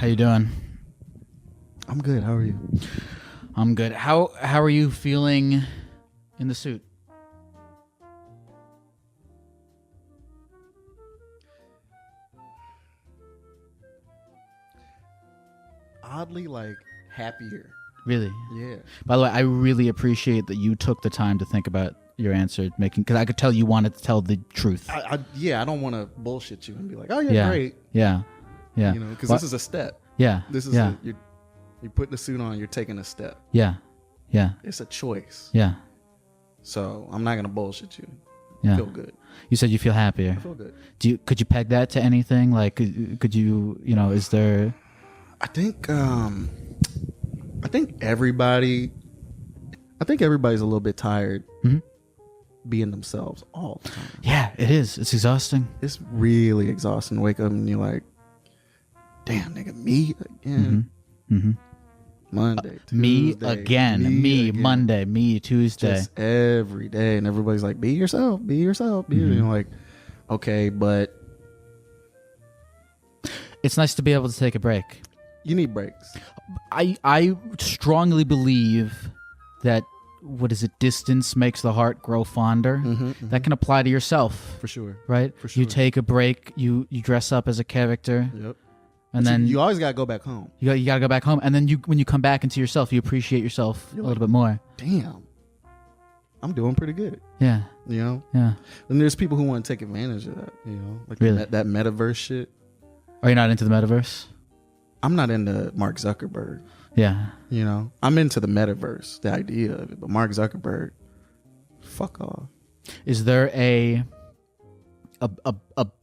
How you doing? I'm good. How are you? I'm good. How are you feeling in the suit? Oddly, like, happier. Really? Yeah. By the way, I really appreciate that you took the time to think about your answer, because I could tell you wanted to tell the truth. I don't want to bullshit you and be like, oh, yeah, great. Yeah. You know, because this is a step. Yeah. This is you're putting the suit on, you're taking a step. Yeah. Yeah. It's a choice. Yeah. So I'm not going to bullshit you. Yeah. I feel good. You said you feel happier. I feel good. Could you peg that to anything? Like, could you, is there... I think everybody's a little bit tired being themselves all the time. Yeah, it is. It's exhausting. It's really exhausting to wake up and you're like, damn, nigga, me again. Monday, Tuesday, me again. Monday, me Tuesday. Just every day. And everybody's like, be yourself. And you're like, okay, but it's nice to be able to take a break. You need breaks. I strongly believe that, distance makes the heart grow fonder. That can apply to yourself. For sure. Right? For sure. You take a break, you dress up as a character. Yep. And then you always got to go back home. You got to go back home. And then when you come back into yourself, you appreciate yourself a little bit more. Damn. I'm doing pretty good. Yeah. You know? Yeah. And there's people who want to take advantage of that, like really? that metaverse shit. Are you not into the metaverse? I'm not into Mark Zuckerberg. Yeah. I'm into the metaverse, the idea of it. But Mark Zuckerberg, fuck off. Is there a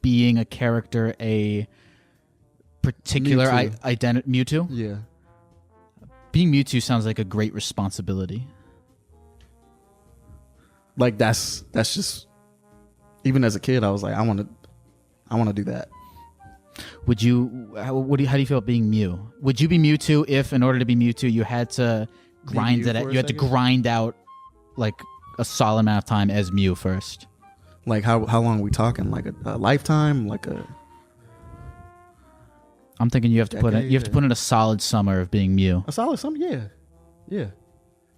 being, a character, a particular identity? Mewtwo? Yeah. Being Mewtwo sounds like a great responsibility. Like that's just, even as a kid, I was like, I want to do that. Would you? How do you feel about being Mew? Would you be Mewtwo if, in order to be Mewtwo, you had to grind it? You had to grind out like a solid amount of time as Mew first. Like how long are we talking? Like a lifetime? I'm thinking you have to put in a solid summer of being Mew. A solid summer, yeah.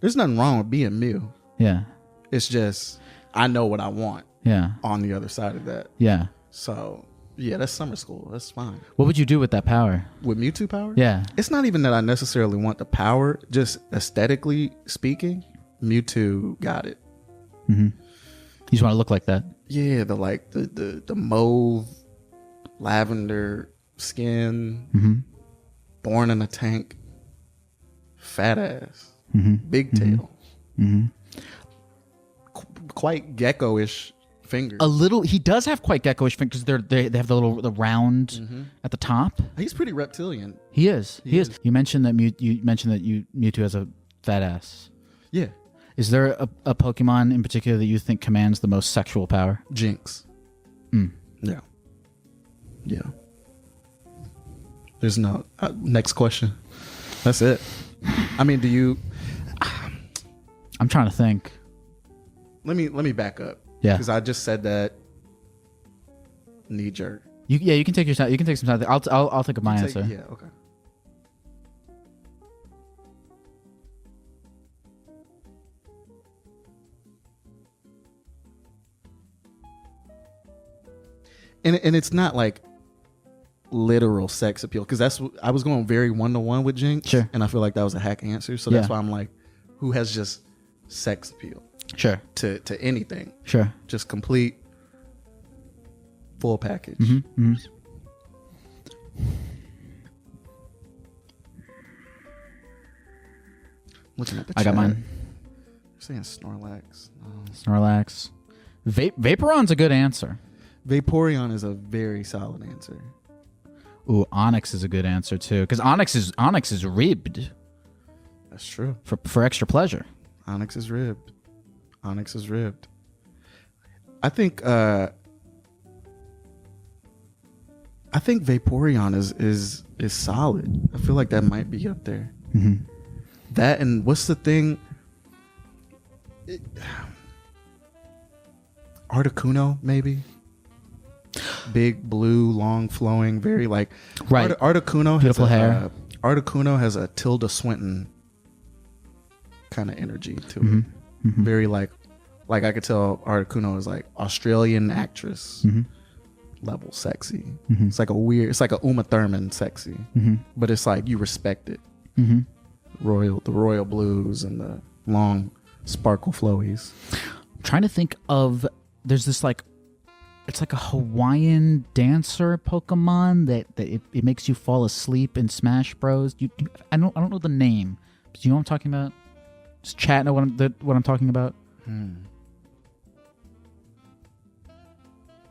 There's nothing wrong with being Mew. Yeah. It's just I know what I want. Yeah. On the other side of that. Yeah. So. Yeah, that's summer school. That's fine. What would you do with that power? With Mewtwo power? Yeah. It's not even that I necessarily want the power. Just aesthetically speaking, Mewtwo got it. You just want to look like that? Yeah, the mauve, lavender skin, born in a tank, fat ass, big tail, quite gecko-ish fingers. A little. He does have quite gecko-ish fingers. They have the round at the top. He's pretty reptilian. He is. You mentioned that Mewtwo has a fat ass. Yeah. Is there a Pokemon in particular that you think commands the most sexual power? Jinx. Yeah. There's no next question. That's it. I mean, do you? I'm trying to think. Let me back up. Yeah, because I just said that knee jerk. You can take your time. You can take some time. I'll think of my answer. Yeah, okay. And it's not like literal sex appeal, because I was going very 1-to-1 with Jinx. Sure. And I feel like that was a hack answer. So that's why I'm like, who has just sex appeal? Sure. To anything. Sure. Just complete full package. Looking at the chat. I got mine. You're saying Snorlax. Snorlax. Vaporeon's a good answer. Vaporeon is a very solid answer. Ooh, Onyx is a good answer too, because Onyx is ribbed. That's true. For extra pleasure. Onyx is ribbed. I think Vaporeon is solid. I feel like that might be up there. That, and what's the thing? Articuno, maybe. big blue, long flowing, very like right. Articuno Beautiful hair. Articuno has a Tilda Swinton kind of energy to it. Very like I could tell Articuno is like Australian actress level sexy. It's like a Uma Thurman sexy, but it's like you respect it. The royal blues and the long sparkle flowies. I'm trying to think of, there's this like, it's like a Hawaiian dancer Pokemon that it makes you fall asleep in Smash Bros. I don't know the name. Do you know what I'm talking about? Just chat know what I'm talking about.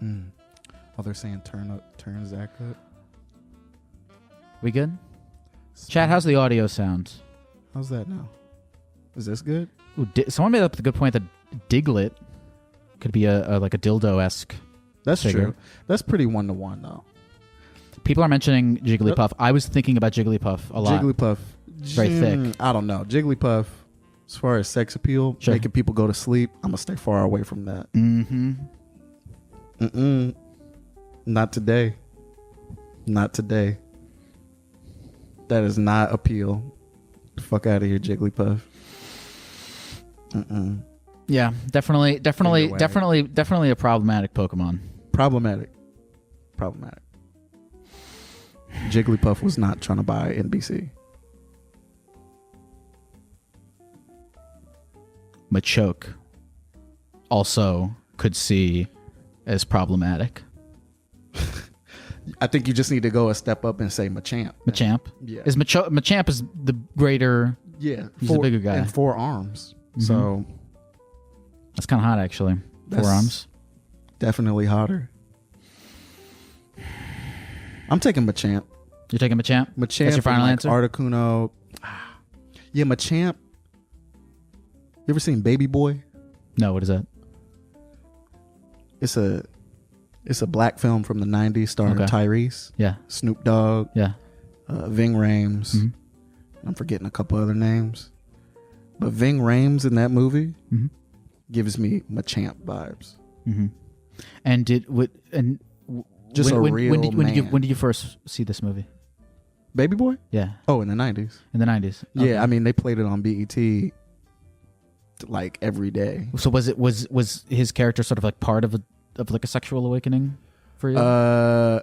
Oh, they're saying turn ZACK up. We good? Chat, how's the audio sound? How's that now? Is this good? Ooh, someone made up the good point that Diglett could be a like a dildo-esque. That's figure. true. That's pretty 1-to-1 though. People are mentioning Jigglypuff. I was thinking about Jigglypuff a lot. Jigglypuff, very thick. I don't know. Jigglypuff, as far as sex appeal, making people go to sleep, I'm gonna stay far away from that. Not today. Not today. That is not appeal. Fuck out of here, Jigglypuff. Yeah, definitely a problematic Pokemon. Problematic. Jigglypuff was not trying to buy NBC. Machoke also could see as problematic. I think you just need to go a step up and say Machamp. Machamp? Yeah. Machamp is the greater... Yeah. He's the bigger guy. And 4 arms. So... That's kind of hot, actually. 4 arms. Definitely hotter. I'm taking Machamp. You're taking Machamp? Machamp. That's your final answer? Articuno. Yeah, Machamp. You ever seen Baby Boy? No, what is that? It's a black film from the 90s starring Tyrese. Yeah. Snoop Dogg. Yeah. Ving Rhames. I'm forgetting a couple other names. But Ving Rhames in that movie gives me Machamp vibes. And just a real man. When did you first see this movie? Baby Boy? Yeah. Oh, in the 90s. In the 90s. Okay. Yeah, I mean they played it on BET like every day. So was his character sort of like part of like a sexual awakening for you?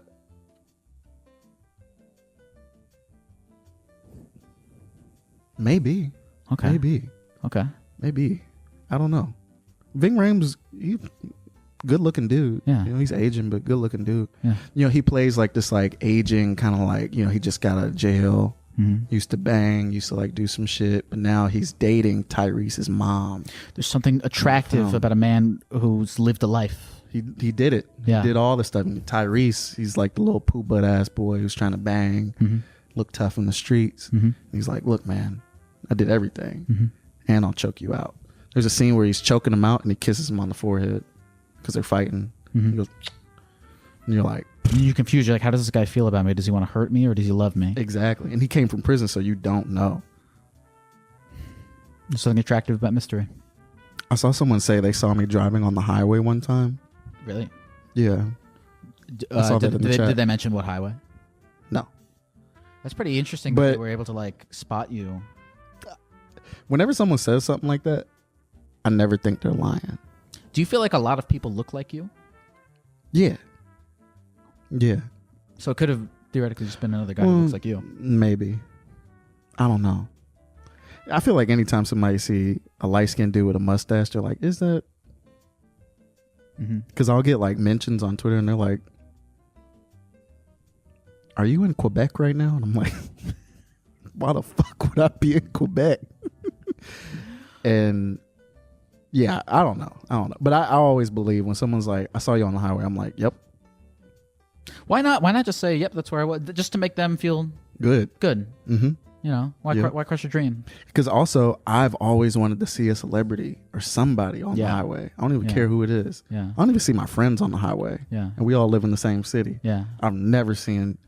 Maybe. Okay. Maybe. Okay. Maybe. I don't know. Ving Rhames, good looking dude. Yeah. You know, he's aging, but good looking dude. Yeah. You know, he plays like this like aging kind of like, you know, he just got out of jail. Used to bang, used to like do some shit, but now he's dating Tyrese's mom. There's something attractive about a man who's lived a life. He did it. Yeah. He did all this stuff. And Tyrese, he's like the little poo butt ass boy who's trying to bang, look tough in the streets. He's like, look, man, I did everything, and I'll choke you out. There's a scene where he's choking him out and he kisses him on the forehead because they're fighting. He goes, and you're like, you're confused. You're like, how does this guy feel about me? Does he want to hurt me or does he love me? Exactly. And he came from prison, so you don't know. There's something attractive about mystery. I saw someone say they saw me driving on the highway one time. Really? Yeah. I saw that in the chat. Did they mention what highway? No. That's pretty interesting that they were able to like spot you. Whenever someone says something like that, I never think they're lying. Do you feel like a lot of people look like you? Yeah. Yeah. So it could have theoretically just been another guy who looks like you. Maybe. I don't know. I feel like anytime somebody see a light-skinned dude with a mustache, they're like, is that... Because I'll get like mentions on Twitter and they're like, are you in Quebec right now? And I'm like, why the fuck would I be in Quebec? And yeah, I don't know. But I always believe when someone's like, I saw you on the highway, I'm like, yep. Why not just say, yep, that's where I was, just to make them feel good. You know, why crush your dream? Because also, I've always wanted to see a celebrity or somebody on the highway. I don't even care who it is. Yeah. I don't even see my friends on the highway. Yeah. And we all live in the same city. Yeah. I've never seen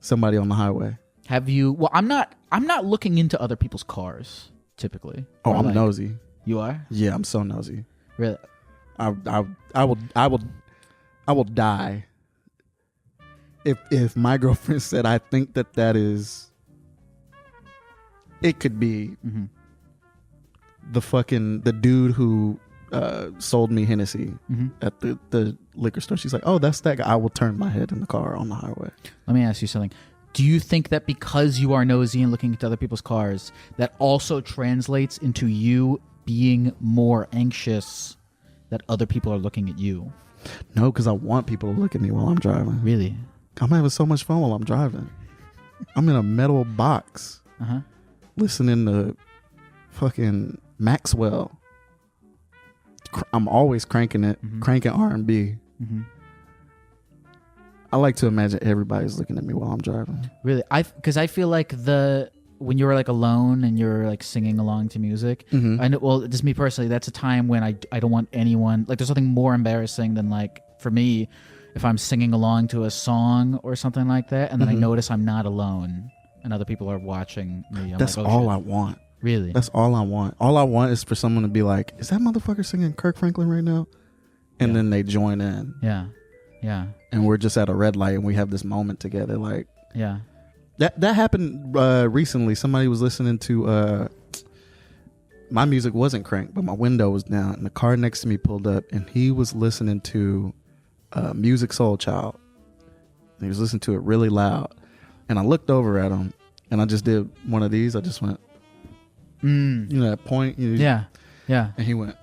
somebody on the highway. Have you? Well, I'm not looking into other people's cars typically. Oh, I'm nosy. You are? Yeah, I'm so nosy. Really? I will die if my girlfriend said, I think that is, it could be the dude who sold me Hennessy at the liquor store. She's like, oh, that's that guy. I will turn my head in the car on the highway. Let me ask you something. Do you think that because you are nosy and looking into other people's cars, that also translates into you being more anxious that other people are looking at you? No, because I want people to look at me while I'm driving. Really? I'm having so much fun while I'm driving. I'm in a metal box listening to fucking Maxwell. I'm always cranking it, cranking R&B. I like to imagine everybody's looking at me while I'm driving. Really? Because I feel like when you're like alone and you're like singing along to music, I know, well, just me personally, that's a time when I don't want anyone, like there's nothing more embarrassing than like, for me, if I'm singing along to a song or something like that, and then I notice I'm not alone and other people are watching me. That's like, oh, all shit. I want. Really? That's all I want. All I want is for someone to be like, is that motherfucker singing Kirk Franklin right now? And then they join in. Yeah. Yeah. And we're just at a red light and we have this moment together. Like, yeah. That happened recently. Somebody was listening to my music wasn't cranked, but my window was down, and the car next to me pulled up, and he was listening to Music Soul Child. And he was listening to it really loud, and I looked over at him, and I just did one of these. I just went, you know, that point. Yeah. And he went.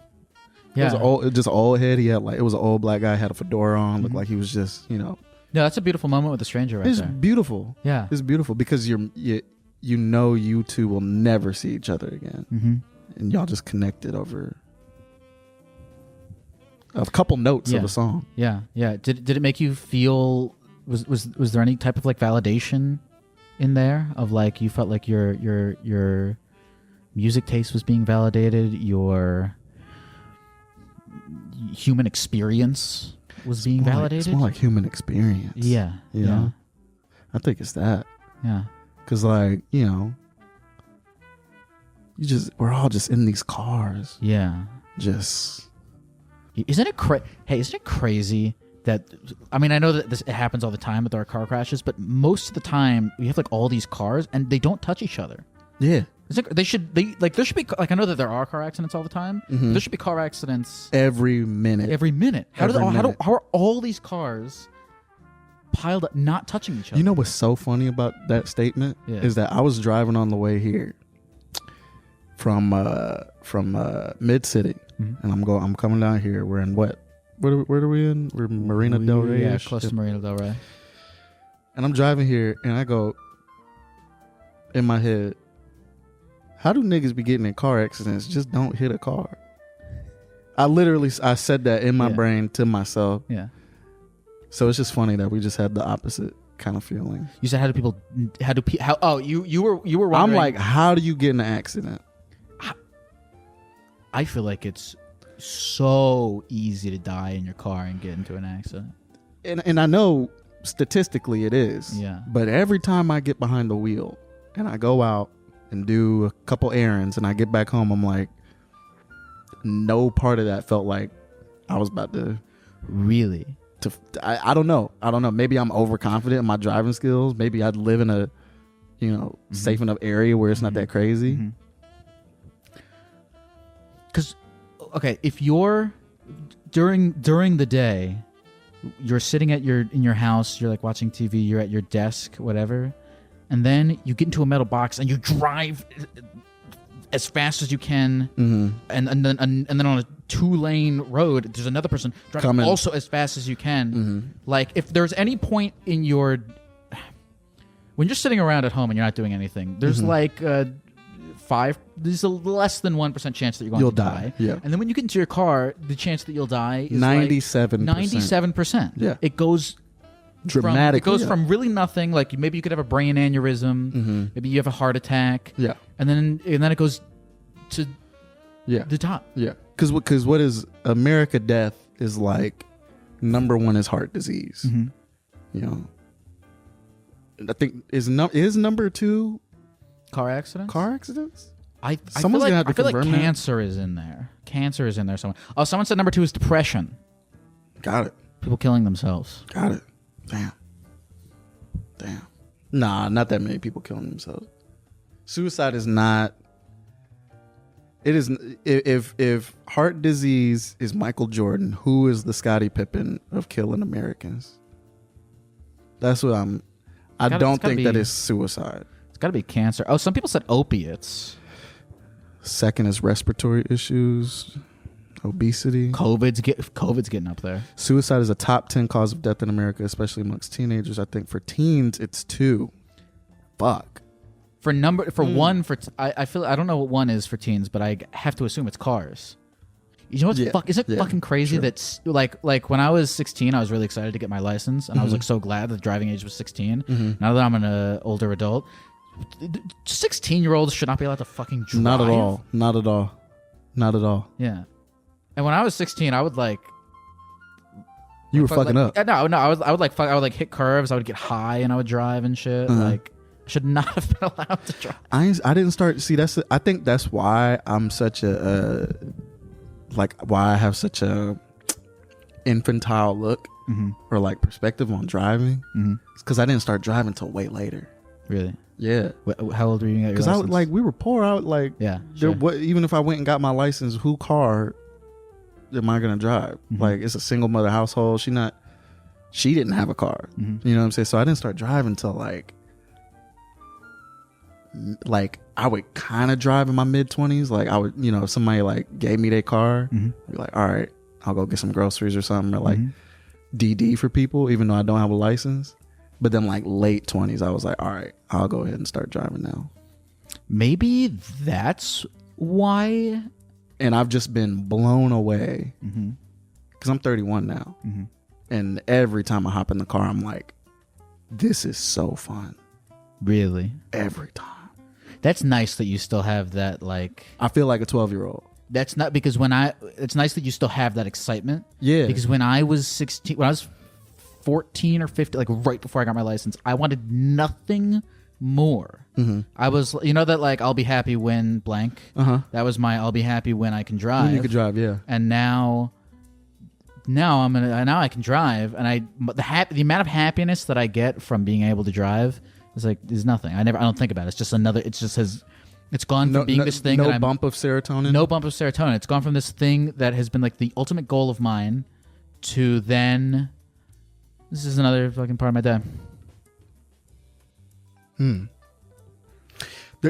Yeah. It was just an old head. He had it was an old black guy, had a fedora on, looked like he was just, No, that's a beautiful moment with a stranger right it's there. It's beautiful. Yeah. It's beautiful because you two will never see each other again. And y'all just connected over a couple notes of a song. Yeah. Did it make you feel, was there any type of like validation in there of like you felt like your music taste was being validated, your human experience was being validated? It's more like human experience. Yeah. You know? I think it's that. Yeah. Because like, we're all just in these cars. Yeah. Just. Isn't it crazy that, I mean, I know that it happens all the time with our car crashes, but most of the time we have like all these cars and they don't touch each other. Yeah. There should be like, I know that there are car accidents all the time. There should be car accidents every minute. How are all these cars piled up, not touching each other? You know what's so funny about that statement is that I was driving on the way here from Mid City, and I'm coming down here. We're in where are we in? We're Marina Del Rey. Yeah, close to Marina Del Rey. And I'm driving here, and I go in my head, how do niggas be getting in car accidents? Just don't hit a car. I said that in my brain to myself. Yeah. So it's just funny that we just had the opposite kind of feeling. You said you were wondering. I'm like, how do you get in an accident? I feel like it's so easy to die in your car and get into an accident. And I know statistically it is. Yeah. But every time I get behind the wheel and I go out and do a couple errands and I get back home, I'm like, no part of that felt like I was about to. Really? I don't know. Maybe I'm overconfident in my driving skills. Maybe I'd live in a, safe enough area where it's not that crazy. Because, okay, if you're during the day, you're sitting in your house, you're like watching TV, you're at your desk, whatever, and then you get into a metal box and you drive as fast as you can, and then on a 2-lane road, there's another person driving also as fast as you can. Like, if there's any point in when you're sitting around at home and you're not doing anything, there's like there's a less than 1% chance that you'll die. Yeah. And then when you get into your car, the chance that you'll die is 97%. 97%. Yeah. It goes dramatically. From really nothing, like maybe you could have a brain aneurysm, maybe you have a heart attack. Yeah. And then it goes to the top. Yeah. Because what is America death is like number one is heart disease. I think is number two car accidents. I feel like cancer is in there. Cancer is in there somewhere. Oh, someone said number 2 is depression. Got it. People killing themselves. Got it. Damn. Damn. Nah, not that many people killing themselves. Suicide is not. It is. If heart disease is Michael Jordan, who is the Scottie Pippen of killing Americans? That's what I'm. I don't think that is suicide. It's got to be cancer. Oh, some people said opiates. Second is respiratory issues, obesity. COVID's getting up there. Suicide is a top 10 cause of death in America, especially amongst teenagers. I think for teens, it's 2. Fuck. I feel I don't know what 1 is for teens, but I have to assume it's cars. You know what's is it fucking crazy that like when I was 16, I was really excited to get my license, and I was like so glad that the driving age was 16. Now that I'm an older adult, 16-year-olds should not be allowed to fucking drive. Not at all. Not at all. Not at all. Yeah. And when I was 16, I would like. You were fucking up. No. I would hit curves. I would get high and I would drive and shit. Like, I should not have been allowed to drive. I didn't start. See, I think that's why I'm such why I have such a infantile look or like perspective on driving. It's because I didn't start driving until way later. Really? Yeah. How old were you? Because we were poor. Even if I went and got my license, who car am I gonna drive? Like, it's a single mother household. She didn't have a car. You know what I'm saying? So I didn't start driving until like I would kind of drive in my mid-20s. Like, I would, if somebody like gave me their car, I'd be like, all right, I'll go get some groceries or something, or like DD for people, even though I don't have a license. But then like late 20s, I was like, all right, I'll go ahead and start driving now. Maybe that's why. And I've just been blown away because I'm 31 now. And every time I hop in the car, I'm like, this is so fun. Really? Every time. That's nice that you still have that, like... I feel like a 12-year-old. That's not because it's nice that you still have that excitement. Yeah. Because when I was 16, when I was 14 or 15, like right before I got my license, I wanted nothing more. I was, that like, I'll be happy when blank. That was my, I'll be happy when I can drive. When you can drive, yeah. And now I can drive, and the amount of happiness that I get from being able to drive is nothing. I don't think about it. It's just another. It's gone from being this thing. No bump of serotonin. No bump of serotonin. It's gone from this thing that has been like the ultimate goal of mine to then. This is another fucking part of my day.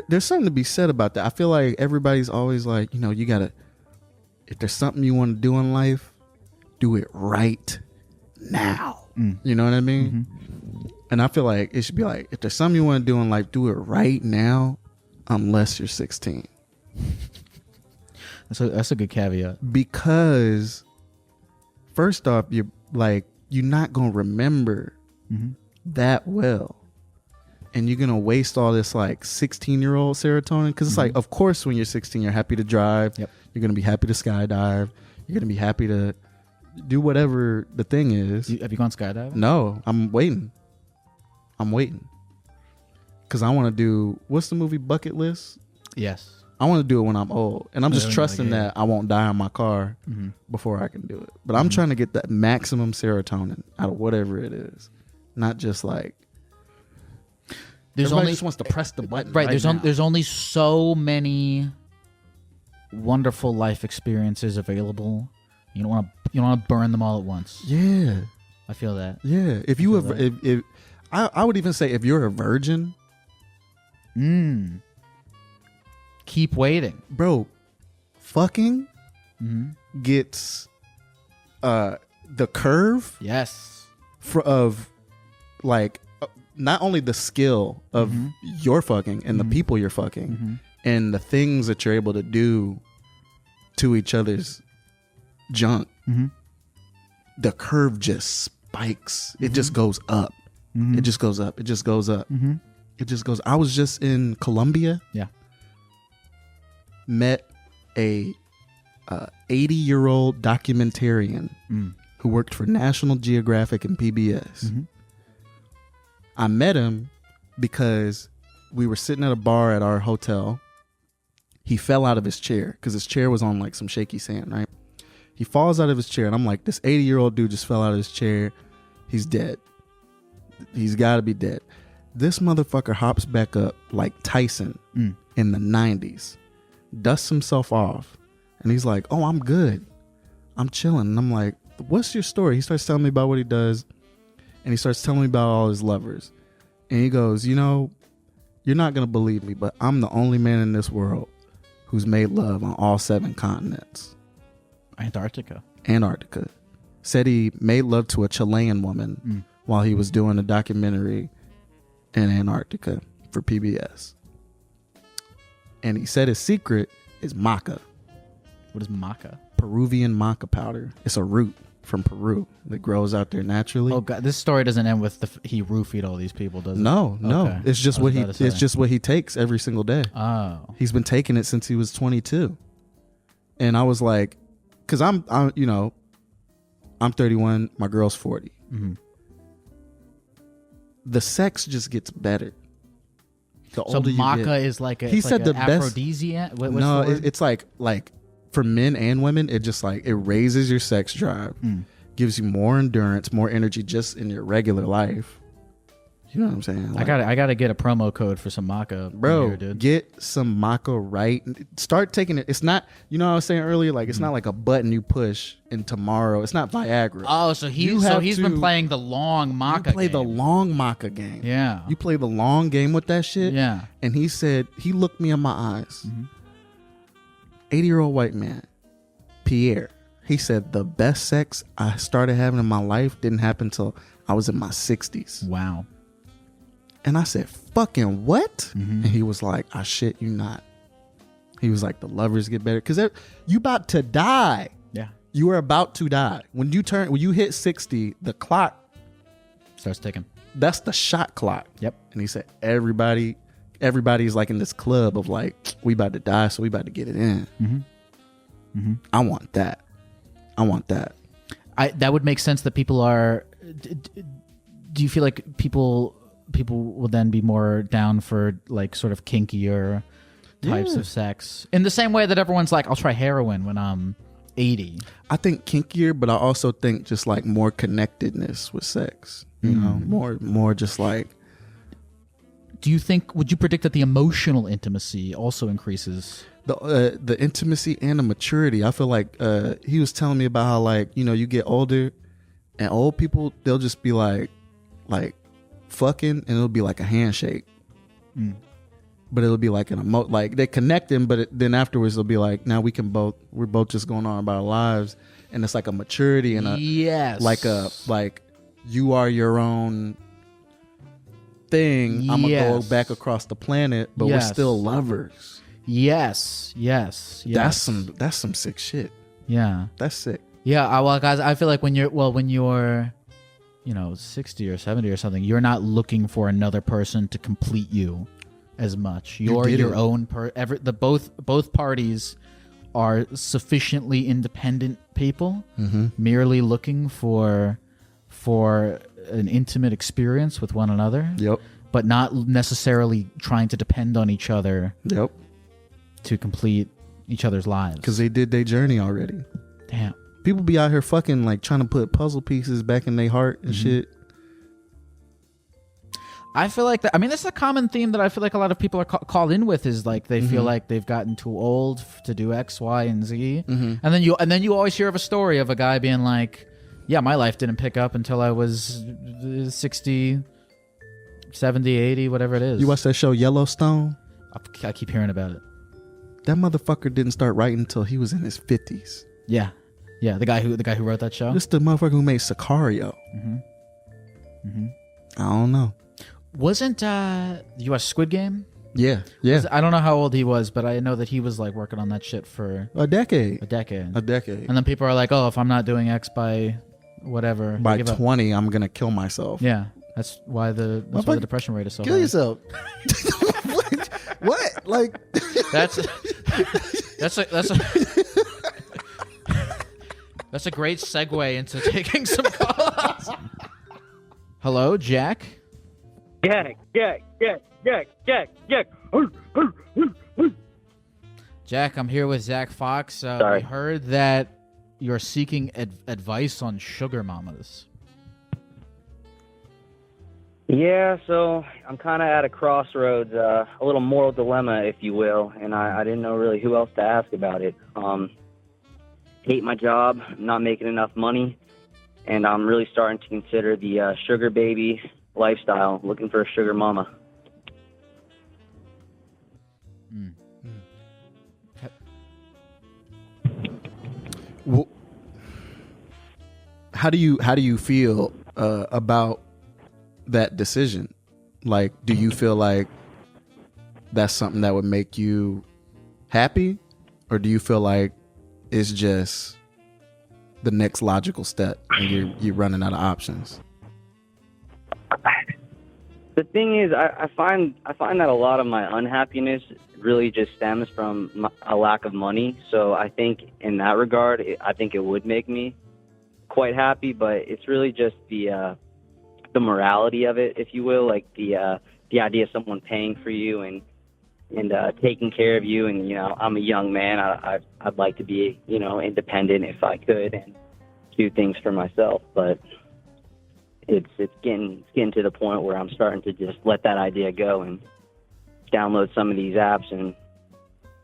There's something to be said about that. I feel like everybody's always like, you gotta. If there's something you want to do in life, do it right now. You know what I mean? And I feel like it should be like, if there's something you want to do in life, do it right now, unless you're 16. That's a good caveat. Because first off, you're not gonna remember that well, and you're gonna waste all this like 16-year-old serotonin. Because it's like, of course, when you're 16, you're happy to drive. Yep. You're gonna be happy to skydive. You're gonna be happy to do whatever the thing is. Have you gone skydiving? No, I'm waiting. Because I want to do, what's the movie Bucket List? Yes. I want to do it when I'm old. And I'm just trusting that I won't die on my car before I can do it. But I'm trying to get that maximum serotonin out of whatever it is. Not just like, everybody just wants to press the button. Right. There's only so many wonderful life experiences available. You don't want to burn them all at once. Yeah. I feel that. Yeah. If I would even say if you're a virgin, keep waiting, bro. Fucking gets the curve. Yes. Of like not only the skill of your fucking and the people you're fucking and the things that you're able to do to each other's junk. The curve just spikes. It just goes up. It just goes up. It just goes up. It just goes. I was just in Colombia. Yeah. Met a 80-year-old documentarian who worked for National Geographic and PBS. I met him because we were sitting at a bar at our hotel. He fell out of his chair because his chair was on like some shaky sand, right? He falls out of his chair, and I'm like, this 80-year-old dude just fell out of his chair. He's dead. He's got to be dead. This motherfucker hops back up like Tyson in the 90s, dusts himself off, and he's like, oh, I'm good. I'm chilling. And I'm like, what's your story? He starts telling me about what he does, and he starts telling me about all his lovers. And he goes, you know, you're not going to believe me, but I'm the only man in this world who's made love on all 7 continents. Antarctica. Said he made love to a Chilean woman while he was doing a documentary in Antarctica for PBS. And he said his secret is maca. What is maca? Peruvian maca powder. It's a root from Peru that grows out there naturally. Oh God, this story doesn't end with he roofied all these people, does it? No. Okay. It's just what he takes every single day. Oh. He's been taking it since he was 22. And I was like, because I'm 31, my girl's 40. Mm-hmm. The sex just gets better. The so older maca you get. is like a, He said the best aphrodisiac. No, it's like for men and women, it just like it raises your sex drive, gives you more endurance, more energy just in your regular life. You know what I'm saying? Like, I gotta get a promo code for some maca, bro. here, dude. Get some maca right. Start taking it. It's not. You know what I was saying earlier. Like it's not like a button you push and tomorrow. It's not Viagra. Oh, so he's been playing the long maca. You play game. the long maca game. Yeah. You play the long game with that shit. Yeah. And he said he looked me in my eyes. 80-year-old white man, Pierre. He said the best sex I started having in my life didn't happen till I was in my 60s. Wow. And I said, fucking what? And he was like, I shit you not. He was like, the lovers get better. Because you about to die. Yeah. You are about to die. When you hit 60, the clock starts ticking. That's the shot clock. Yep. And he said, everybody's like in this club of like, we about to die, so we about to get it in. I want that. That would make sense that people are... Do you feel like people will then be more down for like sort of kinkier types of sex in the same way that everyone's like, I'll try heroin when I'm 80. I think kinkier, but I also think just like more connectedness with sex, you know, more just like. Would you predict that the emotional intimacy also increases? The intimacy and the maturity. I feel like he was telling me about how like, you know, you get older and old people, they'll just be like fucking, and it'll be like a handshake, but it'll be like like they connect them, but then afterwards they'll be like, now we're both just going on about our lives, and it's like a maturity and like you are your own thing. I'm gonna go back across the planet, but we're still lovers. Yes. That's some sick shit. Yeah, that's sick. Yeah, well, guys, I feel like when you're 60 or 70 or something, you're not looking for another person to complete you as much. You're your own both parties are sufficiently independent people, merely looking for an intimate experience with one another. Yep. But not necessarily trying to depend on each other. Yep. To complete each other's lives. Because they did their journey already. Damn. People be out here fucking like trying to put puzzle pieces back in their heart and shit. I feel like that. I mean, this is a common theme that I feel like a lot of people are called in with. Is like they feel like they've gotten too old to do X, Y, and Z. And then you always hear of a story of a guy being like, "Yeah, my life didn't pick up until I was 60, 70, 80, whatever it is." You watch that show Yellowstone? I keep hearing about it. That motherfucker didn't start writing until he was in his 50s. Yeah. Yeah, the guy who wrote that show. This the motherfucker who made Sicario. I don't know. Wasn't you watch Squid Game? Yeah. I don't know how old he was, but I know that he was like working on that shit for a decade. And then people are like, "Oh, if I'm not doing X by whatever, by 20, I'm gonna kill myself." Yeah, that's why the depression rate is so high. Kill yourself. What? Like that's a great segue into taking some calls. Hello, Jack. Jack, I'm here with Zach Fox. We heard that you're seeking advice on sugar mamas. Yeah, so I'm kind of at a crossroads, a little moral dilemma, if you will, and I didn't know really who else to ask about it. Hate my job, not making enough money, and I'm really starting to consider the sugar baby lifestyle, looking for a sugar mama. Mm. Well, how do you feel about that decision? Like, do you feel like that's something that would make you happy, or do you feel like it's just the next logical step and you're running out of options? The thing is, I find that a lot of my unhappiness really just stems from a lack of money. So I think in that regard, I think it would make me quite happy. But it's really just the morality of it, if you will, like the idea of someone paying for you and taking care of you. And I'm a young man. I'd like to be independent if I could and do things for myself. But it's getting to the point where I'm starting to just let that idea go and download some of these apps and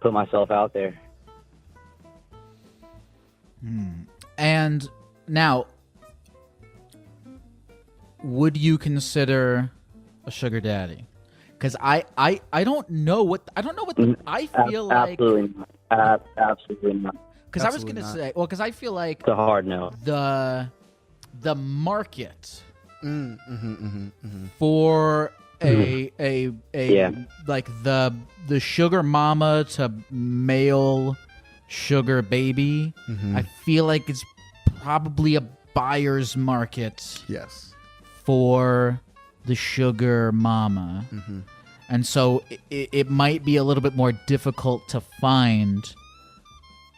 put myself out there. And now, would you consider a sugar daddy? Because I don't know what I feel like. Absolutely not. Absolutely not. Because I was gonna say, because I feel like it's a hard no. The market for a like the sugar mama to male sugar baby, I feel like it's probably a buyer's market. Yes. For the sugar mama. And so it might be a little bit more difficult to find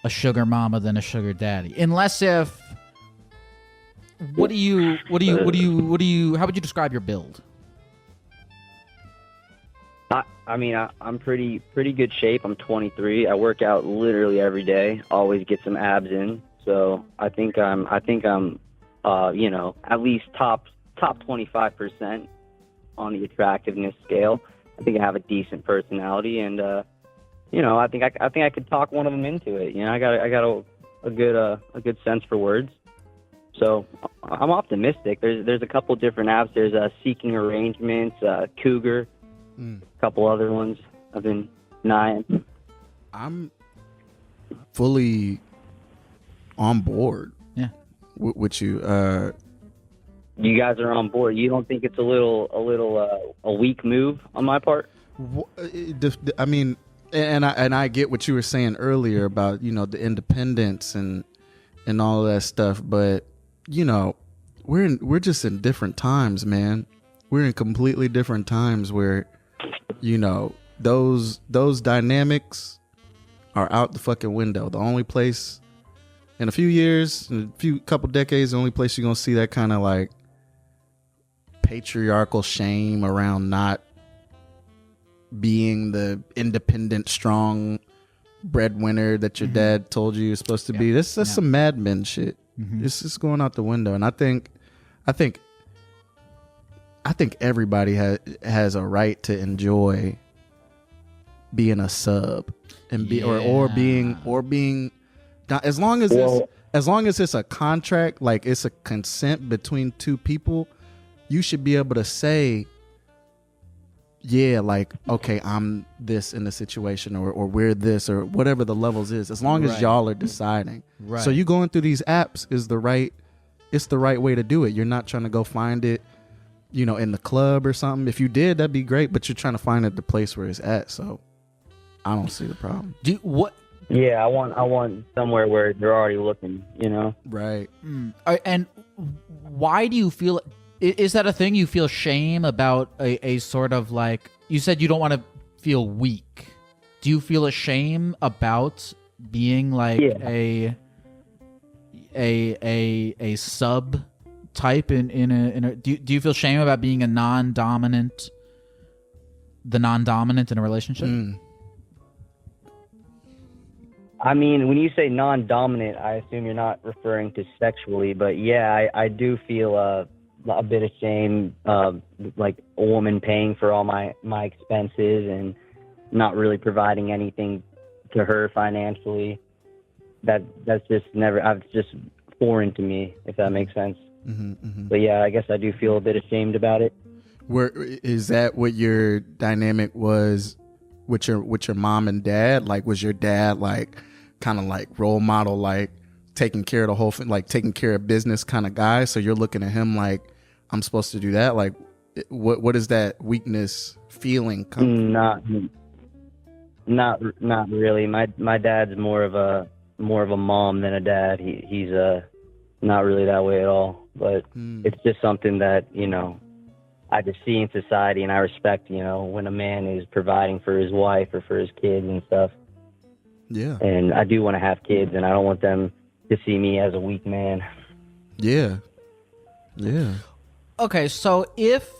a sugar mama than a sugar daddy, unless if how would you describe your build? I mean, I'm pretty good shape. I'm 23. I work out literally every day. Always get some abs in. So I think I'm at least top 25% on the attractiveness scale. I think I have a decent personality, and I think I could talk one of them into it. I got a good sense for words. So I'm optimistic. There's a couple different apps. There's Seeking Arrangements, Cougar, a couple other ones I've been eyeing. I'm fully on board. Yeah, with you. You guys are on board. You don't think it's a weak move on my part? I mean, and I get what you were saying earlier about the independence and all of that stuff, but we're just in different times, man. We're in completely different times where those dynamics are out the fucking window. The only place in a few years, in a couple decades, the only place you're gonna see that kind of like patriarchal shame around not being the independent, strong breadwinner that your dad told you you're supposed to be. That's some Mad Men shit. It's just going out the window. And I think everybody has a right to enjoy being a sub and being as long as it's a contract, like it's a consent between two people. You should be able to say, yeah, like, okay, I'm this in the situation, or we're this, or whatever the levels is, as long as y'all are deciding. Right. So you going through these apps is it's the right way to do it. You're not trying to go find it, in the club or something. If you did, that'd be great, but you're trying to find it the place where it's at. So I don't see the problem. Yeah, I want somewhere where they're already looking, Right. And why do you feel? Is that a thing? You feel shame about a sort of like, you said you don't want to feel weak. Do you feel a shame about being like a sub type in a do you feel shame about being the non-dominant in a relationship? I mean, when you say non-dominant, I assume you're not referring to sexually, but yeah, I do feel a bit ashamed of like a woman paying for all my expenses and not really providing anything to her financially. That's just it's just foreign to me, if that makes sense. But yeah, I guess I do feel a bit ashamed about it. Where is that what your dynamic was with your mom and dad? Like, was your dad like kind of like role model, like taking care of the whole thing, like taking care of business kind of guy? So you're looking at him like, I'm supposed to do that? Like, what is that weakness feeling? Not really. My dad's more of a mom than a dad. He's not really that way at all. But it's just something that, you know, I just see in society, and I respect, you know, when a man is providing for his wife or for his kids and stuff. Yeah. And I do want to have kids, and I don't want them to see me as a weak man. Yeah. Yeah. Okay, so if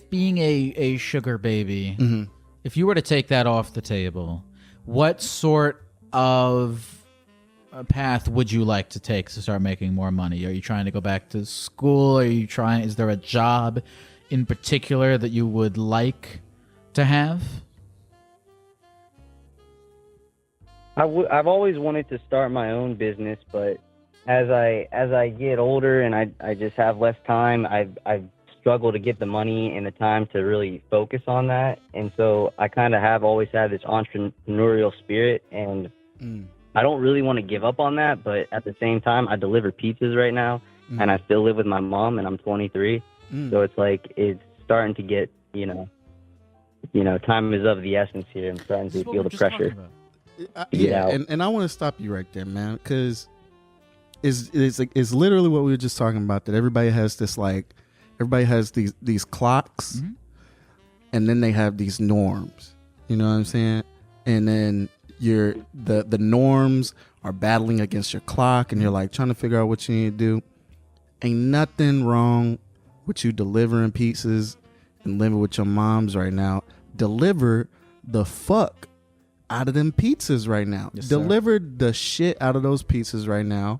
being a sugar baby, if you were to take that off the table, what sort of path would you like to take to start making more money? Are you trying to go back to school? Is there a job in particular that you would like to have? I've always wanted to start my own business, but as I get older and I just have less time, I've struggled to get the money and the time to really focus on that. And so I kind of have always had this entrepreneurial spirit, and I don't really want to give up on that, but at the same time, I deliver pizzas right now, and I still live with my mom, and I'm 23. So it's like, it's starting to get, you know, time is of the essence here. I'm starting to feel the pressure. And I want to stop you right there, man, because it's literally what we were just talking about, that everybody has these clocks, and then they have these norms. You know what I'm saying? And then the norms are battling against your clock, and you're like trying to figure out what you need to do. Ain't nothing wrong with you delivering pizzas and living with your moms right now. Deliver the fuck out of them pizzas right now. Yes, deliver the shit out of those pizzas right now,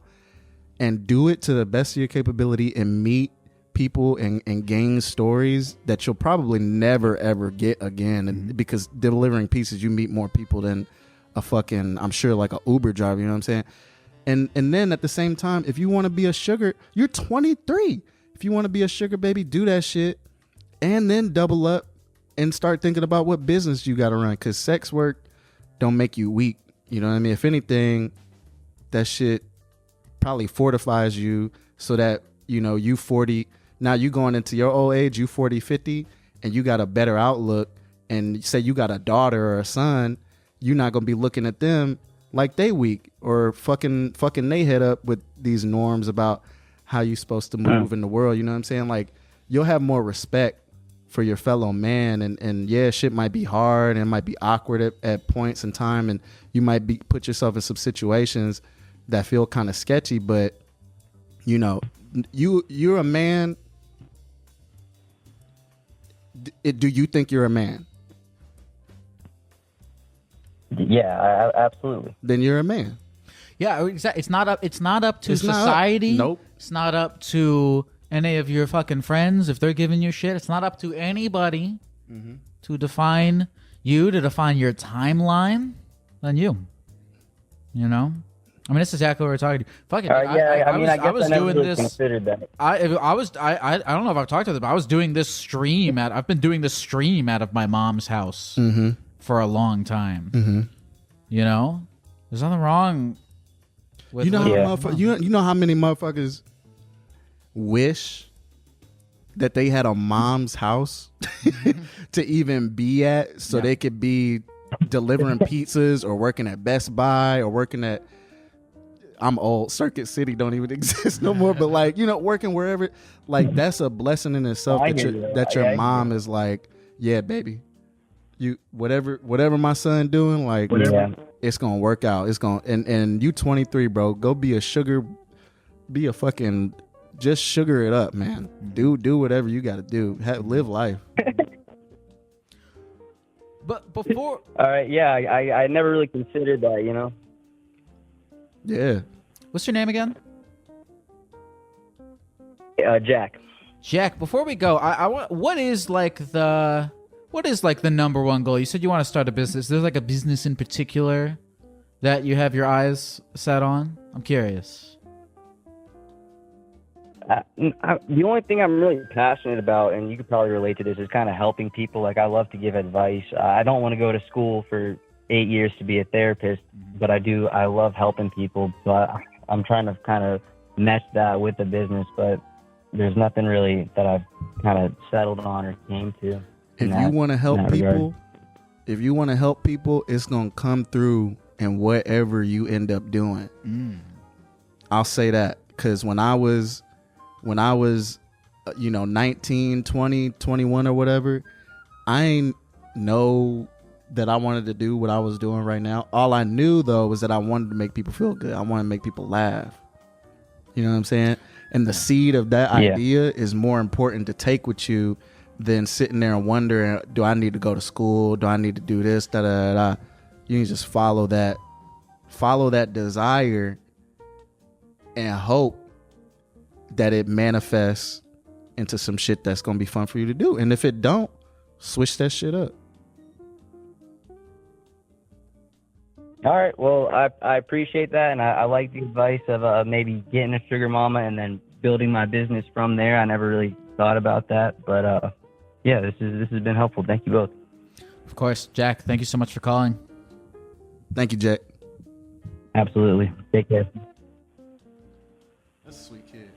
and do it to the best of your capability, and meet people and gain stories that you'll probably never ever get again. And because delivering pizzas, you meet more people than a fucking, I'm sure, like a Uber driver, you know what I'm saying? And then at the same time, if you want to be a sugar, you're 23. If you want to be a sugar baby, do that shit, and then double up and start thinking about what business you got to run, because sex work don't make you weak. You know what I mean? If anything, that shit probably fortifies you so that, you know, you 40, now you going into your old age, you 40, 50, and you got a better outlook, and say you got a daughter or a son, you're not gonna be looking at them like they weak or fucking they head up with these norms about how you supposed to move in the world. You know what I'm saying? Like, you'll have more respect for your fellow man, and yeah, shit might be hard and it might be awkward at points in time, and you might put yourself in some situations that feel kind of sketchy, but you know, you're a man. Do you think you're a man? Yeah, absolutely. Then you're a man. Yeah, exactly. It's not up to society. Nope. It's not up to any of your fucking friends if they're giving you shit. It's not up to anybody to define you, to define your timeline than you. You know? I mean, this is exactly what we're talking to. Fucking, I was doing this. Considered that. I don't know if I've talked to them, but I was doing this stream I've been doing this stream out of my mom's house for a long time. You know, there's nothing wrong with you know how many motherfuckers wish that they had a mom's house to even be at, so they could be delivering pizzas or working at Best Buy or working at, I'm old, Circuit City don't even exist no more, but like, you know, working wherever, like, that's a blessing in itself that your mom is like, yeah, baby, you whatever my son doing, like, it's gonna work out. It's gonna, and you 23, bro, go be a fucking, just sugar it up, man. Do whatever you got to do. Live life. But before, all right, yeah, I never really considered that, you know. Yeah. What's your name again? Jack. Jack, before we go, I want, what is like the number one goal? You said you want to start a business. There's like a business in particular that you have your eyes set on? I'm curious. The only thing I'm really passionate about, and you could probably relate to this, is kind of helping people. Like, I love to give advice. I don't want to go to school for 8 years to be a therapist, but I love helping people. So I'm trying to kind of mesh that with the business, but there's nothing really that I've kind of settled on or came to. If you want to help people, it's going to come through in whatever you end up doing. I'll say that, because when I was 19, 20, 21 or whatever, I ain't know that I wanted to do what I was doing right now. All I knew though was that I wanted to make people feel good. I wanted to make people laugh. You know what I'm saying? And the seed of that idea is more important to take with you than sitting there and wondering, do I need to go to school? Do I need to do this? Da da da. You can just follow that desire and hope that it manifests into some shit that's gonna be fun for you to do. And if it don't, switch that shit up. All right. Well, I appreciate that, and I like the advice of maybe getting a sugar mama and then building my business from there. I never really thought about that, but yeah, this has been helpful. Thank you both. Of course, Jack. Thank you so much for calling. Thank you, Jack. Absolutely. Take care. That's a sweet kid.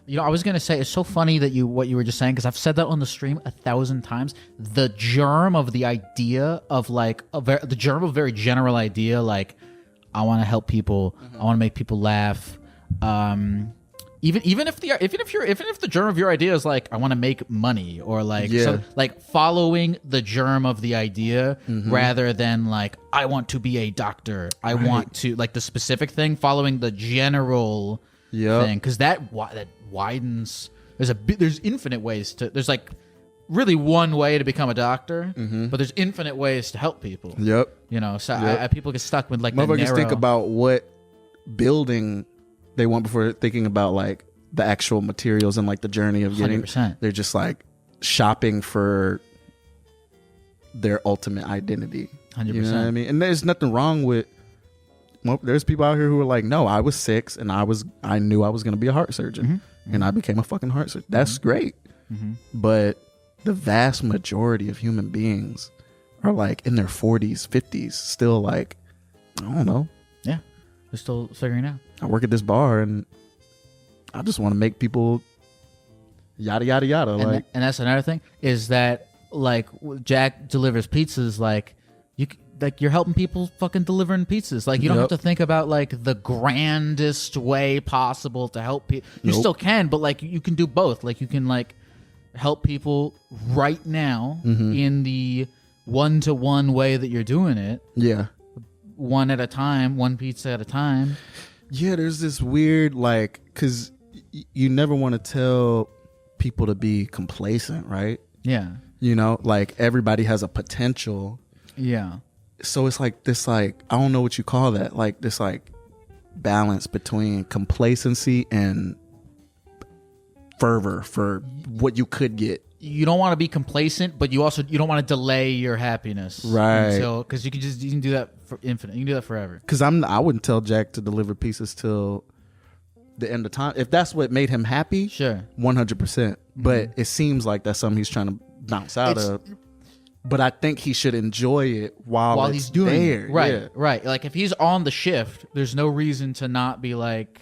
You know, I was gonna say, it's so funny that what you were just saying, because I've said that on the stream 1,000 times. The germ of the idea of like the germ of a very general idea, like I want to help people, I want to make people laugh. Even if the germ of your idea is like I want to make money, or like like following the germ of the idea rather than like I want to be a doctor, I want to, like, the specific thing, following the general thing, because that widens. There's infinite ways to. There's like really one way to become a doctor, but there's infinite ways to help people. You know, so people get stuck with like the narrow. Think about what building they want before thinking about like the actual materials and like the journey of getting. 100%. They're just like shopping for their ultimate identity. 100%. You know what I mean? And there's nothing wrong with. Well, there's people out here who are like, no, I was 6 and I knew I was going to be a heart surgeon, and I became a fucking heart surgeon. That's great. But the vast majority of human beings are like in their 40s, 50s, still like, I don't know. Yeah. They're still figuring it out. I work at this bar and I just want to make people yada, yada, yada. And that's another thing, is that like Jack delivers pizzas, like you're helping people fucking delivering pizzas. Like, you don't have to think about like the grandest way possible to help people. You still can, but like you can do both. Like you can like help people right now in the one-to-one way that you're doing it. Yeah. One at a time, one pizza at a time. Yeah, there's this weird, like, because you never want to tell people to be complacent, right? Yeah. You know, like everybody has a potential. Yeah. So it's like this, like, I don't know what you call that, like this like balance between complacency and fervor for what you could get. You don't want to be complacent, but you don't want to delay your happiness, right? Because you can do that for infinite. You can do that forever. Because I wouldn't tell Jack to deliver pizzas till the end of time if that's what made him happy. Sure, 100%. But it seems like that's something he's trying to bounce out of. But I think he should enjoy it while he's doing it. Right, right. Like if he's on the shift, there's no reason to not be like,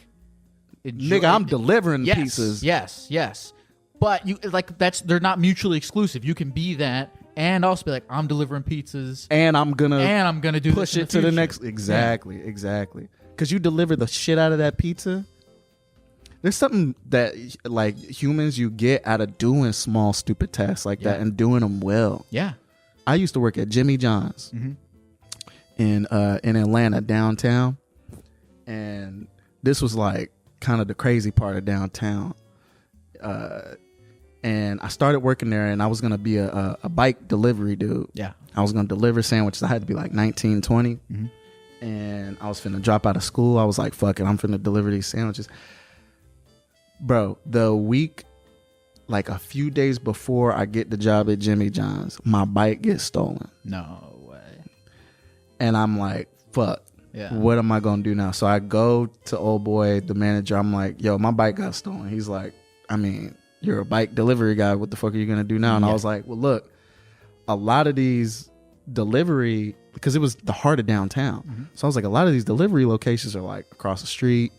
nigga, I'm delivering pizzas. Yes. But you like they're not mutually exclusive. You can be that and also be like, I'm delivering pizzas, and I'm gonna do push it to the next. Exactly. Because you deliver the shit out of that pizza. There's something that like humans you get out of doing small stupid tasks like that and doing them well. Yeah. I used to work at Jimmy John's in Atlanta downtown, and this was like kind of the crazy part of downtown. And I started working there, and I was gonna be a bike delivery dude. Yeah, I was gonna deliver sandwiches. I had to be like 19, 20, and I was finna drop out of school. I was like, "Fuck it, I'm finna deliver these sandwiches." Bro, the week like a few days before I get the job at Jimmy John's, my bike gets stolen. No way. And I'm like, fuck. Yeah. What am I going to do now? So I go to old boy, the manager. I'm like, yo, my bike got stolen. He's like, I mean, you're a bike delivery guy. What the fuck are you going to do now? And I was like, well, look, a lot of these delivery, because it was the heart of downtown. Mm-hmm. So I was like, a lot of these delivery locations are like across the street,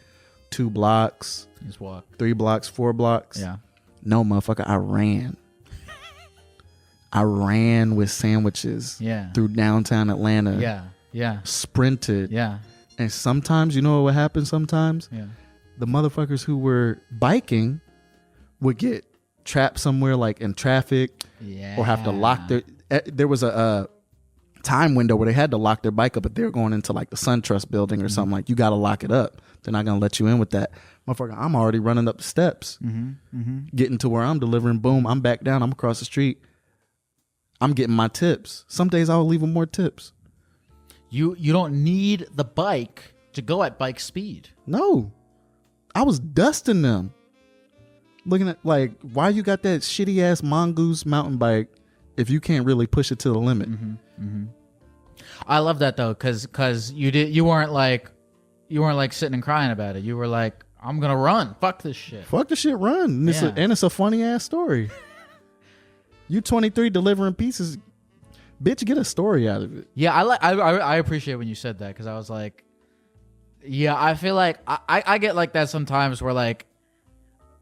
2 blocks, just walk 3 blocks, 4 blocks. Yeah. No, motherfucker, I ran. I ran with sandwiches through downtown Atlanta. Yeah. Yeah. Sprinted. Yeah. And sometimes, you know what would happen sometimes? Yeah. The motherfuckers who were biking would get trapped somewhere like in traffic or have to lock there was a time window where they had to lock their bike up, but they were going into like the SunTrust building or something. Like, you got to lock it up. They're not going to let you in with that. Motherfucker, I'm already running up the steps, getting to where I'm delivering. Boom, I'm back down. I'm across the street. I'm getting my tips. Some days I'll leave them more tips. You don't need the bike to go at bike speed. No. I was dusting them. Looking at like, why you got that shitty ass Mongoose mountain bike if you can't really push it to the limit? I love that though, cause you weren't like sitting and crying about it. You were like, I'm gonna run. Fuck this shit. Fuck the shit, run. And it's a funny ass story. You 23 delivering pieces. Bitch, get a story out of it. Yeah, I appreciate when you said that, because I was like, yeah, I feel like I get like that sometimes where like,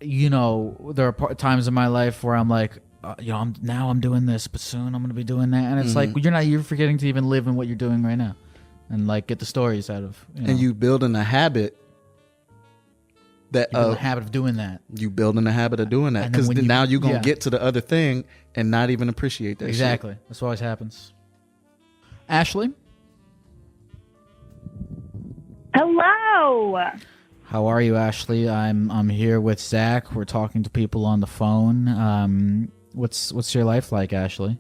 you know, there are times in my life where I'm like, you know, I'm doing this, but soon I'm gonna be doing that, and it's like you're forgetting to even live in what you're doing right now, and like get the stories out of. You know. And you building a habit. A habit of doing that. You building a habit of doing that, because now you're gonna get to the other thing and not even appreciate that. Exactly. Shit. That's what always happens. Ashley, hello. How are you, Ashley? I'm here with Zach. We're talking to people on the phone. What's your life like, Ashley?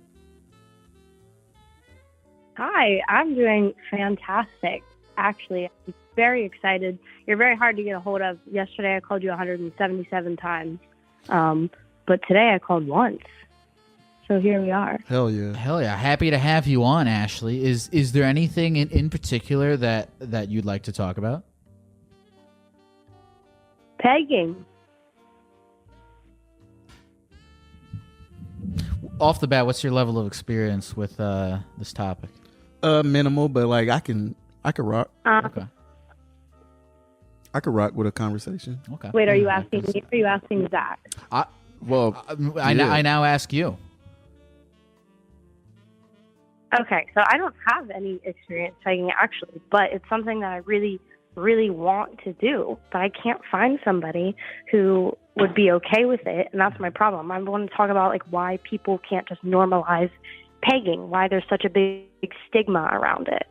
Hi, I'm doing fantastic. Actually, I'm very excited. You're very hard to get a hold of. Yesterday I called you 177 times, but today I called once. So here we are. Hell yeah. Hell yeah. Happy to have you on, Ashley. Is there anything in particular that you'd like to talk about? Pegging. Off the bat, what's your level of experience with this topic? Minimal, but like I could rock. Okay. I could rock with a conversation. Okay. Wait, are you asking me? Or are you asking Zach? I now ask you. Okay, so I don't have any experience pegging actually, but it's something that I really, really want to do, but I can't find somebody who would be okay with it, and that's my problem. I want to talk about like why people can't just normalize pegging, why there's such a big stigma around it.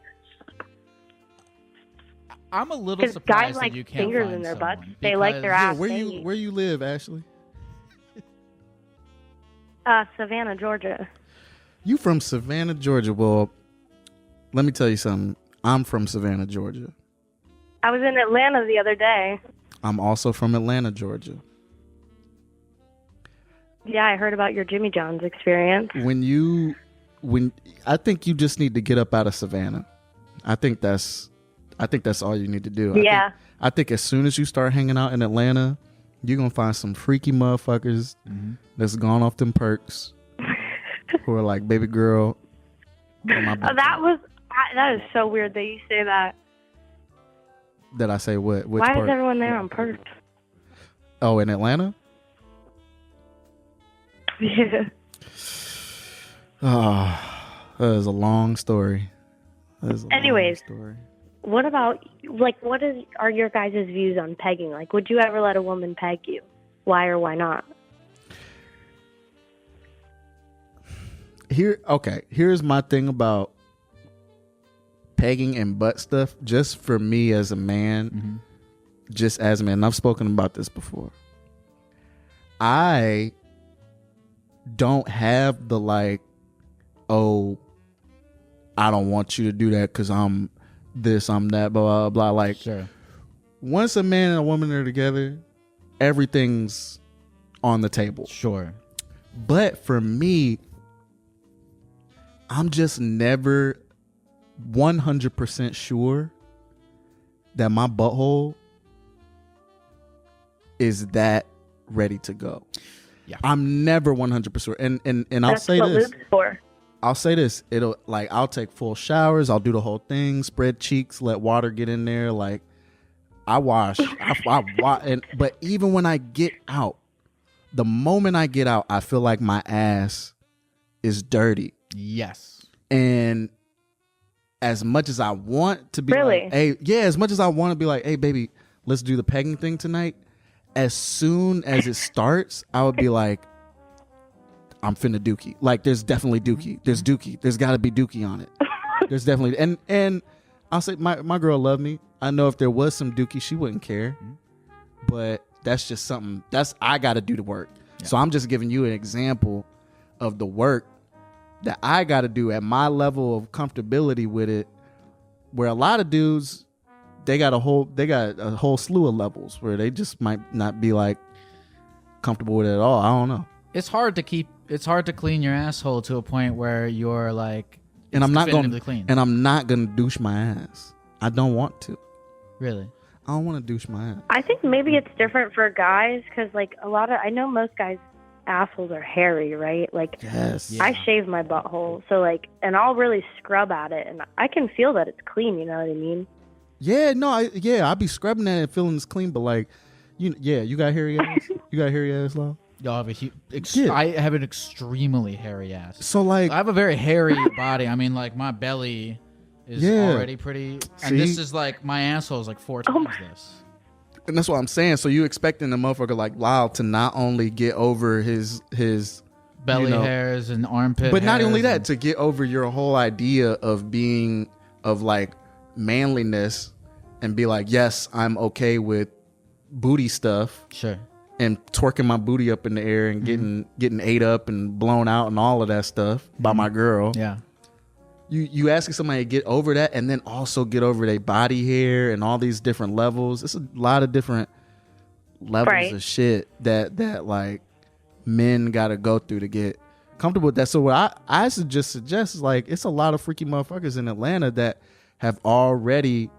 I'm a little surprised guys like that you can't fingers find in their someone, butts. They like their ass. Where you live, Ashley? Savannah, Georgia. You from Savannah, Georgia? Well, let me tell you something. I'm from Savannah, Georgia. I was in Atlanta the other day. I'm also from Atlanta, Georgia. Yeah, I heard about your Jimmy John's experience. When I think you just need to get up out of Savannah. I think that's all you need to do. Yeah. I think as soon as you start hanging out in Atlanta, you're gonna find some freaky motherfuckers that's gone off them perks who are like, baby girl. That is so weird that you say that. Did I say what? Which Why part? is everyone there on perks? Oh, in Atlanta? Yeah. Oh, that is a long story. Anyways, what about, like, are your guys' views on pegging? Like, would you ever let a woman peg you? Why or why not? Here's my thing about pegging and butt stuff. Just for me as a man, and I've spoken about this before. I don't have the like, oh, I don't want you to do that because I'm this, I'm that, blah, blah, blah. Like, sure. Once a man and a woman are together, everything's on the table. Sure. But for me, I'm just never 100% sure that my butthole is that ready to go. Yeah. I'm never 100% sure. And I'll That's say what this. lube's for. I'll say this. It'll like I'll take full showers. I'll do the whole thing. Spread cheeks. Let water get in there. Like I wash. I wash. But even when I get out, the moment I get out, I feel like my ass is dirty. Yes. And as much as I want to be Really? like, hey, yeah, as much as I want to be like, hey, baby, let's do the pegging thing tonight. As soon as it starts, I would be like, I'm finna dookie. Like, there's definitely dookie. There's dookie. There's got to be dookie on it. There's definitely. And I'll say my girl loved me. I know if there was some dookie, she wouldn't care. But that's just something. I got to do the work. Yeah. So I'm just giving you an example of the work that I got to do at my level of comfortability with it, where a lot of dudes, they got a whole slew of levels where they just might not be like comfortable with it at all. I don't know. It's hard to clean your asshole to a point where you're like, and I'm not going to douche my ass. I don't want to. Really? I don't want to douche my ass. I think maybe it's different for guys because, like, I know most guys' assholes are hairy, right? Like, yes. Yeah. I shave my butthole, so like, and I'll really scrub at it, and I can feel that it's clean. You know what I mean? Yeah, no, I'll be scrubbing at it, feeling it's clean, but like, you got hairy ass. You got hairy ass, Law? I have an extremely hairy ass. So like, I have a very hairy body. I mean, like my belly is already pretty, and this is like my asshole is like 4 times this. And that's what I'm saying. So you expecting the motherfucker like Lyle to not only get over his belly hairs and armpit, but not only that, to get over your whole idea of being of like manliness and be like, yes, I'm okay with booty stuff. Sure. And twerking my booty up in the air and getting ate up and blown out and all of that stuff by my girl. Yeah. You asking somebody to get over that and then also get over their body hair and all these different levels. It's a lot of different levels of shit that like men got to go through to get comfortable with that. So what I suggest is like, it's a lot of freaky motherfuckers in Atlanta that have already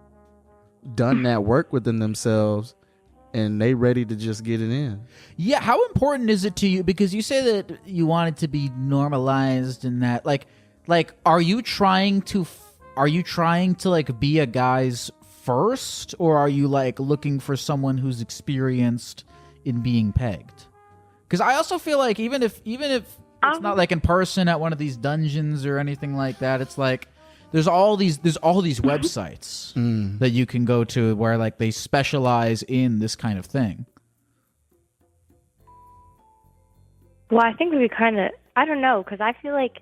done that work within themselves and they ready to just get it in. Yeah. How important is it to you? Because you say that you want it to be normalized and that like, are you trying to like be a guy's first, or are you like looking for someone who's experienced in being pegged? Because I also feel like even if it's not like in person at one of these dungeons or anything like that, it's like there's all these websites that you can go to where like they specialize in this kind of thing. Well, I think we kind of, I don't know, because I feel like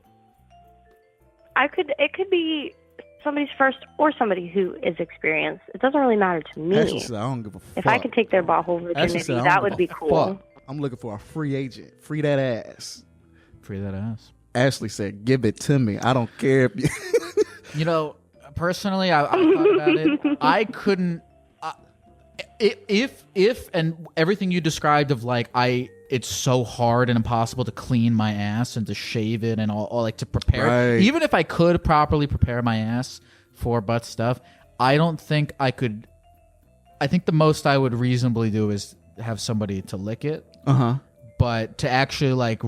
it could be somebody's first or somebody who is experienced. It doesn't really matter to me. Ashley said, I don't give a fuck. If I could take their butthole virginity, that would be cool. Fuck. I'm looking for a free agent. Free that ass. Free that ass. Ashley said, give it to me. I don't care if you... You know, personally, I thought about it. I couldn't... If and everything you described of like, it's so hard and impossible to clean my ass and to shave it and all like to prepare. Right. Even if I could properly prepare my ass for butt stuff, I don't think I could. I think the most I would reasonably do is have somebody to lick it. But to actually like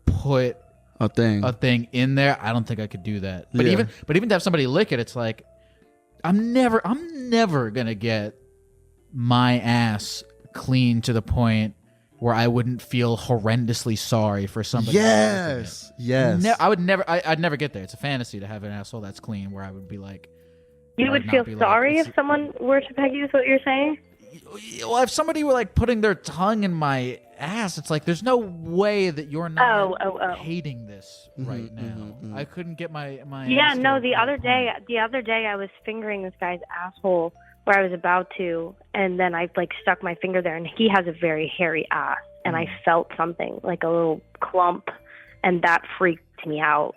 put a thing in there, I don't think I could do that. But even to have somebody lick it, it's like I'm never gonna get my ass clean to the point where I wouldn't feel horrendously sorry for somebody. Yes. I'd never get there. It's a fantasy to have an asshole that's clean where I would be like... You would feel sorry if someone were to peg you, is what you're saying? Well, if somebody were like putting their tongue in my ass, it's like, there's no way that you're not hating this right now. I couldn't get my Yeah, no, the other day I was fingering this guy's asshole where I was about to, and then I like stuck my finger there, and he has a very hairy ass, and I felt something like a little clump, and that freaked me out.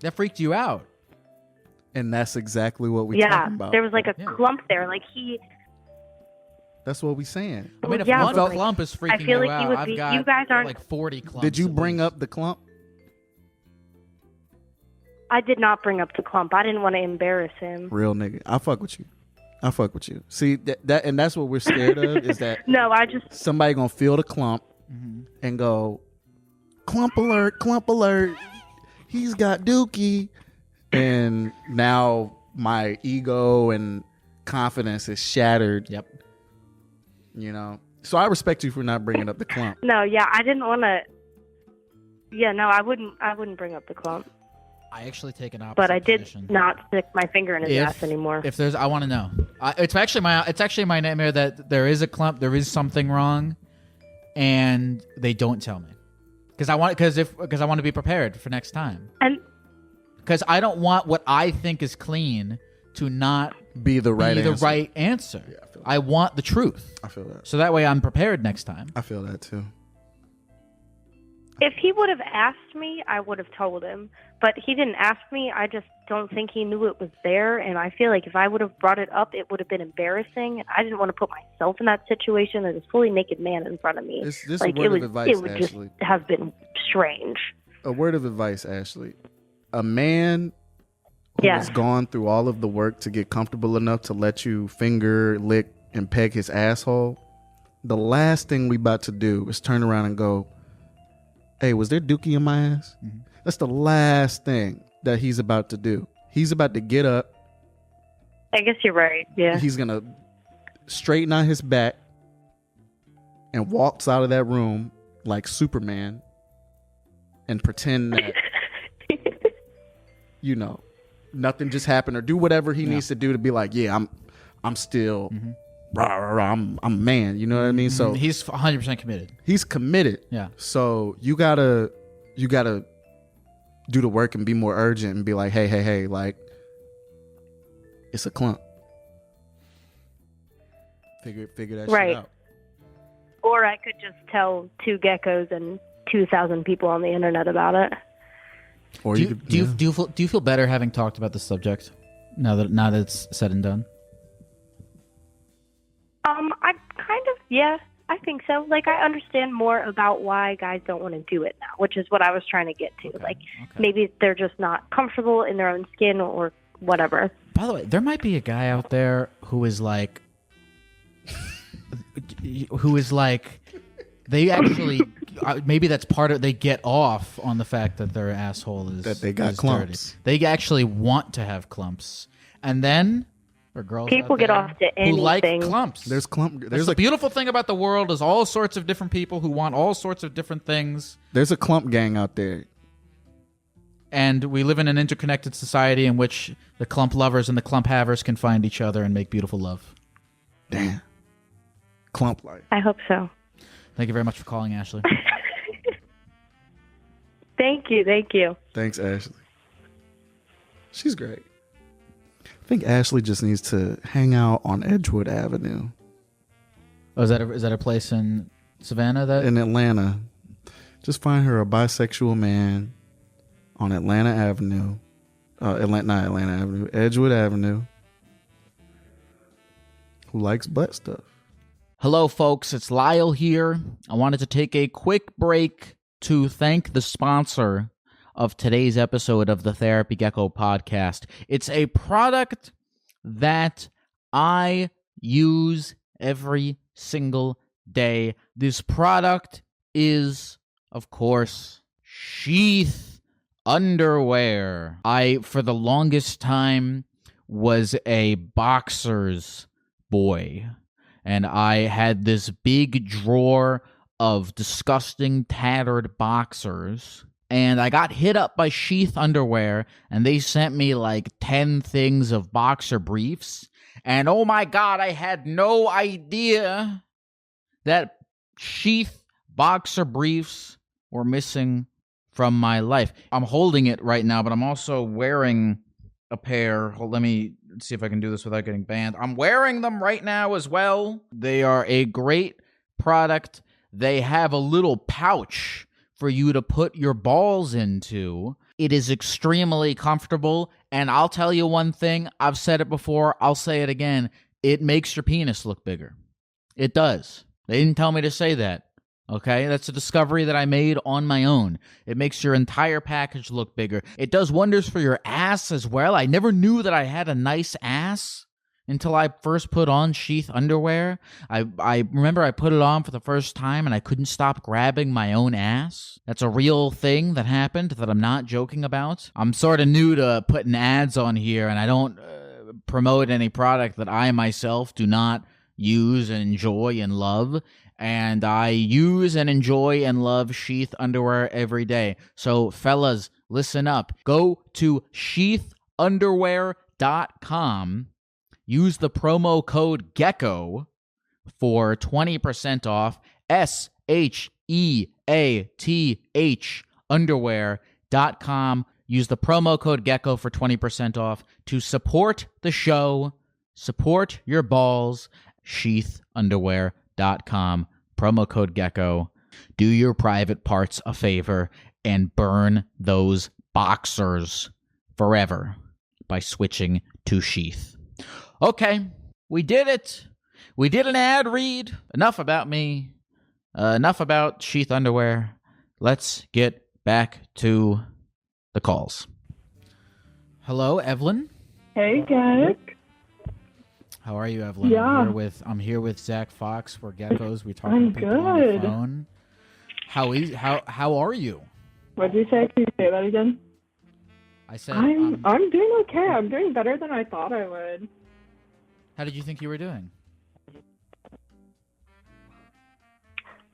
That freaked you out, and that's exactly what we're talking about. There was like a clump there, like he. That's what we saying. I mean, if Yeah, one but, like, clump is freaking I feel you like you out, would I've be- got you guys aren't- like 40 clumps. Did you at bring least. up the clump? I did not bring up the clump. I didn't want to embarrass him. Real nigga. I fuck with you. See that and that's what we're scared of is that No, I just somebody gonna feel the clump and go, clump alert. He's got dookie. And now my ego and confidence is shattered. Yep. You know? So I respect you for not bringing up the clump. no, yeah, I didn't want to. Yeah, no, I wouldn't bring up the clump. I actually take an opposite But I did position. not stick my finger in his ass anymore. If there's, I want to know. It's actually my nightmare that there is a clump, there is something wrong, and they don't tell me because I want to be prepared for next time. And Because I don't want what I think is clean to not Be the right answer. Yeah, I feel that. I want the truth. I feel that. So that way I'm prepared next time. I feel that too. if he would have asked me, I would have told him. But he didn't ask me. I just don't think he knew it was there. And I feel like if I would have brought it up, it would have been embarrassing. And I didn't want to put myself in that situation. There's a fully naked man in front of me. This is like, a word of advice, it would Ashley. just have been strange. A word of advice, Ashley. A man who has gone through all of the work to get comfortable enough to let you finger, lick, and peg his asshole, the last thing we about to do is turn around and go, hey, was there dookie in my ass? Mm-hmm. That's the last thing that he's about to do. He's about to get up. I guess you're right. Yeah. He's going to straighten out his back and walks out of that room like Superman and pretend that, you know, nothing just happened, or do whatever he needs to do to be like, yeah, I'm still, rah, rah, rah, I'm a man. You know what I mean? So he's 100% committed. He's committed. Yeah. So you gotta do the work and be more urgent and be like, hey, like, it's a clump. Figure that shit out. Or I could just tell 2 geckos and 2,000 people on the internet about it. Or do you feel better having talked about the subject now that it's said and done? I kind of, yeah, I think so. Like, I understand more about why guys don't want to do it now, which is what I was trying to get to. Okay, maybe they're just not comfortable in their own skin or whatever. By the way, there might be a guy out there who is like, they actually, maybe that's part of, they get off on the fact that their asshole is, that they got clumps. Dirty. They actually want to have clumps. And then, for girls people get off to anything. who like clumps. There's clump. There's the beautiful thing about the world is all sorts of different people who want all sorts of different things. There's a clump gang out there. And we live in an interconnected society in which the clump lovers and the clump havers can find each other and make beautiful love. Damn. Clump life. I hope so. Thank you very much for calling, Ashley. Thank you. Thanks, Ashley. She's great. I think Ashley just needs to hang out on Edgewood Avenue. Oh, is that a place in Savannah? In Atlanta. Just find her a bisexual man on Atlanta Avenue. Not Atlanta Avenue. Edgewood Avenue. Who likes butt stuff. Hello, folks. It's Lyle here. I wanted to take a quick break to thank the sponsor of today's episode of the Therapy Gecko podcast. It's a product that I use every single day. This product is, of course, sheath underwear. I, for the longest time, was a boxer's boy. And I had this big drawer of disgusting, tattered boxers. And I got hit up by Sheath Underwear, and they sent me like 10 things of boxer briefs. And oh my God, I had no idea that Sheath boxer briefs were missing from my life. I'm holding it right now, but I'm also wearing a pair. Let me see if I can do this without getting banned. I'm wearing them right now as well. They are a great product. They have a little pouch for you to put your balls into. It is extremely comfortable, and I'll tell you one thing. I've said it before. I'll say it again. It makes your penis look bigger. It does. They didn't tell me to say that. Okay, that's a discovery that I made on my own. It makes your entire package look bigger. It does wonders for your ass as well. I never knew that I had a nice ass until I first put on sheath underwear. I remember I put it on for the first time and I couldn't stop grabbing my own ass. That's a real thing that happened that I'm not joking about. I'm sort of new to putting ads on here, and I don't promote any product that I myself do not use and enjoy and love. And I use and enjoy and love sheath underwear every day. So fellas, listen up. Go to sheathunderwear.com. Use the promo code GECKO for 20% off. SHEATH underwear.com. Use the promo code GECKO for 20% off to support the show, support your balls. Sheathunderwear.com. Promo code GECKO. Do your private parts a favor and burn those boxers forever by switching to sheath. Okay, we did it. We did an ad read. Enough about me. Enough about sheath underwear. Let's get back to the calls. Hello, Evelyn. Hey, Jack. How are you, Evelyn? Yeah. I'm here with Zach Fox. We're geckos. We talk to people on the phone. How are you? What did you say? Can you say that again? I said I'm doing okay. I'm doing better than I thought I would. How did you think you were doing?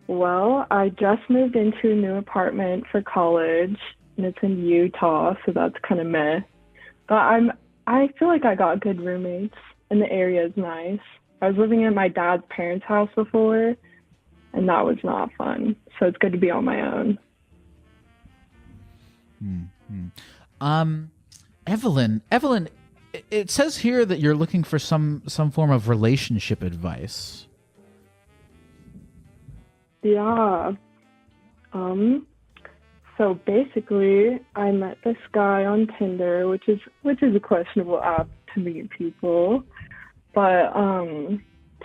Well, I just moved into a new apartment for college, and it's in Utah, so that's kind of meh. But I feel like I got good roommates, and the area is nice. I was living at my dad's parents' house before, and that was not fun. So it's good to be on my own. Evelyn, it says here that you're looking for some form of relationship advice. Yeah. So basically, I met this guy on Tinder, which is a questionable app to meet people. But so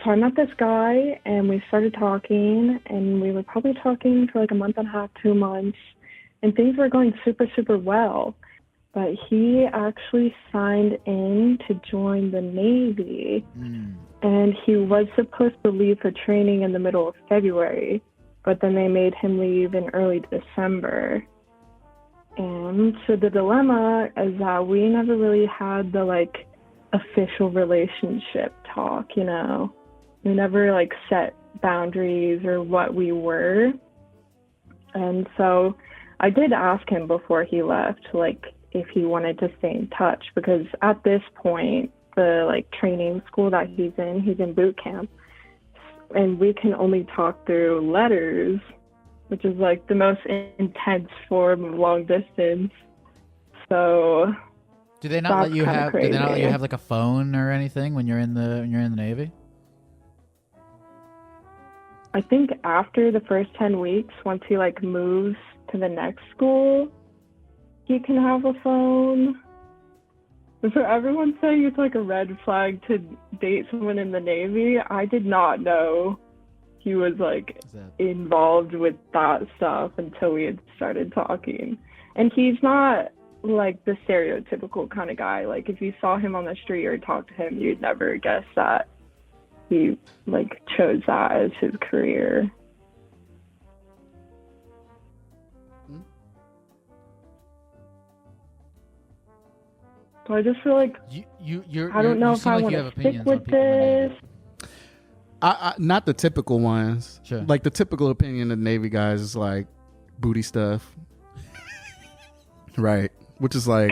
I met this guy, and we started talking, and we were probably talking for like a month and a half, 2 months, and things were going super, super well. But he actually signed in to join the Navy, and he was supposed to leave for training in the middle of February, but then they made him leave in early December. And so the dilemma is that we never really had the like official relationship talk, you know. We never like set boundaries or what we were. And so I did ask him before he left, like, if he wanted to stay in touch, because at this point, the like training school that he's in boot camp, and we can only talk through letters, which is like the most intense form of long distance. So do they not let you have like a phone or anything when you're in the Navy? I think after the first 10 weeks, once he like moves to the next school, he can have a phone. So everyone's saying it's like a red flag to date someone in the Navy. I did not know he was like involved with that stuff until we had started talking. And he's not like the stereotypical kind of guy. Like if you saw him on the street or talked to him, you'd never guess that he like chose that as his career. So I just feel like I don't know if I want to stick with this. Not the typical ones. Sure. Like the typical opinion of Navy guys is like booty stuff, right? Which is like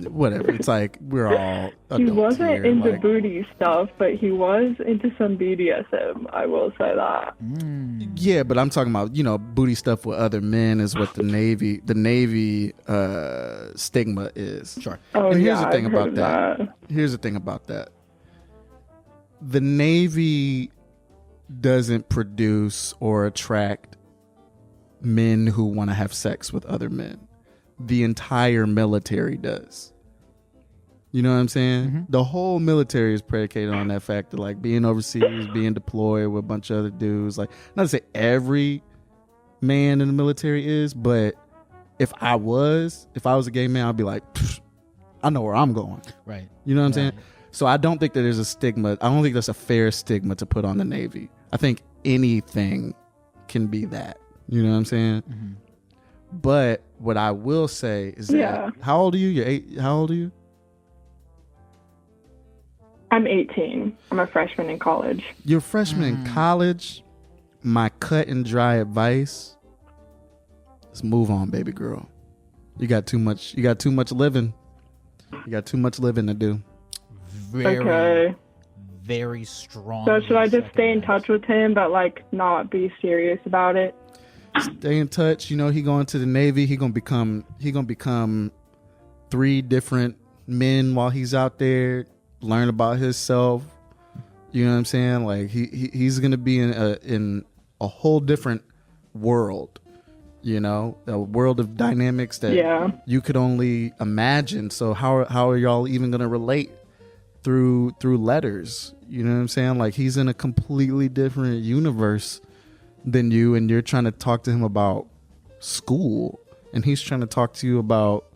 whatever. It's like we're all adults. He wasn't here, into like, booty stuff, but he was into some BDSM. I will say that. Yeah, but I'm talking about, you know, booty stuff with other men is what the Navy stigma is. Sure. Oh, and here's yeah, the thing I've about heard that. Here's the thing about that. The Navy doesn't produce or attract men who want to have sex with other men. The entire military does. You know what I'm saying? The whole military is predicated on that fact of like being overseas, being deployed with a bunch of other dudes. Like, not to say every man in the military is, but if I was a gay man, I'd be like, I know where I'm going. Right. You know what I'm saying? So I don't think that there's a stigma. I don't think that's a fair stigma to put on the Navy. I think anything can be that. You know what I'm saying? But what I will say is that, how old are you? You're 8. How old are you? I'm 18. I'm a freshman in college. You're a freshman in college. My cut and dry advice: let's move on, baby girl. You got too much living. You got too much living to do. Very strong. So should I just stay in touch with him, but like not be serious about it? Stay in touch. You know, he going to the Navy. He gonna become 3 different men while he's out there. Learn about himself. You know what I'm saying? Like he's gonna be in a whole different world. You know, a world of dynamics that you could only imagine. So how are y'all even gonna relate through letters? You know what I'm saying? Like he's in a completely different universe than you, and you're trying to talk to him about school, and he's trying to talk to you about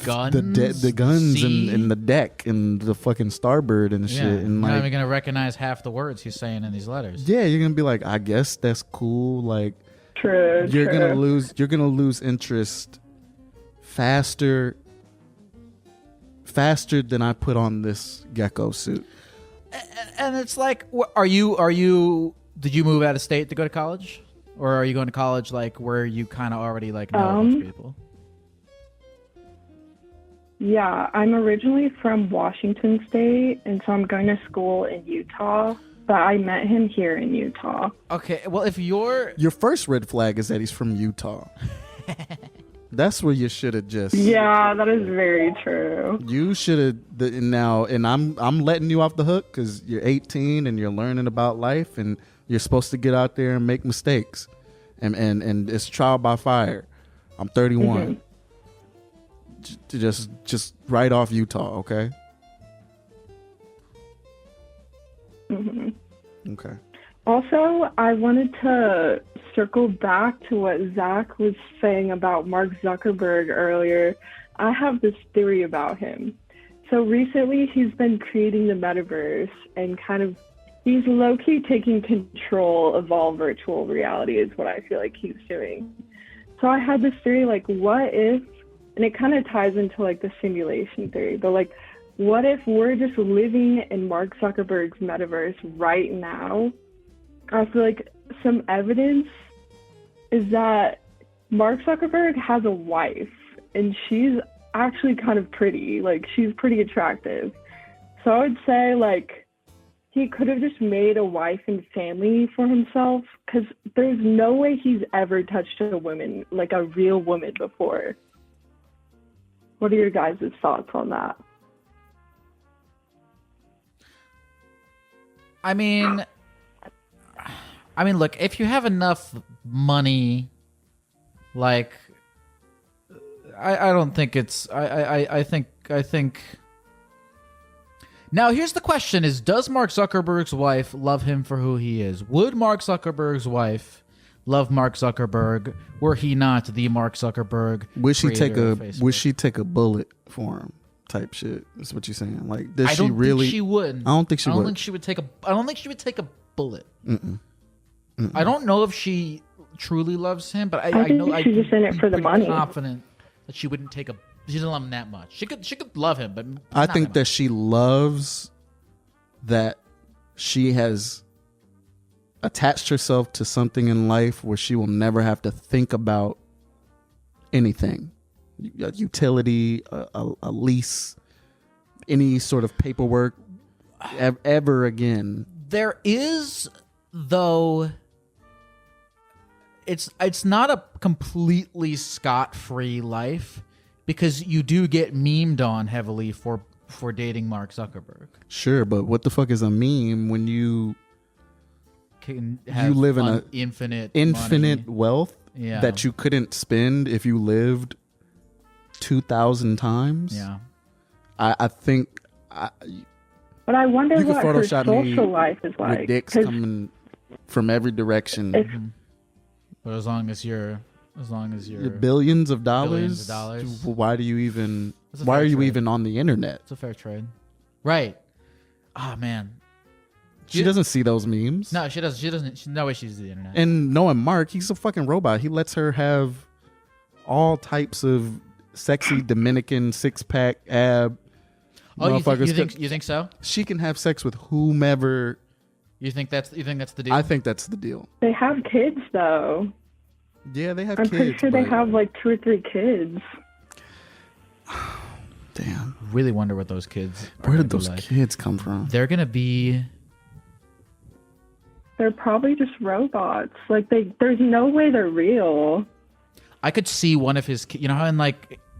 guns, the guns and the deck and the fucking starboard and shit. And you're like, not even gonna recognize half the words he's saying in these letters. Yeah, you're gonna be like, I guess that's cool. Like, you're gonna lose interest faster than I put on this Gecko suit. And it's like, did you move out of state to go to college, or are you going to college like where you kind of already like know a bunch of people? Yeah, I'm originally from Washington State, and so I'm going to school in Utah, but I met him here in Utah. Okay, well, if your first red flag is that he's from Utah. That's where you should have just... Yeah, that is very true. You should have... Now, and I'm letting you off the hook because you're 18 and you're learning about life, and you're supposed to get out there and make mistakes. And it's trial by fire. I'm 31. Just write off Utah, okay? Okay. Also, I wanted to circle back to what Zach was saying about Mark Zuckerberg earlier. I have this theory about him. So recently he's been creating the metaverse and he's low-key taking control of all virtual reality is what I feel like he's doing. So I had this theory, like, what if, and it kind of ties into like the simulation theory, but like, what if we're just living in Mark Zuckerberg's metaverse right now? I feel like some evidence is that Mark Zuckerberg has a wife, and she's actually kind of pretty. Like, she's pretty attractive. So I would say, like, he could have just made a wife and family for himself, because there's no way he's ever touched a woman, like a real woman, before. What are your guys' thoughts on that? I mean, look, if you have enough money, like, I don't think it's, I think. Now, here's the question is, does Mark Zuckerberg's wife love him for who he is? Would Mark Zuckerberg's wife love Mark Zuckerberg were he not the Mark Zuckerberg? Would she take a bullet for him? Type shit. That's what you're saying. Like, does she really? Think she would. I don't think she would. I don't think she would take a bullet. I don't know if she truly loves him, but I know she's just in it for the money. Confident that she wouldn't take a. She doesn't love him that much. She could love him, but I think that she loves that she has attached herself to something in life where she will never have to think about anything. A utility, a lease, any sort of paperwork ever again. There is, though, it's not a completely scot-free life, because you do get memed on heavily for dating Mark Zuckerberg. Sure, but what the fuck is a meme when you live in a infinite money. wealth that you couldn't spend if you lived 2,000 times. Yeah. I think. But I wonder you what can her Photoshop social me life is like. with dicks 'cause coming from every direction. But as long as you're billions of dollars, why do you even? Why are you even on the internet? It's a fair trade, right? Oh man, she doesn't see those memes. No, she doesn't. She doesn't. No way she uses the internet. And knowing Mark, he's a fucking robot. He lets her have all types of sexy Dominican 6-pack ab. Oh, you think so? She can have sex with whomever. You think that's the deal? I think that's the deal. They have kids though. Yeah, they have I'm kids. pretty sure they have like 2 or 3 kids. Damn. Really wonder what those kids are. Where did those kids come from? They're gonna be. They're probably just robots. Like there's no way they're real. I could see one of his. You know how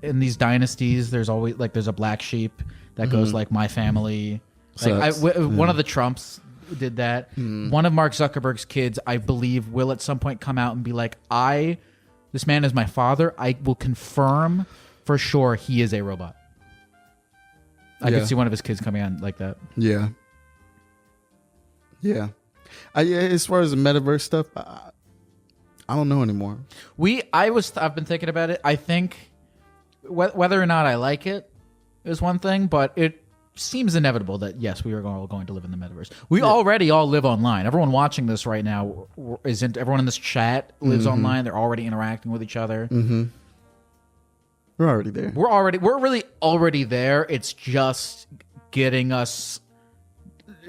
in these dynasties, there's always there's a black sheep that goes like my family. One of the Trumps did that. One of Mark Zuckerberg's kids, I believe, will at some point come out and be like, this man is my father. I will confirm for sure he is a robot. I could see one of his kids coming out like that. Yeah. Yeah. As far as the metaverse stuff, I don't know anymore. I've been thinking about it. I think whether or not I like it is one thing, but it seems inevitable that yes, we are all going to live in the metaverse. We already all live online. Everyone watching this right now everyone in this chat lives online. They're already interacting with each other. We're already there. We're really already there. It's just getting us.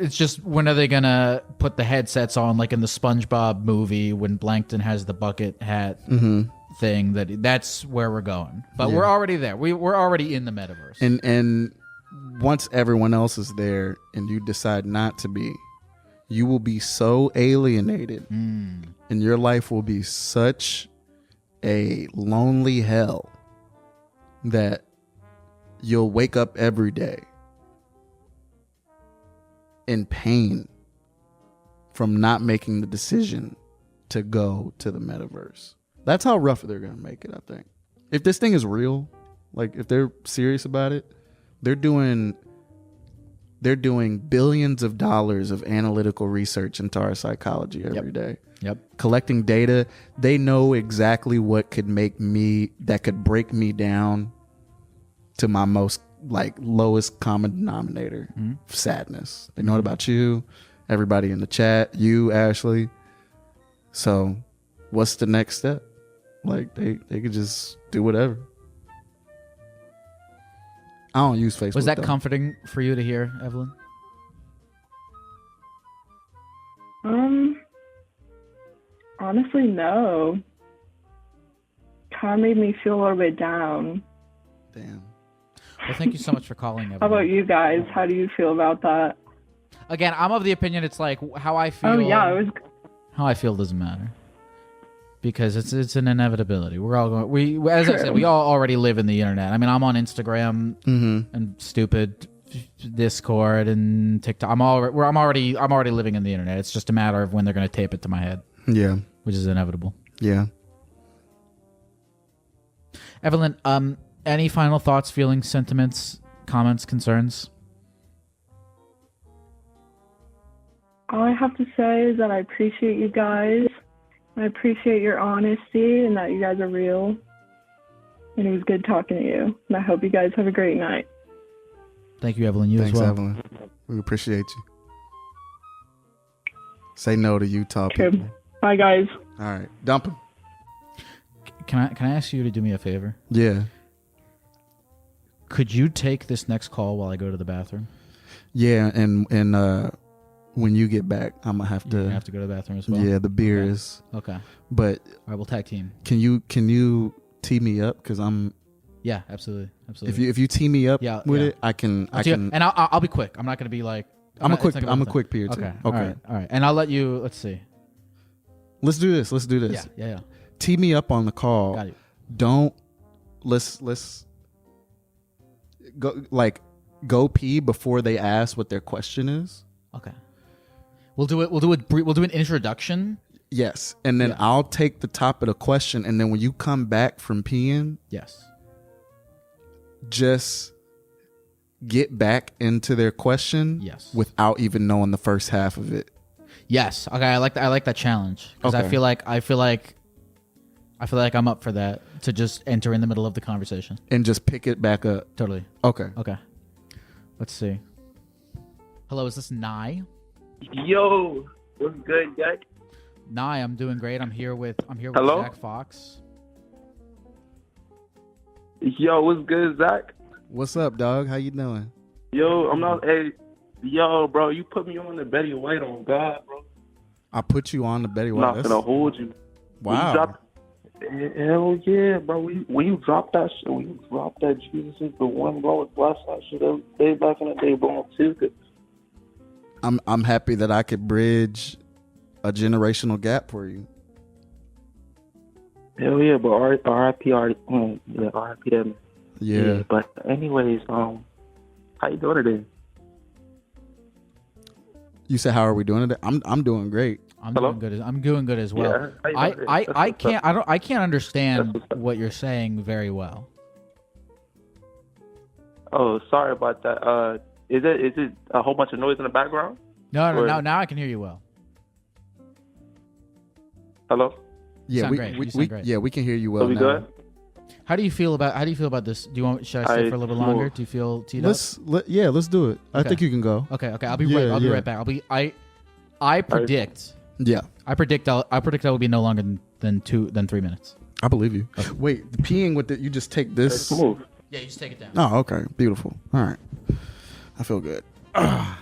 It's just when are they gonna put the headsets on, like in the SpongeBob movie when Blankton has the bucket hat thing? That's where we're going. But we're already there. We're already in the metaverse. And once everyone else is there and you decide not to be, you will be so alienated, and your life will be such a lonely hell that you'll wake up every day in pain from not making the decision to go to the metaverse. That's how rough they're going to make it, I think. If this thing is real, like if they're serious about it, they're doing billions of dollars of analytical research into our psychology every day. Yep. Collecting data. They know exactly what could that could break me down to my most lowest common denominator, sadness. They know it about you, everybody in the chat, you, Ashley. So what's the next step? They could just do whatever. I don't use Facebook. Was that comforting for you to hear, Evelyn? Honestly, no. Kind of made me feel a little bit down. Damn. Well, thank you so much for calling, Evelyn. How about you guys? How do you feel about that? Again, I'm of the opinion it's like how I feel. Oh yeah, how I feel doesn't matter because it's an inevitability. We're all going. As I said, we all already live in the internet. I mean, I'm on Instagram and stupid Discord and TikTok. I'm already living in the internet. It's just a matter of when they're going to tape it to my head. Yeah, which is inevitable. Yeah. Evelyn, any final thoughts, feelings, sentiments, comments, concerns? All I have to say is that I appreciate you guys. I appreciate your honesty and that you guys are real. And it was good talking to you. And I hope you guys have a great night. Thank you, Evelyn. Thanks, as well. Evelyn. We appreciate you. Say no to Utah people. Bye, guys. All right. Dump him. Can I ask you to do me a favor? Yeah. Could you take this next call while I go to the bathroom? Yeah, and when you get back, I'm gonna have to go to the bathroom as well. Yeah, the beer is okay. But all right, we'll tag team. Can you tee me up? Because I'm. Yeah, absolutely. If you tee me up with it, I can. And I'll be quick. I'm not gonna be like. I'm a quick peer too. Okay. All right. And I'll let you. Let's see. Let's do this. Yeah. Tee me up on the call. Got it. Don't. Let's go pee before they ask what their question is. Okay. We'll do an introduction. Yes, and then I'll take the top of the question, and then when you come back from peeing, yes, just get back into their question Yes. without even knowing the first half of it? Yes. Okay. I like that challenge because Okay. I feel like I'm up for that, to just enter in the middle of the conversation And just pick it back up. Totally. Okay. Okay. Let's see. Hello, is this Nye? Yo, what's good, Jack? Nye, I'm doing great. I'm here with Hello? Jack Fox. Yo, what's good, Zach? What's up, dog? How you doing? Yo, I'm not. Hey, yo, bro, you put me on the Betty White on God, bro. I put you on the Betty I'm White. not gonna hold you. Wow. Hell yeah, bro. When you drop that shit, when you drop that Jesus is the one, bro, bless that shit up. Day back in the day, bro, too. I'm happy that I could bridge a generational gap for you. Hell yeah, but R.I.P. Yeah, R.I.P. that man. Yeah. But anyways, how you doing today? You said, how are we doing today? I'm doing great. I'm Hello? doing good. I'm doing good as well. Yeah, how you doing today? I can't understand That's what's up. what you're saying very well. Oh, sorry about that. Is it a whole bunch of noise in the background? No. Now I can hear you well. Hello? Yeah, sound we, great. we, You sound we great. yeah, we can hear you well Are we now. good? How do you feel about this? Do you want? Should I stay for a little bit longer? Smooth. Do you feel teed up? Let's do it. I Okay. think you can go. Okay. I'll be Yeah, right. I'll be yeah. right back. I predict. Yeah, I predict that will be no longer than 3 minutes. I believe you. Wait, the peeing with it, you just take this. Smooth. Yeah, you just take it down. Oh, okay. Beautiful. All right. I feel good. All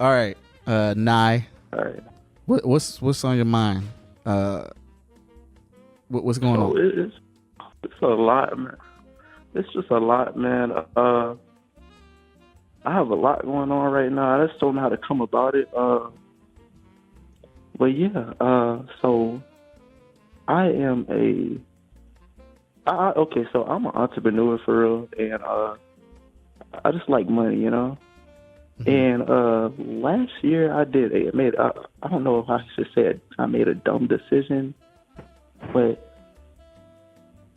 right. Nye, All right. what's on your mind? What's going So on? it's a lot, man. It's just a lot, man. I have a lot going on right now. I just don't know how to come about it. But yeah, so I am so I'm an entrepreneur for real, and I just like money, you know. Mm-hmm. And last year I don't know if I should say it, I made a dumb decision, but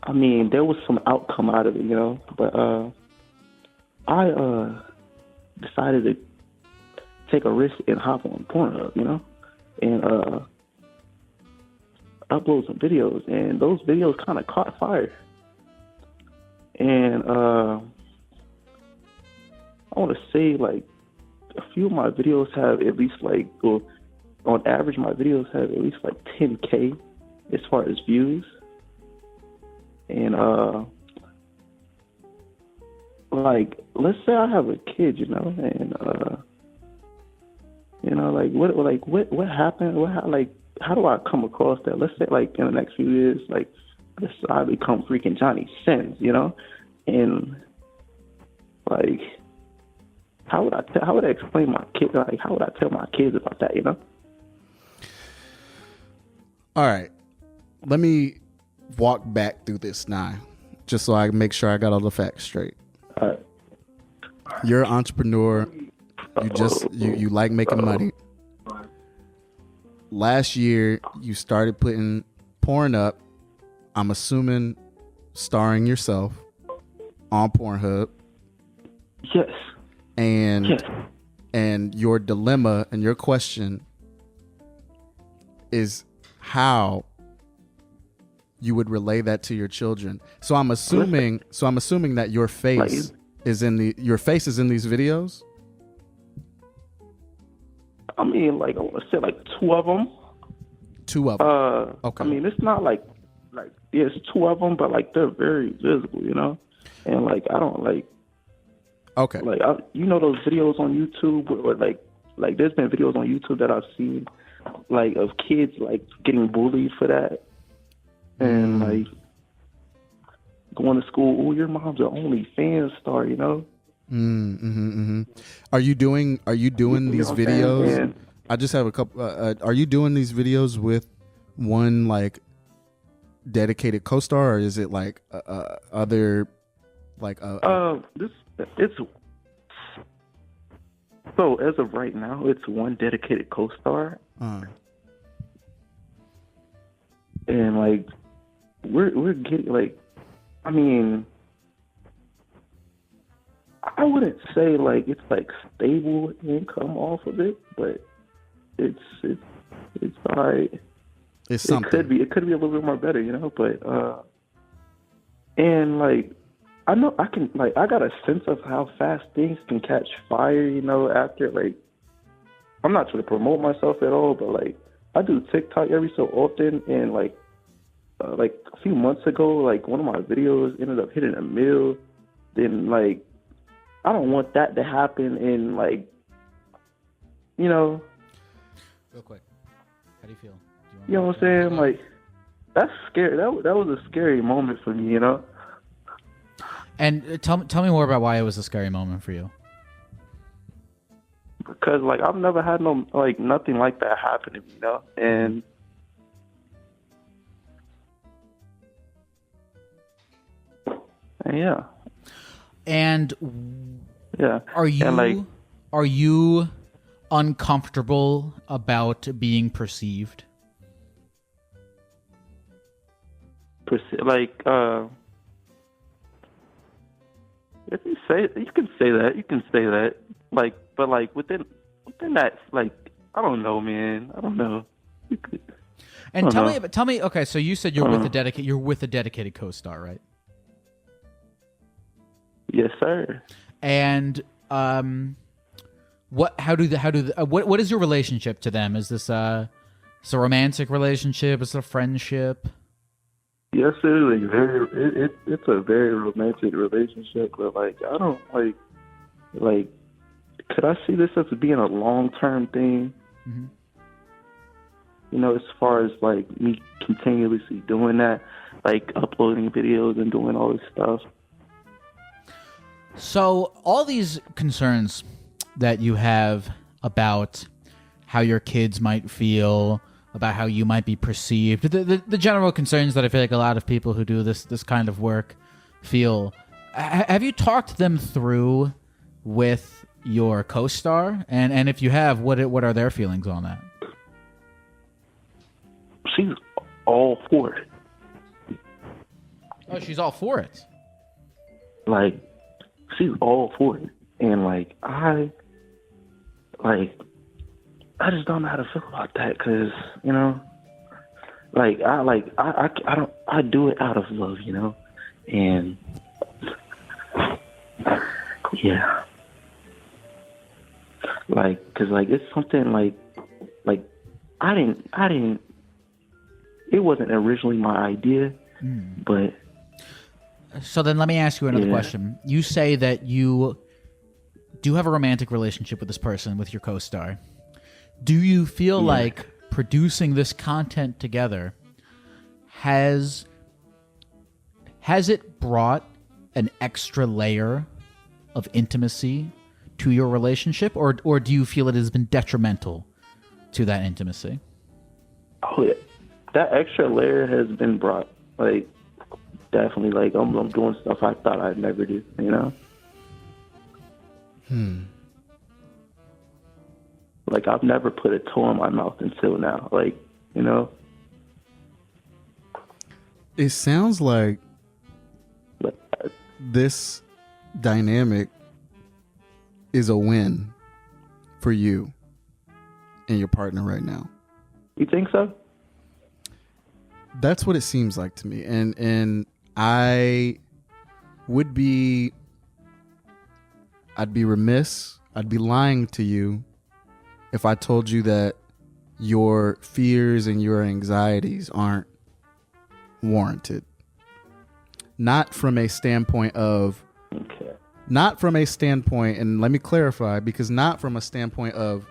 I mean there was some outcome out of it, you know. But I decided to take a risk and hop on Pornhub, you know, and upload some videos, and those videos kind of caught fire. And I want to say like a few of my videos have at least on average my videos have at least like 10K as far as views. And like let's say I have a kid, you know, and you know, like what happened? How do I come across that? Let's say like in the next few years, like I become freaking Johnny Sins, you know, and like how would I explain my kid? Like how would I tell my kids about that? You know? All right. Let me walk back through this now, just so I can make sure I got all the facts straight. All right. You're an entrepreneur. You like making money. Last year, you started putting porn up. I'm assuming starring yourself on Pornhub. Yes. And Yes. and your dilemma and your question is how you would relay that to your children. So I'm assuming that your face is in these videos. I mean, like I want to say like two of them. Two of them. Okay. I mean, it's not like yeah, it's two of them, but like they're very visible, you know. And like I don't like. Okay. Like you know those videos on YouTube, or like there's been videos on YouTube that I've seen, like of kids like getting bullied for that, and like going to school. Oh, your mom's an OnlyFans star, you know. Are you doing these know what I'm videos? saying? I just have a couple. Are you doing these videos with one like dedicated co-star, or is it like other like it's so as of right now, it's one dedicated co-star, and like we're getting like, I mean, I wouldn't say like it's like stable income off of it, but it's all right. It's something. It could be a little bit more better, you know. But and like I know I can like I got a sense of how fast things can catch fire, you know. After like I'm not trying to promote myself at all, but like I do TikTok every so often, and like a few months ago, like one of my videos ended up hitting 1 mil. Then like I don't want that to happen, and like you know. Real quick, how do you feel? You know what I'm saying? Like, that's scary. That was a scary moment for me, you know? And tell me more about why it was a scary moment for you. Because, like, I've never had nothing like that happen to me, you know? And yeah. And yeah. Are you uncomfortable about being perceived? Like, if you can say that, like, but like within that, like, I don't know, man. I don't know. And tell me. Okay, so you said you're with a dedicated co-star, right? Yes, sir. And what is your relationship to them? Is this a romantic relationship? Is it a friendship? Yes, it's a very romantic relationship, but like I don't like could I see this as being a long-term thing? Mm-hmm. You know, as far as like me continuously doing that, like uploading videos and doing all this stuff. So all these concerns that you have about how your kids might feel, about how you might be perceived, the general concerns that I feel like a lot of people who do this kind of work feel. Have you talked them through with your co-star? And if you have, what are their feelings on that? She's all for it. Oh, she's all for it. Like, she's all for it. And like, I just don't know how to feel about that, because, you know, I do it out of love, you know, and yeah, like, because like it's something like I didn't. It wasn't originally my idea, but. So then let me ask you another question. You say that you do have a romantic relationship with this person, with your co-star. Do you feel like producing this content together has it brought an extra layer of intimacy to your relationship, or do you feel it has been detrimental to that intimacy? Oh, yeah. That extra layer has been brought, like, definitely. Like, I'm doing stuff I thought I'd never do, you know? Like, I've never put a toe in my mouth until now. Like, you know? It sounds like this dynamic is a win for you and your partner right now. You think so? That's what it seems like to me. And I'd be remiss, I'd be lying to you if I told you that your fears and your anxieties aren't warranted. Not from a standpoint of, and let me clarify, because not from a standpoint of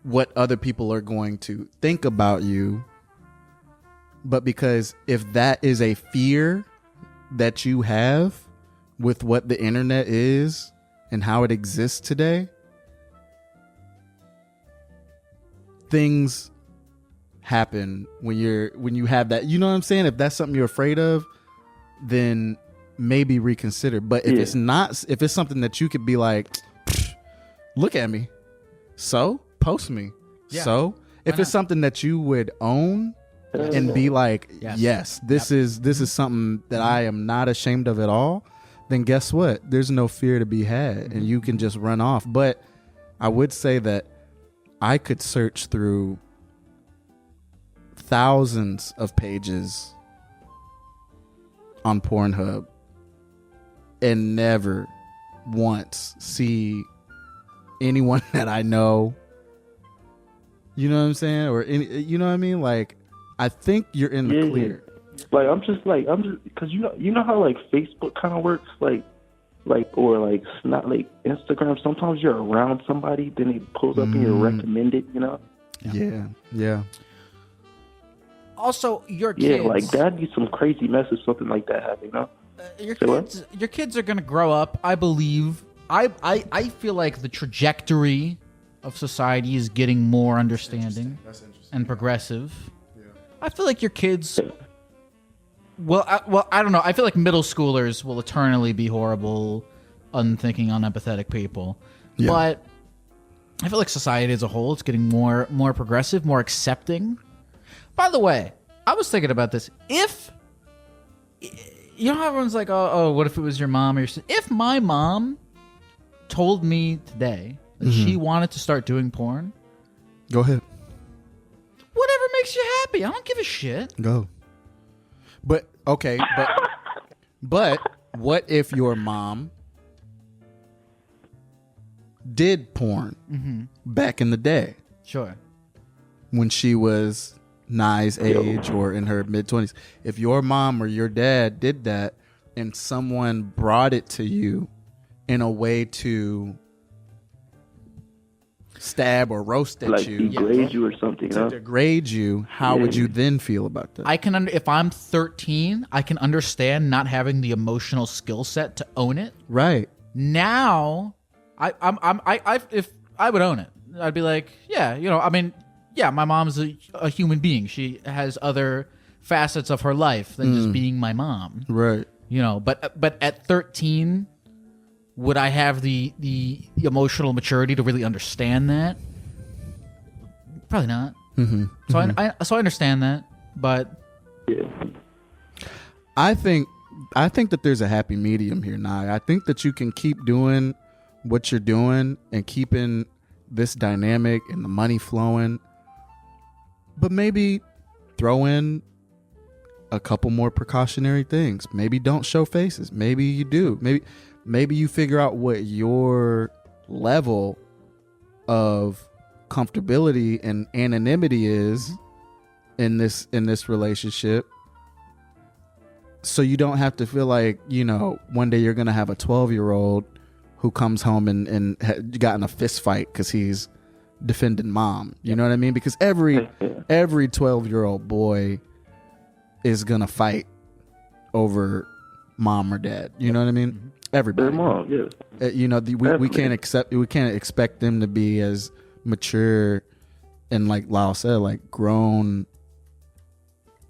what other people are going to think about you, but because if that is a fear that you have with what the internet is and how it exists today, things happen when you have that. You know what I'm saying? If that's something you're afraid of, then maybe reconsider. But if it's not, if it's something that you could be like, look at me, so post me. Yeah. So if it's something that you would own and be like, yes, this is something that I am not ashamed of at all, then guess what? There's no fear to be had, and you can just run off. But I would say that I could search through thousands of pages on Pornhub and never once see anyone that I know. You know what I'm saying? Or you know what I mean? Like, I think you're in the clear. Like I'm just because you know how like Facebook kind of works, like or like not like Instagram. Sometimes you're around somebody, then it pulls up and you're recommended. You know? Yeah. Also, your Yeah, kids. like that'd be some crazy mess if something like that happened. You know? Your kids are gonna grow up. I believe. I feel like the trajectory of society is getting more understanding and progressive. Yeah. I feel like your kids. Well, I don't know. I feel like middle schoolers will eternally be horrible, unthinking, unempathetic people. Yeah. But I feel like society as a whole is getting more progressive, more accepting. By the way, I was thinking about this. If you know how everyone's like, oh, what if it was your mom or your sister? If my mom told me today that she wanted to start doing porn, go ahead. Whatever makes you happy. I don't give a shit. Go. But okay, but what if your mom did porn back in the day? Sure. When she was Nye's age or in her mid-20s. If your mom or your dad did that and someone brought it to you in a way to stab or roast at like you, degrade you or something, to degrade you, how would you then feel about that? I can if I'm 13, I can understand not having the emotional skill set to own it. Right. Now, if I would own it, I'd be like, yeah, you know, I mean, yeah, my mom's a human being. She has other facets of her life than just being my mom. Right. You know, but at 13, would I have the emotional maturity to really understand that? Probably not. So I understand that, but I think that there's a happy medium here, Nye. I think that you can keep doing what you're doing and keeping this dynamic and the money flowing, but maybe throw in a couple more precautionary things. Maybe don't show faces. Maybe you do. Maybe you figure out what your level of comfortability and anonymity is in this relationship, so you don't have to feel like, you know, one day you're gonna have a 12-year-old who comes home and got in a fist fight because he's defending mom. You know what I mean? Because every 12-year-old boy is gonna fight over mom or dad. You know what I mean? Everybody. Their mom, yeah. You know, we can't expect them to be as mature and, like Lyle said, like grown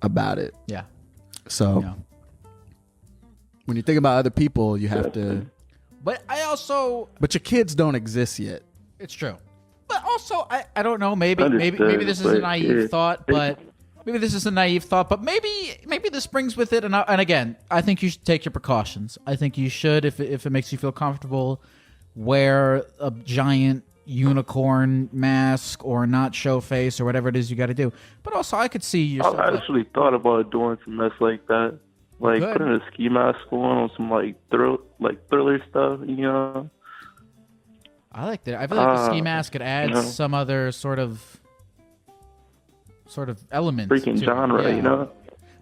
about it. Yeah. So when you think about other people, you have to. But But your kids don't exist yet. It's true. But also, I don't know. Maybe this is a naive thought, but. Maybe this is a naive thought, but maybe this brings with it. And again, I think you should take your precautions. I think you should, if it makes you feel comfortable, wear a giant unicorn mask or not show face or whatever it is you got to do. But also, I could see yourself. I actually thought about doing some mess like that, like putting a ski mask on some like thriller stuff. You know. I like that. I feel like the ski mask could add some other sort of element, freaking genre, you know.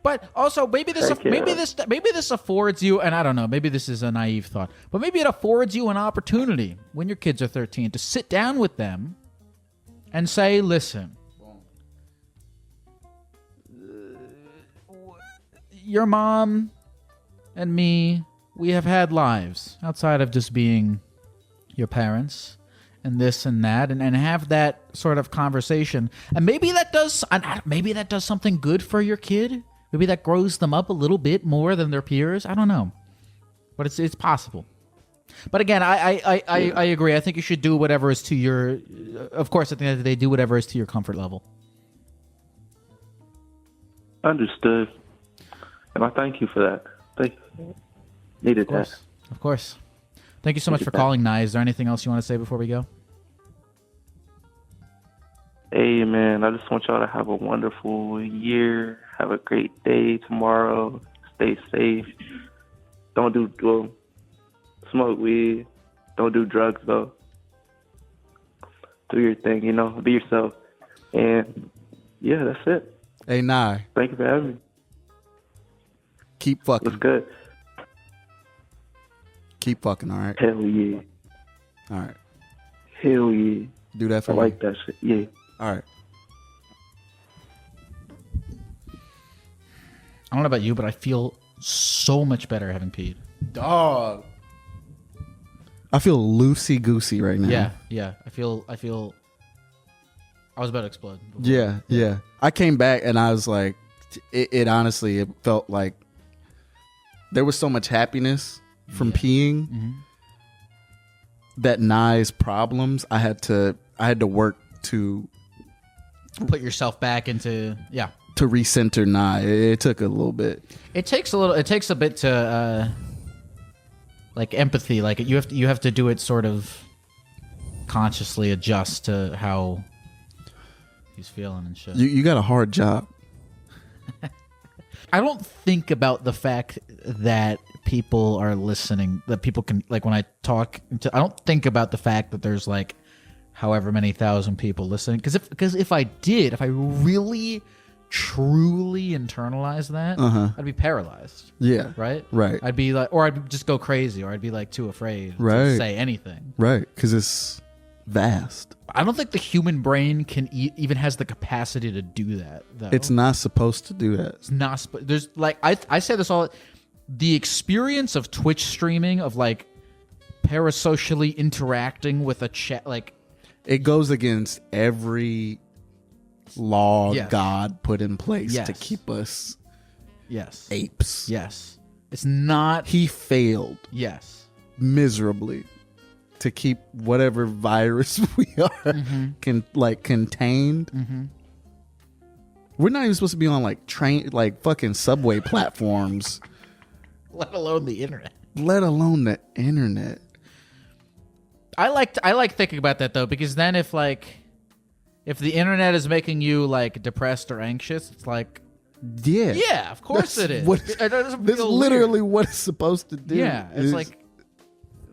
But also, maybe this affords you, and I don't know, maybe this is a naive thought, but maybe it affords you an opportunity when your kids are 13 to sit down with them and say, listen, your mom and me, we have had lives outside of just being your parents. And this and that, and have that sort of conversation, and maybe that does something good for your kid. Maybe that grows them up a little bit more than their peers. I don't know, but it's possible. But again, I agree. I think you should do whatever is to your. Of course, at the end of the day, do whatever is to your comfort level. Understood, and I thank you for that. Thank you. Needed that. Of course. Thank you so much for calling, Nye. Is there anything else you want to say before we go? Hey, man, I just want y'all to have a wonderful year. Have a great day tomorrow. Stay safe. Don't smoke weed. Don't do drugs, though. Do your thing, you know. Be yourself. And, yeah, that's it. Hey, Nye. Thank you for having me. Keep fucking. What's good? Keep fucking, all right? Hell yeah. All right. Hell yeah. Do that for I me. like that shit. Yeah. All right. I don't know about you, but I feel so much better having peed. Dog. I feel loosey-goosey right now. Yeah. I feel I was about to explode. Yeah. I came back and I was like, it honestly, it felt like there was so much happiness from peeing that Nye's problems, I had to work to put yourself back into to recenter Nye. It took a little bit. It takes a bit to like empathy. Like you have to do it sort of consciously adjust to how he's feeling and shit. You got a hard job. I don't think about the fact that people are listening, that people can, like, when I talk I don't think about the fact that there's like however many thousand people listening, because if I really truly internalize that, I'd be paralyzed. Yeah. Right? I'd be like, or I'd just go crazy, or I'd be like too afraid to say anything. Right, because it's vast. I don't think the human brain can even has the capacity to do that, though. It's not supposed to do that. It's not. There's like I say this all. The experience of Twitch streaming, of like parasocially interacting with a chat, like it goes against every law God put in place to keep us apes. Yes. It's not. He failed. Yes. Miserably to keep whatever virus we are contained. We're not even supposed to be on like fucking subway platforms. Let alone the internet. Let alone the internet. I like thinking about that though, because then if the internet is making you like depressed or anxious, it's like yeah, of course it is. That's literally what it's supposed to do. Yeah, it's like,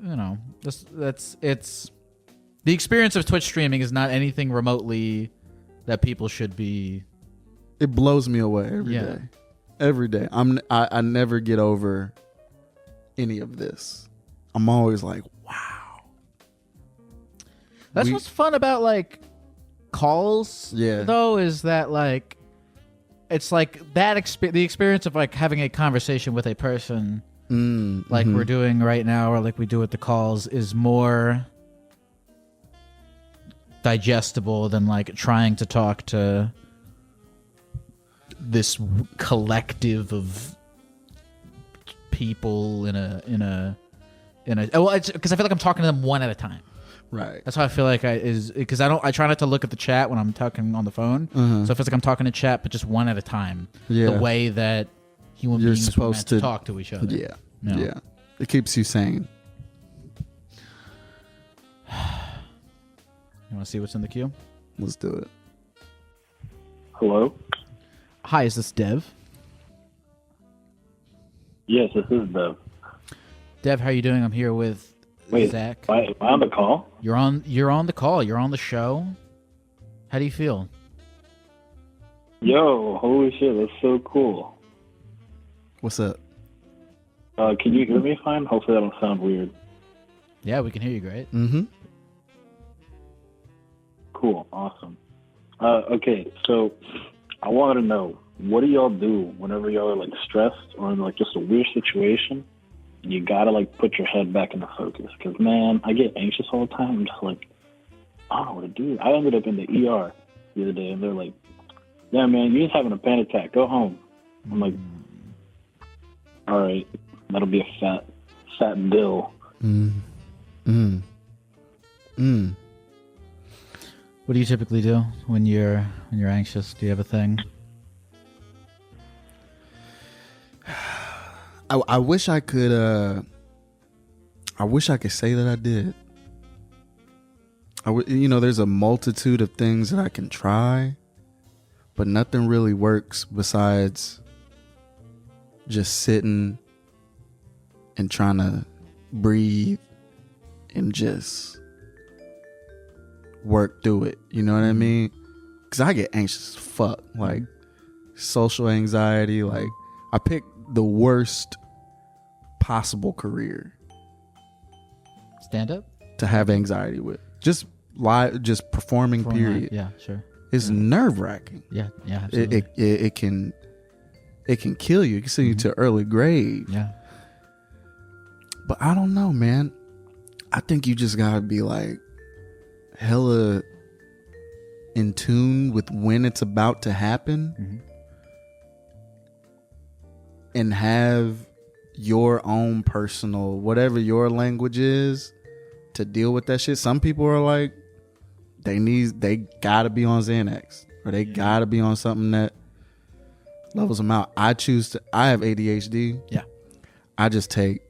you know, it's the experience of Twitch streaming is not anything remotely that people should be. It blows me away every day. Every day. I never get over any of this. I'm always like, wow. That's what's fun about like calls. Though, is that like it's like that the experience of like having a conversation with a person like we're doing right now, or like we do with the calls, is more digestible than like trying to talk to this collective of people in a well, it's because I feel like I'm talking to them one at a time. Right. That's how I feel like because I try not to look at the chat when I'm talking on the phone. So it feels like I'm talking to chat, but just one at a time. The way that human beings supposed to talk to each other. Yeah. It keeps you sane. You want to see what's in the queue? Let's do it. Hello? Hi, is this Dev? Yes, this is Dev. Dev, how are you doing? I'm here with Zach. Am I on the call? You're on the call. You're on the show. How do you feel? Yo, holy shit, that's so cool. What's up? Can you hear me fine? Hopefully that don't sound weird. Yeah, we can hear you great. Cool, awesome. Okay, so I wanted to know, what do y'all do whenever y'all are like stressed or in like just a weird situation and you gotta like put your head back into focus? Because man, I get anxious all the time. I'm just like, I don't know what to do. I ended up in the ER the other day and they're like, yeah man, you're just having a panic attack, go home. I'm like, all right, that'll be a fat bill. What do you typically do when you're anxious? Do you have a thing? I wish I could I wish I could say that I did. There's a multitude of things that I can try, but nothing really works besides just sitting and trying to breathe and just work through it. You know what I mean? Because I get anxious as fuck. Like, social anxiety. Like, I picked the worst possible career. Stand up? To have anxiety with. Just performing, period. Yeah, sure. It's nerve wracking. Yeah, absolutely. It can kill you. It can send you to early grave. Yeah. But I don't know, man. I think you just gotta be like hella in tune with when it's about to happen, and have your own personal, whatever your language is, to deal with that shit. Some people are like, they gotta be on Xanax, or they gotta be on something that levels them out. I have ADHD. Yeah. I just take,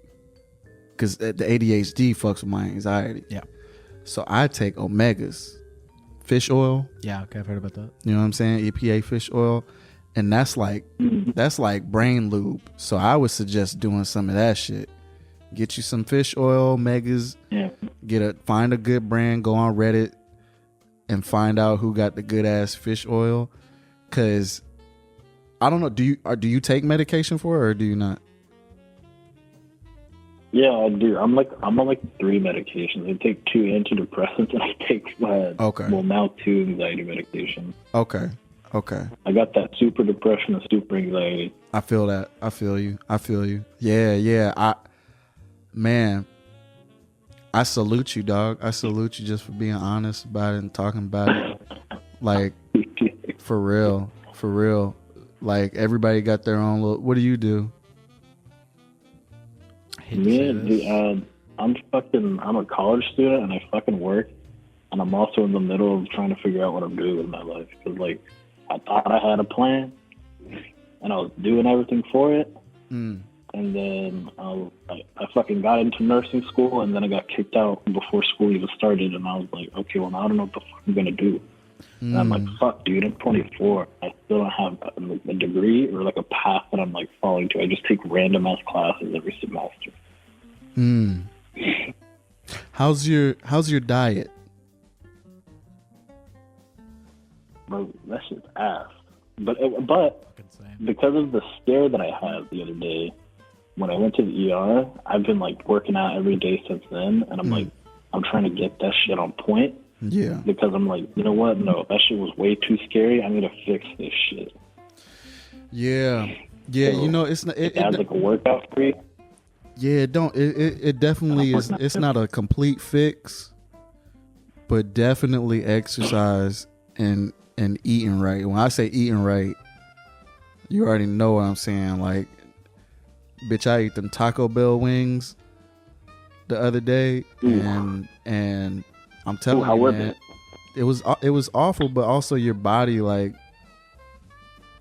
because the ADHD fucks with my anxiety. Yeah. So I take omegas, fish oil. Yeah, okay, I've heard about that. You know what I'm saying? EPA fish oil. And that's like brain lube. So I would suggest doing some of that shit. Get you some fish oil, omegas. Yeah. Find a good brand, go on Reddit and find out who got the good ass fish oil. Cause I don't know, do you take medication for it, or do you not? Yeah, I do. I'm on like 3 medications. I take 2 antidepressants, and I take now 2 anxiety medications. Okay. I got that super depression and super anxiety. I feel that. I feel you. Yeah. I salute you, dog. I salute you just for being honest about it and talking about it. Like, for real. Like, everybody got their own little. What do you do? Yeah, dude, I'm a college student, and I fucking work, and I'm also in the middle of trying to figure out what I'm doing with my life. Because, like, I thought I had a plan, and I was doing everything for it. And then I fucking got into nursing school, and then I got kicked out before school even started. And I was like, okay, well, now I don't know what the fuck I'm gonna do. And I'm like, fuck, dude, I'm 24. I still don't have a degree or like a path that I'm like following to. I just take random ass classes every semester. How's your diet? Bro, that shit's ass. But because of the scare that I had the other day when I went to the ER, I've been like working out every day since then, and I'm like, I'm trying to get that shit on point. Yeah. Because I'm like, you know what? No, that shit was way too scary. I need to fix this shit. Yeah. So, it's not. It adds like a workout for you. Yeah, it definitely is. It's not a complete fix, but definitely exercise and eating right. When I say eating right, you already know what I'm saying. Like, bitch, I ate them Taco Bell wings the other day, and I'm telling you, man, it was awful. But also, your body, like,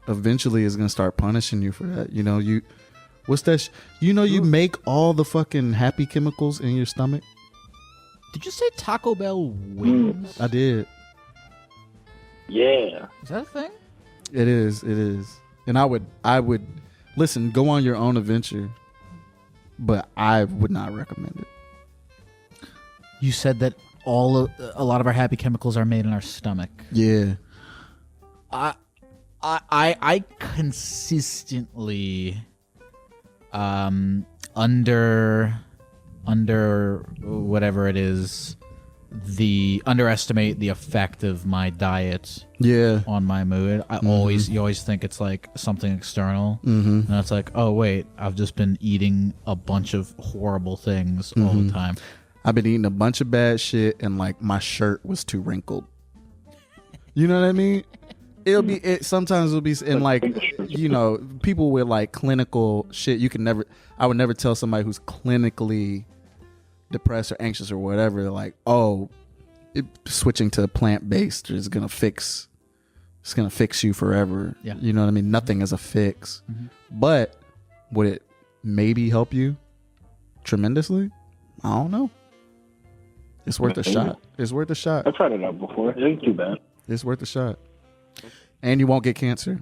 eventually is gonna start punishing you for that. You know, what's that? You make all the fucking happy chemicals in your stomach. Did you say Taco Bell wings? I did. Yeah. Is that a thing? It is. And I would listen, go on your own adventure, but I would not recommend it. You said that a lot of our happy chemicals are made in our stomach. Yeah. I consistently under whatever it is, underestimate the effect of my diet on my mood. You always think it's like something external, and it's like, oh wait, I've just been eating a bunch of horrible things all the time. I've been eating a bunch of bad shit, and like my shirt was too wrinkled. You know what I mean? Sometimes it'll be, and like, people with like clinical shit, I would never tell somebody who's clinically depressed or anxious or whatever, like, switching to plant-based is gonna fix you forever. Yeah. You know what I mean? Nothing is a fix. But would it maybe help you tremendously? I don't know. It's worth a shot. It's worth a shot. I tried it out before. It ain't too bad. It's worth a shot. And you won't get cancer.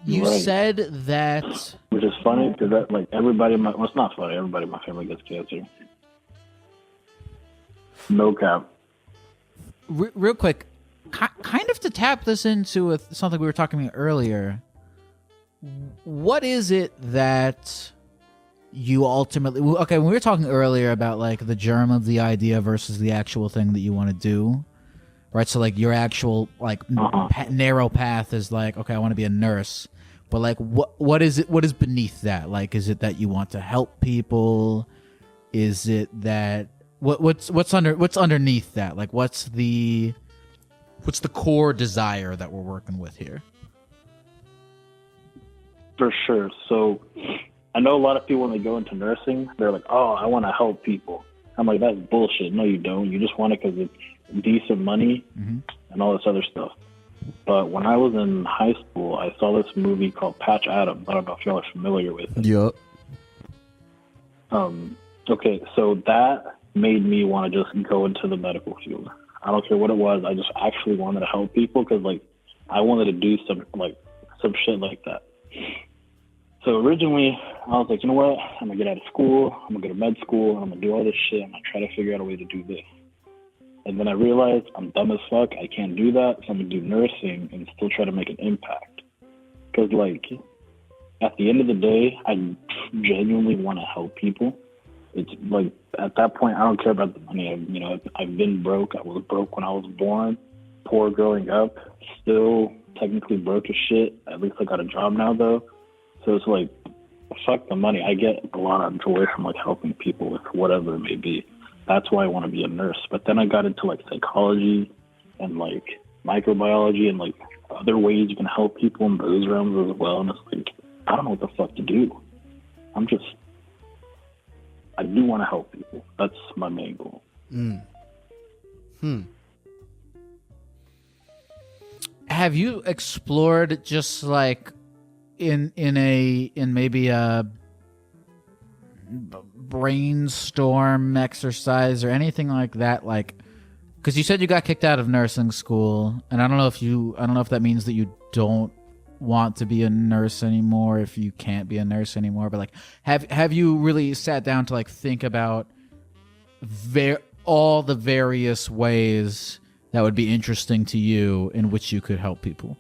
You Right. said that. Which is funny because that like everybody in my well, it's not funny. Everybody in my family gets cancer. No cap. Real quick, kind of to tap this into something we were talking about earlier. What is it that you ultimately? Okay, when we were talking earlier about like the germ of the idea versus the actual thing that you want to do, right? So like your actual like narrow path is like, okay, I want to be a nurse, but like what is it? What is beneath that? Like, is it that you want to help people? Is it that what's underneath that? Like, what's the core desire that we're working with here? For sure. So I know a lot of people when they go into nursing, they're like, oh, I want to help people. I'm like, that's bullshit. No, you don't. You just want it because it's decent money and all this other stuff. But when I was in high school, I saw this movie called Patch Adams. I don't know if y'all are familiar with it. Yup. Okay, so that made me want to just go into the medical field. I don't care what it was. I just actually wanted to help people because, like, I wanted to do some shit like that. So originally, I was like, you know what? I'm going to get out of school. I'm going to go to med school. I'm going to do all this shit. I'm going to try to figure out a way to do this. And then I realized I'm dumb as fuck. I can't do that. So I'm going to do nursing and still try to make an impact. Because, like, at the end of the day, I genuinely want to help people. It's like, at that point, I don't care about the money. I've been broke. I was broke when I was born, poor growing up, still technically broke as shit. At least I got a job now, though. So it's like, fuck the money. I get a lot of joy from, like, helping people with whatever it may be. That's why I want to be a nurse. But then I got into, like, psychology and, like, microbiology and, like, other ways you can help people in those realms as well. And it's like, I don't know what the fuck to do. I do want to help people. That's my main goal. Have you explored just like in maybe a brainstorm exercise or anything like that? Like, because you said you got kicked out of nursing school, and I don't know if that means that you don't want to be a nurse anymore, if you can't be a nurse anymore, but like have you really sat down to like think about all the various ways that would be interesting to you in which you could help people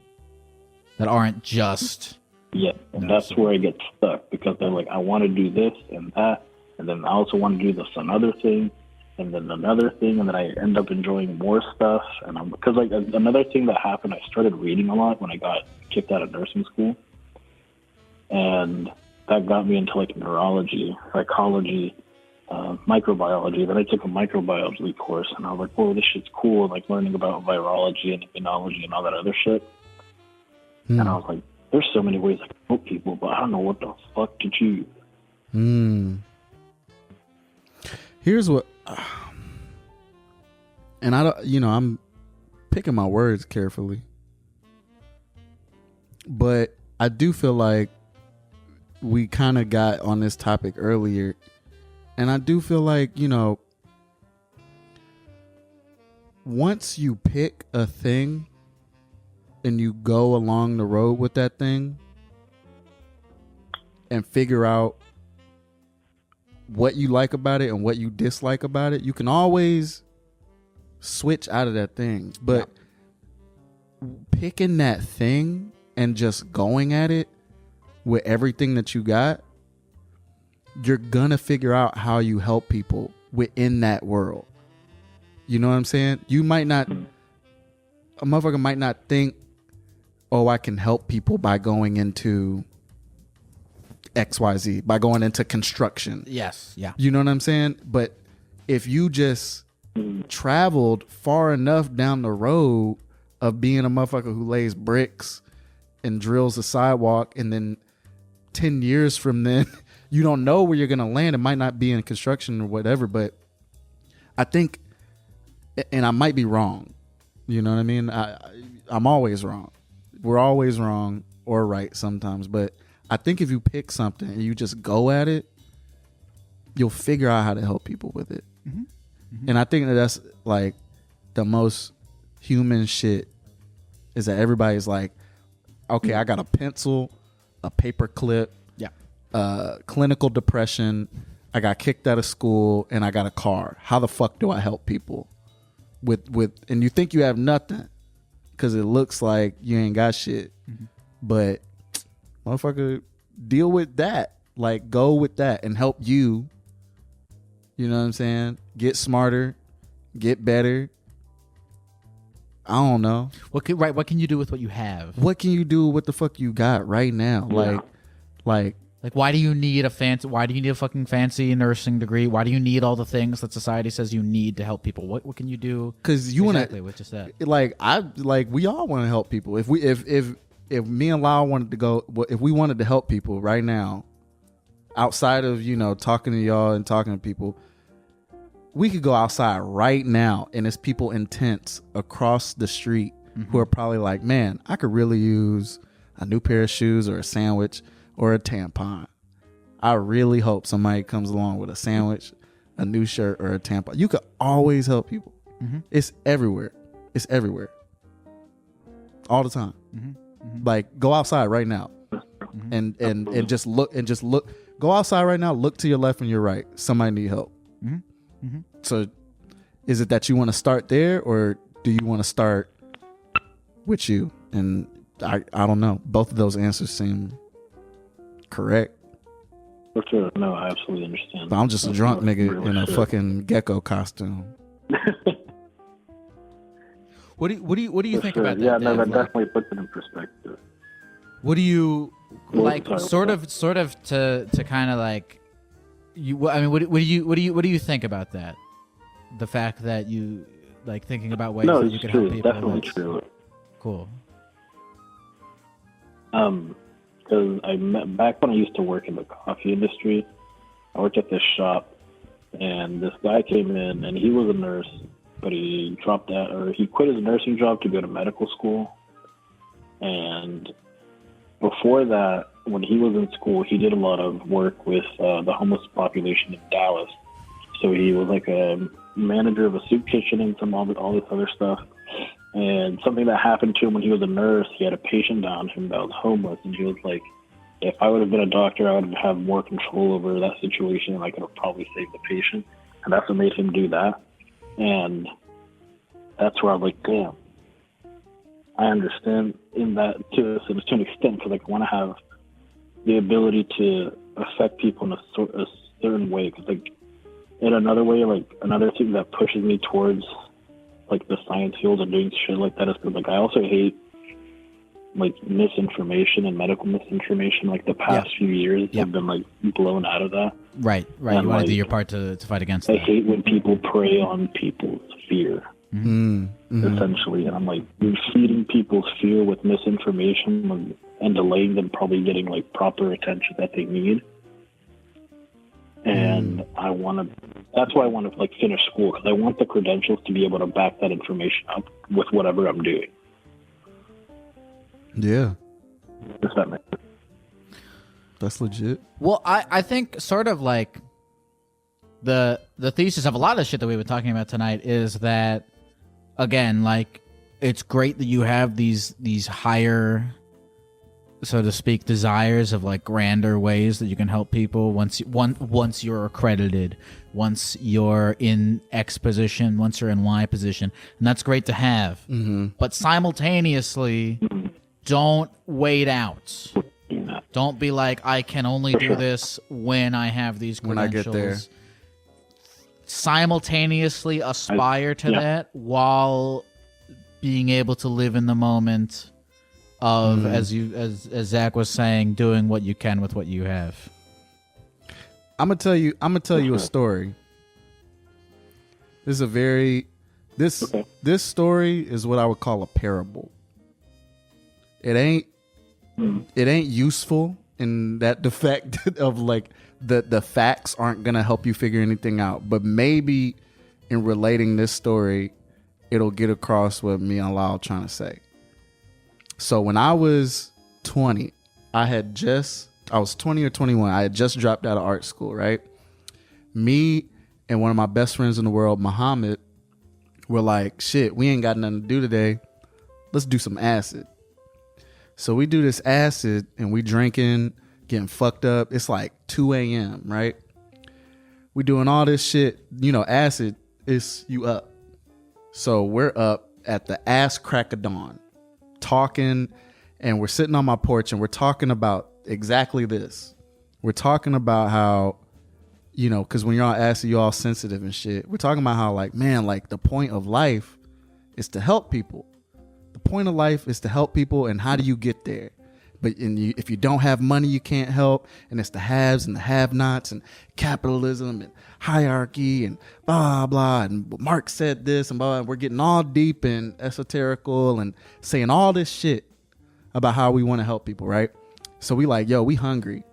that aren't just and that's where I get stuck, because they're like, I want to do this and that, and then I also want to do this another thing, and then another thing, and then I end up enjoying more stuff. And because like another thing that happened, I started reading a lot when I got kicked out of nursing school, and that got me into like neurology, psychology, microbiology. Then I took a microbiology course, and I was like, whoa, this shit's cool, like learning about virology and immunology and all that other shit. And I was like, there's so many ways I can help people, but I don't know what the fuck to choose. Here's what, and I don't, I'm picking my words carefully, but I do feel like we kind of got on this topic earlier, and I do feel like, once you pick a thing and you go along the road with that thing and figure out what you like about it and what you dislike about it, you can always switch out of that thing. But picking that thing and just going at it with everything that you got, you're gonna figure out how you help people within that world. You know what I'm saying? You might not, a motherfucker might not think, oh, I can help people by going into XYZ, by going into construction. Yes. Yeah. You know what I'm saying? But if you just traveled far enough down the road of being a motherfucker who lays bricks and drills a sidewalk, and then 10 years from then, you don't know where you're going to land. It might not be in construction or whatever, but I think, and I might be wrong. You know what I mean? I'm always wrong. We're always wrong or right sometimes, but I think if you pick something and you just go at it, you'll figure out how to help people with it. Mm-hmm. Mm-hmm. And I think that's like the most human shit is that everybody's like, okay, I got a pencil, a paper clip, clinical depression, I got kicked out of school, and I got a car. How the fuck do I help people with and you think you have nothing because it looks like you ain't got shit. Mm-hmm. But motherfucker, deal with that. Like, go with that and help you. You know what I'm saying? Get smarter, get better. I don't know. What can you do with what you have? What can you do with what the fuck you got right now? Yeah. Like why do you need a fucking fancy nursing degree? Why do you need all the things that society says you need to help people? What can you do? Because you exactly with just that. We all want to help people. If me and Lyle wanted to go, if we wanted to help people right now, outside of talking to y'all and talking to people, we could go outside right now and there's people in tents across the street who are probably like, man, I could really use a new pair of shoes or a sandwich or a tampon. I really hope somebody comes along with a sandwich, a new shirt, or a tampon. You could always help people. Mm-hmm. It's everywhere. It's everywhere. All the time. Mm-hmm. Mm-hmm. Like, go outside right now and just look. Go outside right now, look to your left and your right. Somebody need help. Mm-hmm. Mm-hmm. So is it that you want to start there, or do you want to start with you? And I don't know. Both of those answers seem correct. For sure. No, I absolutely understand. But I'm just a drunk nigga in a fucking gecko costume. What do you think about that? Yeah, no, that definitely puts it in perspective. What do you like? Sort of to kind of like you. I mean, what do you think about that? The fact that you like thinking about ways that you can help people. Definitely true. Cool. Because back when I used to work in the coffee industry, I worked at this shop, and this guy came in, and he was a nurse, but he dropped out, or he quit his nursing job to go to medical school. And before that, when he was in school, he did a lot of work with the homeless population in Dallas. So he was like a manager of a soup kitchen and all this other stuff. And something that happened to him when he was a nurse, he had a patient down him that was homeless, and he was like, if I would have been a doctor, I would have more control over that situation, and I could have probably saved the patient. And that's what made him do that. And that's where I was like, damn, I understand in that to an extent, because like, I want to have the ability to affect people in a certain way. Because like, in another way, like another thing that pushes me towards like the science field and doing shit like that is because like I also hate like misinformation and medical misinformation. Like the past few years have been like blown out of that. Right. And you want to do your part to fight against that. I hate when people prey on people's fear, essentially. And I'm like, you're feeding people's fear with misinformation and delaying them probably getting like proper attention that they need. And that's why I want to like finish school, because I want the credentials to be able to back that information up with whatever I'm doing. Yeah. Does that make sense? That's legit. Well, I think sort of like the thesis of a lot of shit that we've been talking about tonight is that, again, like, it's great that you have these higher, so to speak, desires of like grander ways that you can help people once you're accredited, once you're in X position, once you're in Y position, and that's great to have. Mm-hmm. But simultaneously, don't wait out. Don't be like, I can only do this when I have these credentials. When I get there. Simultaneously aspire to that while being able to live in the moment of, as Zach was saying, doing what you can with what you have. I'm gonna tell you a story. This story is what I would call a parable. It ain't useful in that the fact of like the facts aren't gonna help you figure anything out, but maybe in relating this story, it'll get across what me and Lyle trying to say. So when I was 20, I was 20 or 21. I had just dropped out of art school, right? Me and one of my best friends in the world, Muhammad, were like, shit, we ain't got nothing to do today. Let's do some acid. So we do this acid and we drinking, getting fucked up. It's like 2 a.m., right? We doing all this shit. You know, acid is you up. So we're up at the ass crack of dawn talking, and we're sitting on my porch and we're talking about exactly this. We're talking about how, you know, because when you're on acid, you're all sensitive and shit. We're talking about how, like, man, like the point of life is to help people. The point of life is to help people, and how do you get there? But if you don't have money, you can't help. And it's the haves and the have-nots and capitalism and hierarchy and blah, blah. And Marx said this and blah, blah. We're getting all deep and esoterical and saying all this shit about how we want to help people, right? So we like, yo, we hungry.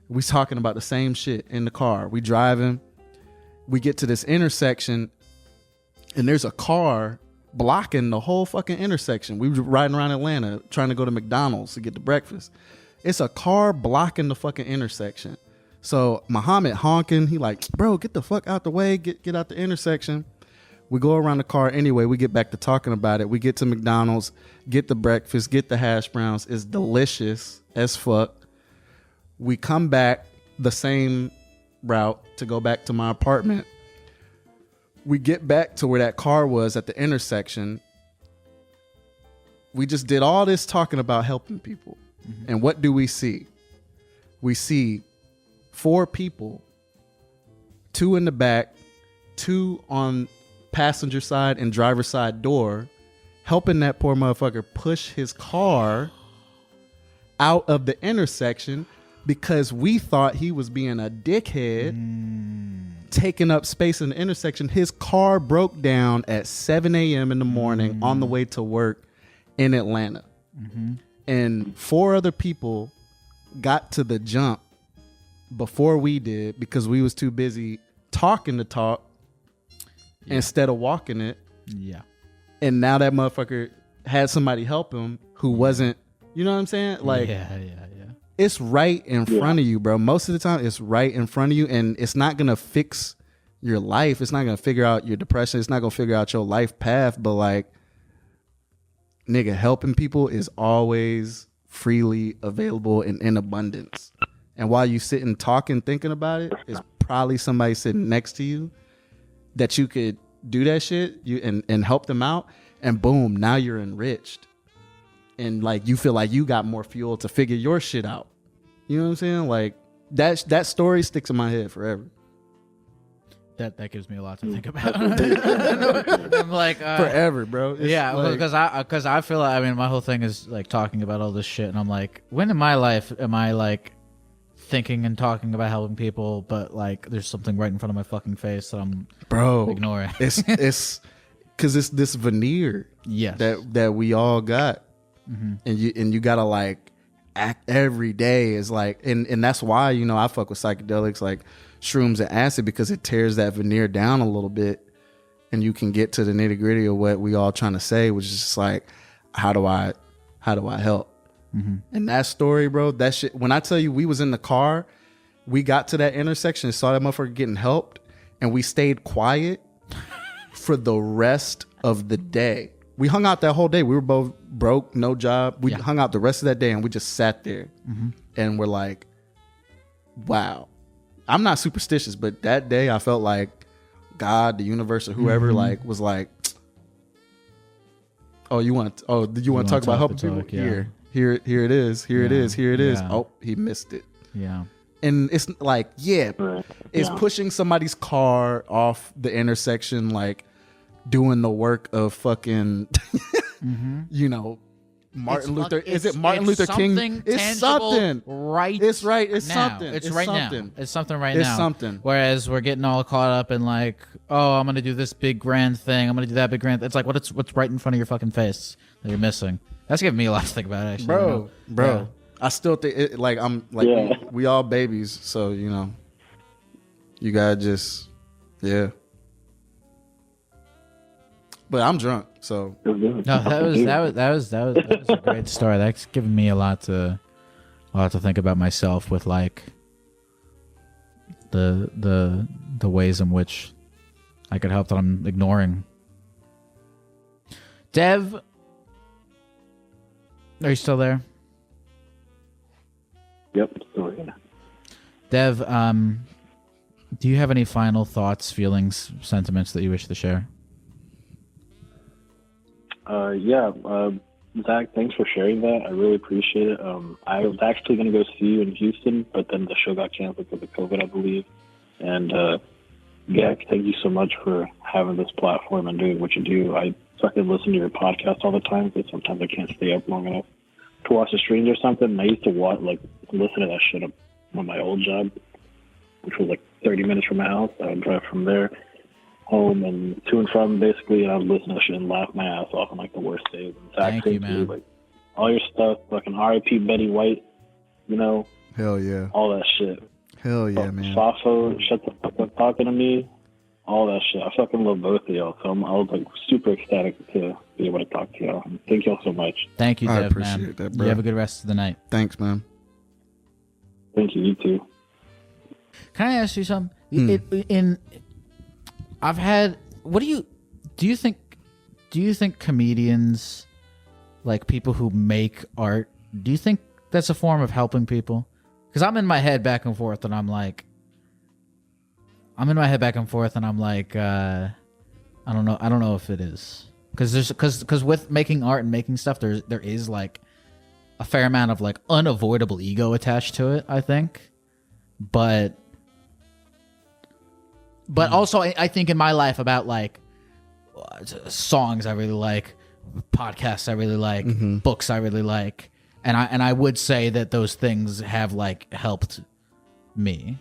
We talking about the same shit in the car. We driving. We get to this intersection, and there's a car blocking the whole fucking intersection. We were riding around Atlanta trying to go to McDonald's to get the breakfast. It's a car blocking the fucking intersection. So Muhammad honking, he like, bro, get the fuck out the way, get out the intersection. We go around the car anyway. We get back to talking about it. We get to McDonald's, get the breakfast, get the hash browns. It's delicious as fuck. We come back the same route to go back to my apartment. We get back to where that car was at the intersection. We just did all this talking about helping people. Mm-hmm. And what do we see? We see 4 people, 2 in the back, 2 on passenger side and driver side door, helping that poor motherfucker push his car out of the intersection because we thought he was being a dickhead, taking up space in the intersection. His car broke down at 7 a.m. in the morning on the way to work in Atlanta. Mm-hmm. And 4 other people got to the jump before we did because we was too busy talking the talk instead of walking it. Yeah. And now that motherfucker had somebody help him who wasn't, you know what I'm saying? Like, it's right in front of you, bro. Most of the time, it's right in front of you, and it's not going to fix your life. It's not going to figure out your depression. It's not going to figure out your life path. But, like, nigga, helping people is always freely available and in abundance. And while you sitting talking, thinking about it, it's probably somebody sitting next to you that you could do that shit and help them out. And boom, now you're enriched. And like you feel like you got more fuel to figure your shit out. You know what I'm saying? Like that story sticks in my head forever. That gives me a lot to think about. I'm like forever, bro. It's because I feel like, I mean, my whole thing is like talking about all this shit, and I'm like, when in my life am I like thinking and talking about helping people, but like there's something right in front of my fucking face that I'm ignoring. It's because it's this veneer that we all got. Mm-hmm. And you gotta like act every day is like, and that's why, you know, I fuck with psychedelics like shrooms and acid, because it tears that veneer down a little bit and you can get to the nitty gritty of what we all trying to say, which is just like, how do I help? Mm-hmm. And that story, bro, that shit, when I tell you we was in the car, we got to that intersection and saw that motherfucker getting helped, and we stayed quiet for the rest of the day. We hung out that whole day. We were both broke, no job. We hung out the rest of that day, and we just sat there. Mm-hmm. And we're like, wow. I'm not superstitious, but that day I felt like God, the universe, or whoever like was like, oh, do you want to talk about helping people? Yeah. Here it is. Here it is. Oh, he missed it. Yeah. And it's like, it's pushing somebody's car off the intersection, like doing the work of fucking, you know, Martin Luther. Is it Martin Luther King? It's something. Right. It's right. It's now. something. It's right something. now. It's something right now. It's something. Whereas we're getting all caught up in like, oh, I'm going to do this big grand thing. I'm going to do that big grand. It's like, what's right in front of your fucking face that you're missing? That's giving me a lot to think about, actually. Bro. Yeah. I still think it, like I'm like we all babies, so you know, you gotta just But I'm drunk, so no. That was a great story. That's given me a lot to think about myself with like the the ways in which I could help that I'm ignoring. Dev, are you still there? Yep, still here. Dev, do you have any final thoughts, feelings, sentiments that you wish to share? Zach, thanks for sharing that. I really appreciate it. I was actually going to go see you in Houston, but then the show got canceled because of COVID, I believe. And Gek, thank you so much for having this platform and doing what you do. I fucking listen to your podcast all the time, but sometimes I can't stay up long enough to watch the streams or something. And I used to listen to that shit on my old job, which was like 30 minutes from my house. I would drive from there home and to and from, basically, and I would listen to that shit and laugh my ass off on like the worst days. And Thank you, man. Like all your stuff, fucking R.I.P. Betty White, you know. Hell yeah. All that shit. Hell yeah, man. Safo, shut the fuck up talking to me. All that shit. I fucking love both of y'all. So I was like super ecstatic to be able to talk to y'all. Thank y'all so much. Thank you, Dev, I appreciate that, bro. You have a good rest of the night. Thanks, man. Thank you. You too. Can I ask you something? Do you think comedians, like people who make art, do you think that's a form of helping people? Because I'm in my head back and forth, and I'm like, I don't know if it is. Because with making art and making stuff, there is like a fair amount of like unavoidable ego attached to it, I think. But also I think in my life about like songs I really like, podcasts I really like, books I really like, and I would say that those things have like helped me.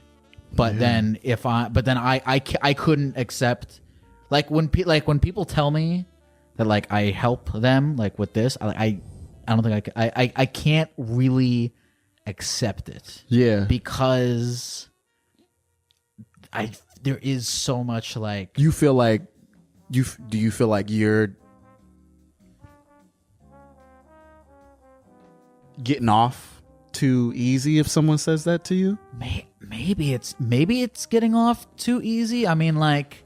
But then I couldn't accept like when people tell me that like I help them like with this, I don't think I can't really accept it. Yeah. Because there is so much like do you feel like you're getting off too easy if someone says that to you? Maybe it's getting off too easy. I mean, like,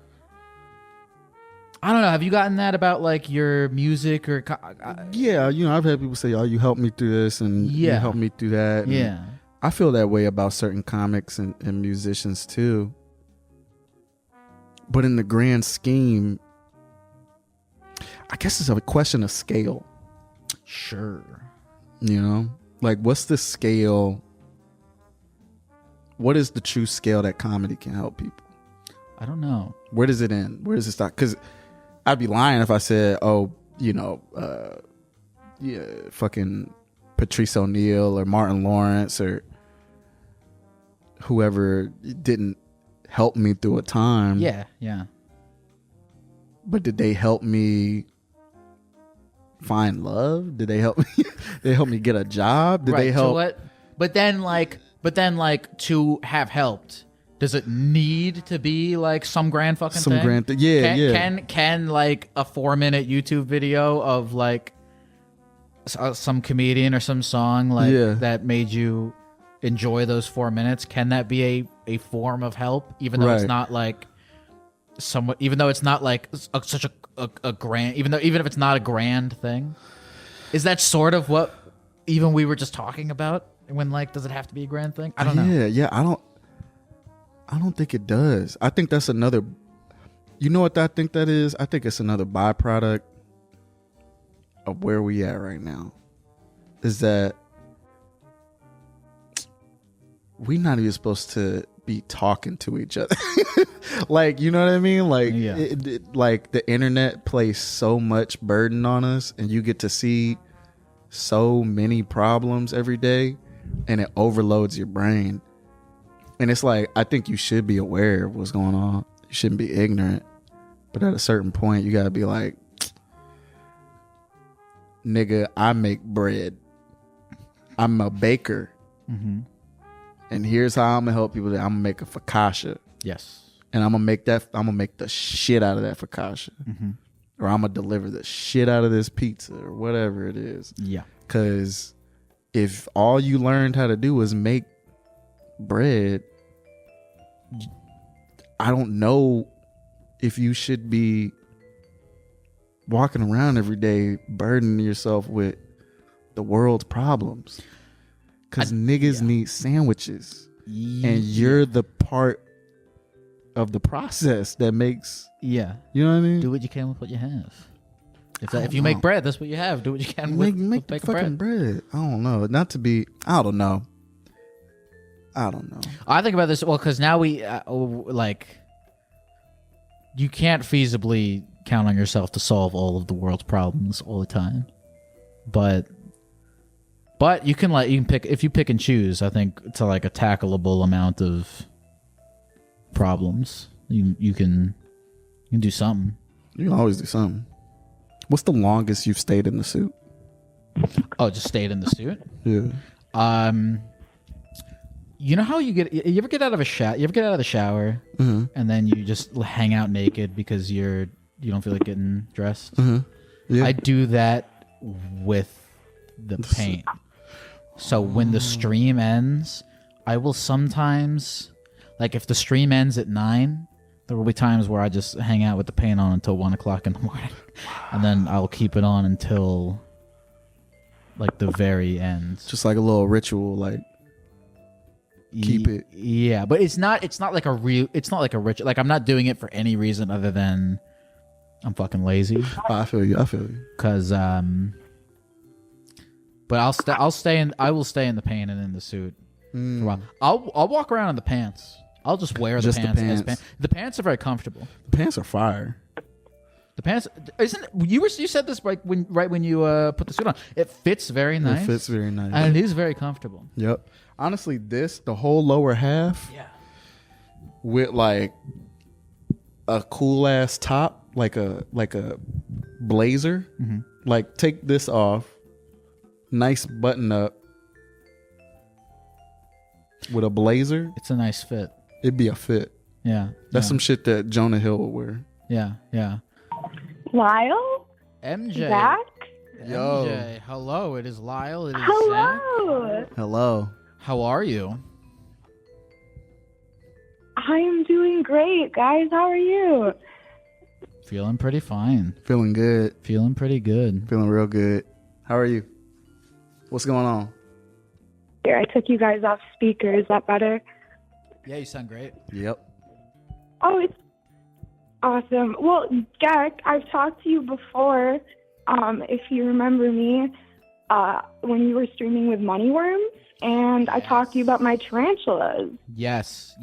I don't know. Have you gotten that about like your music or? Yeah, I've had people say, "Oh, you helped me through this," and you helped me through that. And I feel that way about certain comics and musicians too. But in the grand scheme, I guess it's a question of scale. Sure. Like, what's the scale? What is the true scale that comedy can help people? I don't know. Where does it end? Where does it start? Because I'd be lying if I said, fucking Patrice O'Neal or Martin Lawrence or whoever didn't help me through a time. Yeah. But did they help me find love? Did they help me? They help me get a job? Did they help? What? But then to have helped, does it need to be like some grand fucking thing? Grand thing? Yeah. Can like a 4-minute YouTube video of like some comedian or some song like that made you enjoy those 4 minutes? Can that be a form of help, even though it's not like even though it's not like such a grand, even if it's not a grand thing? Is that sort of what even we were just talking about when like, does it have to be a grand thing? I don't know. Yeah. I don't think it does. I think that's another, you know what I think that is? I think it's another byproduct of where we at right now. Is that we're not even supposed to be talking to each other. Like, you know what I mean? Like, like the internet places so much burden on us, and you get to see so many problems every day, and it overloads your brain. And it's like, I think you should be aware of what's going on. You shouldn't be ignorant. But at a certain point, you got to be like, nigga, I make bread. I'm a baker. Mm-hmm. And here's how I'm going to help people. I'm going to make a focaccia. Yes. And I'm going to make the shit out of that focaccia. Mm-hmm. Or I'm going to deliver the shit out of this pizza or whatever it is. Yeah. Because if all you learned how to do was make bread, I don't know if you should be walking around every day burdening yourself with the world's problems, because niggas need sandwiches, and you're the part of the process that makes. Yeah, you know what I mean. Do what you can with what you have. If you make bread, that's what you have. Do what you can with make the fucking bread. I don't know. Not to be. I don't know. I think about this because now we like. You can't feasibly count on yourself to solve all of the world's problems all the time, but you can pick if you pick and choose. I think to like a tackleable amount of problems, you can do something. You can always do something. What's the longest you've stayed in the suit? Oh, just stayed in the suit? Yeah. You know how you ever get out of the shower mm-hmm. and then you just hang out naked because you don't feel like getting dressed? Mm-hmm. Yeah. I do that with the paint. So when the stream ends, I will sometimes, like if the stream ends at 9, there will be times where I just hang out with the paint on until 1 o'clock in the morning, and then I'll keep it on until like the very end. Just like a little ritual, like keep it. Yeah, but it's not like a ritual. Like I'm not doing it for any reason other than I'm fucking lazy. I feel you. Cause but I will stay in the paint and in the suit for a while. I'll walk around in the pants. I'll just wear the pants. As pants. The pants are very comfortable. The pants are fire. The pants you said this right when you put the suit on. It fits very nice. It fits very nice. And it is very comfortable. Yep. Honestly, the whole lower half, with like a cool ass top, like a blazer. Mm-hmm. Like take this off, nice button up with a blazer. It's a nice fit. It'd be a fit. Yeah. That's some shit that Jonah Hill would wear. Yeah. Lyle? MJ. Zach? Yo. MJ. Hello, it is Lyle. It is Hello. Zach. Hello. How are you? I am doing great, guys. How are you? Feeling pretty fine. Feeling good. Feeling pretty good. Feeling real good. How are you? What's going on? Here, I took you guys off speaker. Is that better? Yeah, you sound great. Yep. Oh, it's awesome. Well, Gek, I've talked to you before, if you remember me, when you were streaming with Money Worms, and I talked to you about my tarantulas. Yes.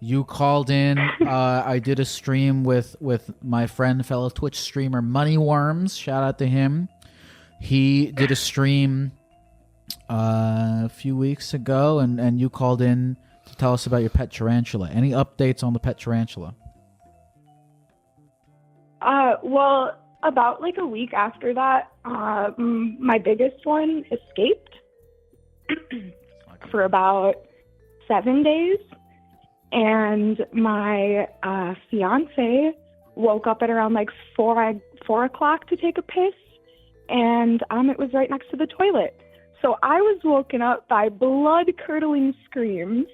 You called in. I did a stream with my friend, fellow Twitch streamer, Money Worms. Shout out to him. He did a stream a few weeks ago, and you called in to tell us about your pet tarantula. Any updates on the pet tarantula? Well, about like a week after that, my biggest one escaped for about 7 days, and my fiance woke up at around like 4 o'clock to take a piss, and it was right next to the toilet. So I was woken up by blood-curdling screams,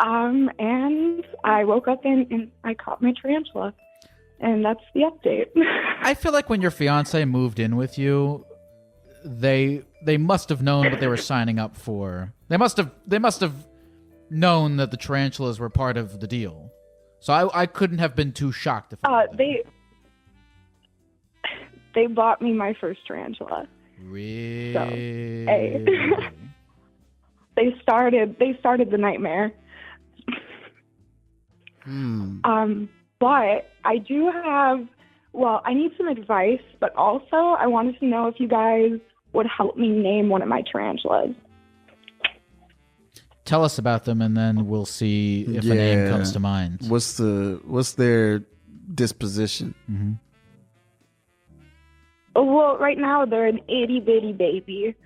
and I woke up and I caught my tarantula. And that's the update. I feel like when your fiance moved in with you, they must have known what they were signing up for. They must have known that the tarantulas were part of the deal. So I couldn't have been too shocked if they bought me my first tarantula. Really? So, hey. they started the nightmare. But I do have, I need some advice, but also I wanted to know if you guys would help me name one of my tarantulas. Tell us about them, and then we'll see if a name comes to mind. What's their disposition? Mm-hmm. Well, right now they're an itty-bitty baby,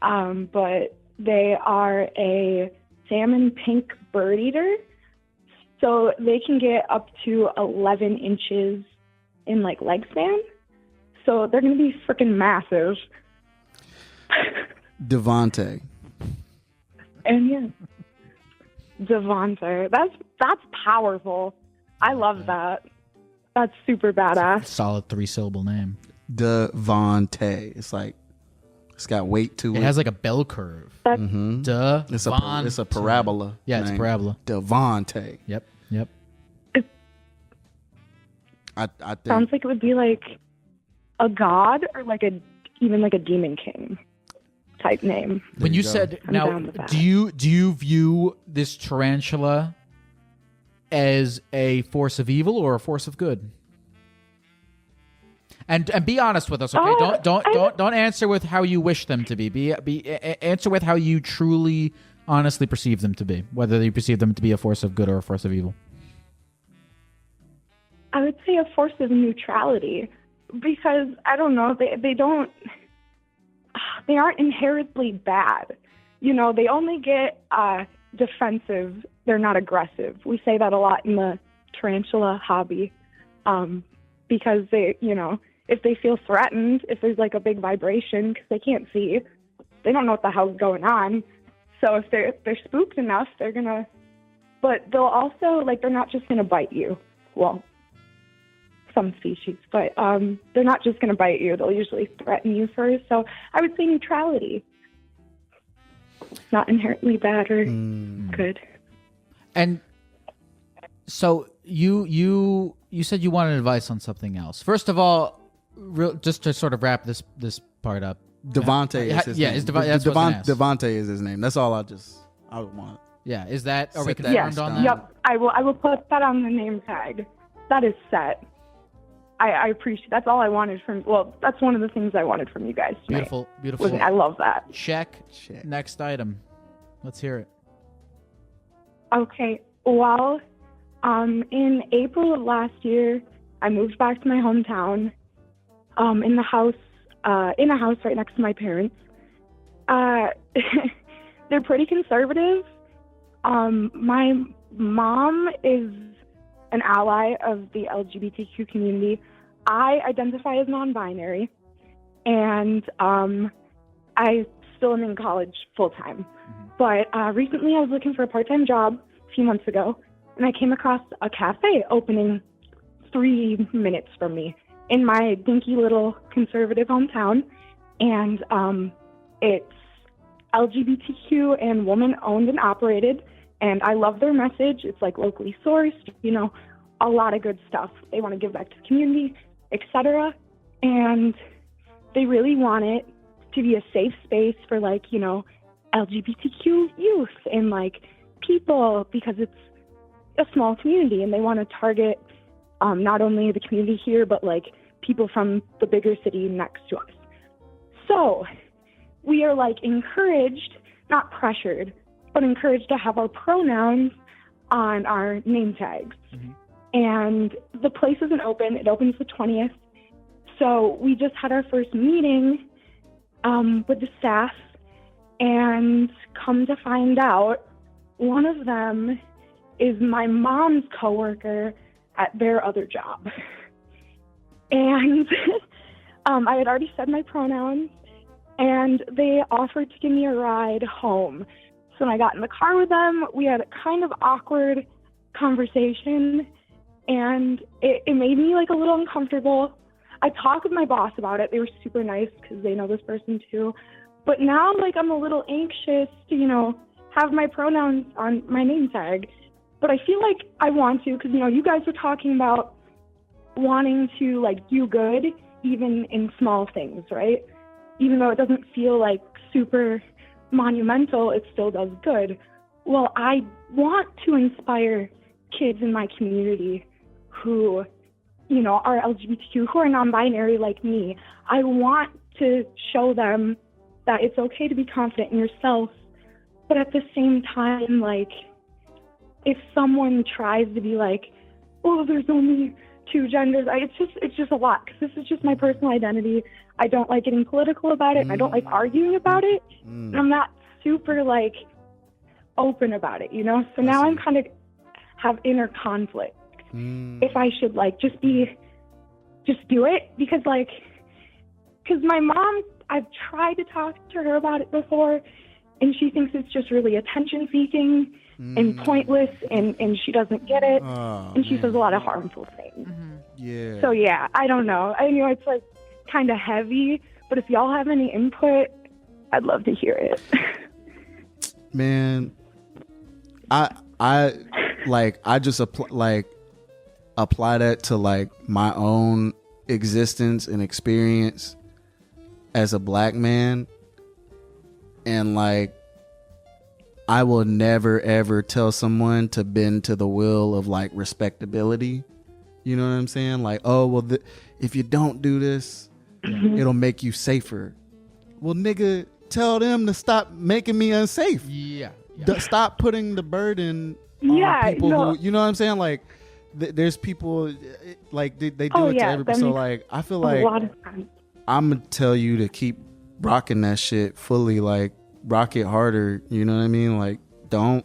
but they are a salmon pink bird eater. So they can get up to 11 inches in like leg span. So they're going to be freaking massive. Devontae. And yeah. Devontae. That's powerful. I love that. That's super badass. Solid 3-syllable name. Devontae. It's like it's got weight to it. It has like a bell curve. It's a parabola. Yeah, it's a parabola. Devontae. Yep. I think Sounds like it would be like a god or like even like a demon king type name. When you said now, do you view this tarantula as a force of evil or a force of good? And be honest with us, okay? Don't answer with how you wish them to be. Answer with how you truly, honestly perceive them to be. Whether you perceive them to be a force of good or a force of evil. I would say a force of neutrality, because I don't know, they aren't inherently bad. You know, they only get defensive. They're not aggressive. We say that a lot in the tarantula hobby, because they, you know, if they feel threatened, if there's like a big vibration, because they can't see, they don't know what the hell's going on. So if they're spooked enough, they're gonna. But they'll also, like, they're not just gonna bite you. Well, some species, but they're not just going to bite you. They'll usually threaten you first. So I would say neutrality. Not inherently bad or good. And so you said you wanted advice on something else. First of all, just to sort of wrap this part up. Devontae is his name. Devontae is his name. That's all I would want. Yeah, is that, are we confirmed on that? Yep, I will put that on the name tag. That is set. I appreciate. That's all I wanted from. Well, that's one of the things I wanted from you guys tonight. Beautiful. I love that. Check. Next item. Let's hear it. Okay. Well, in April of last year, I moved back to my hometown. In a house right next to my parents. They're pretty conservative. My mom is an ally of the LGBTQ community. I identify as non-binary, and I still am in college full-time. But recently I was looking for a part-time job a few months ago, and I came across a cafe opening 3 minutes from me in my dinky little conservative hometown, and it's LGBTQ and woman-owned and operated. And I love their message. It's like locally sourced, you know, a lot of good stuff. They want to give back to the community, etc. And they really want it to be a safe space for, like, you know, LGBTQ youth and like people, because it's a small community and they want to target not only the community here, but like people from the bigger city next to us. So we are like encouraged, not pressured, but encouraged to have our pronouns on our name tags. And the place isn't open. It opens the 20th. So we just had our first meeting with the staff, and come to find out, one of them is my mom's coworker at their other job. And I had already said my pronouns, and they offered to give me a ride home. So when I got in the car with them, we had a kind of awkward conversation, and it made me like a little uncomfortable. I talked with my boss about it. They were super nice because they know this person too. But now, like, I'm a little anxious to, you know, have my pronouns on my name tag. But I feel like I want to, because, you know, you guys were talking about wanting to, like, do good even in small things, right? Even though it doesn't feel like super monumental, it still does good. Well, I want to inspire kids in my community who, you know, are LGBTQ, who are non-binary like me. I want to show them that it's okay to be confident in yourself, but at the same time, like, if someone tries to be like, oh, there's only two genders, it's just a lot, because this is just my personal identity. I don't like getting political about it, and I don't like arguing about it, and I'm not super, like, open about it, you know? So now I'm kind of have inner conflict. If I should, like, just do it, because my mom, I've tried to talk to her about it before, and she thinks it's just really attention seeking, and pointless, and she doesn't get it, and she says a lot of harmful things. Yeah. So yeah, I don't know. I know it's like kind of heavy, but if y'all have any input, I'd love to hear it. Man, I just apply that to like my own existence and experience as a black man, and like I will never ever tell someone to bend to the will of like respectability. You know what I'm saying? Like, oh well, if you don't do this, it'll make you safer. Well, nigga, tell them to stop making me unsafe. Yeah. Stop putting the burden on people who, you know what I'm saying? Like, there's people like they do it to everybody. So like, I feel like I'm gonna tell you to keep rocking that shit fully. Like, rock it harder. You know what I mean? Like, don't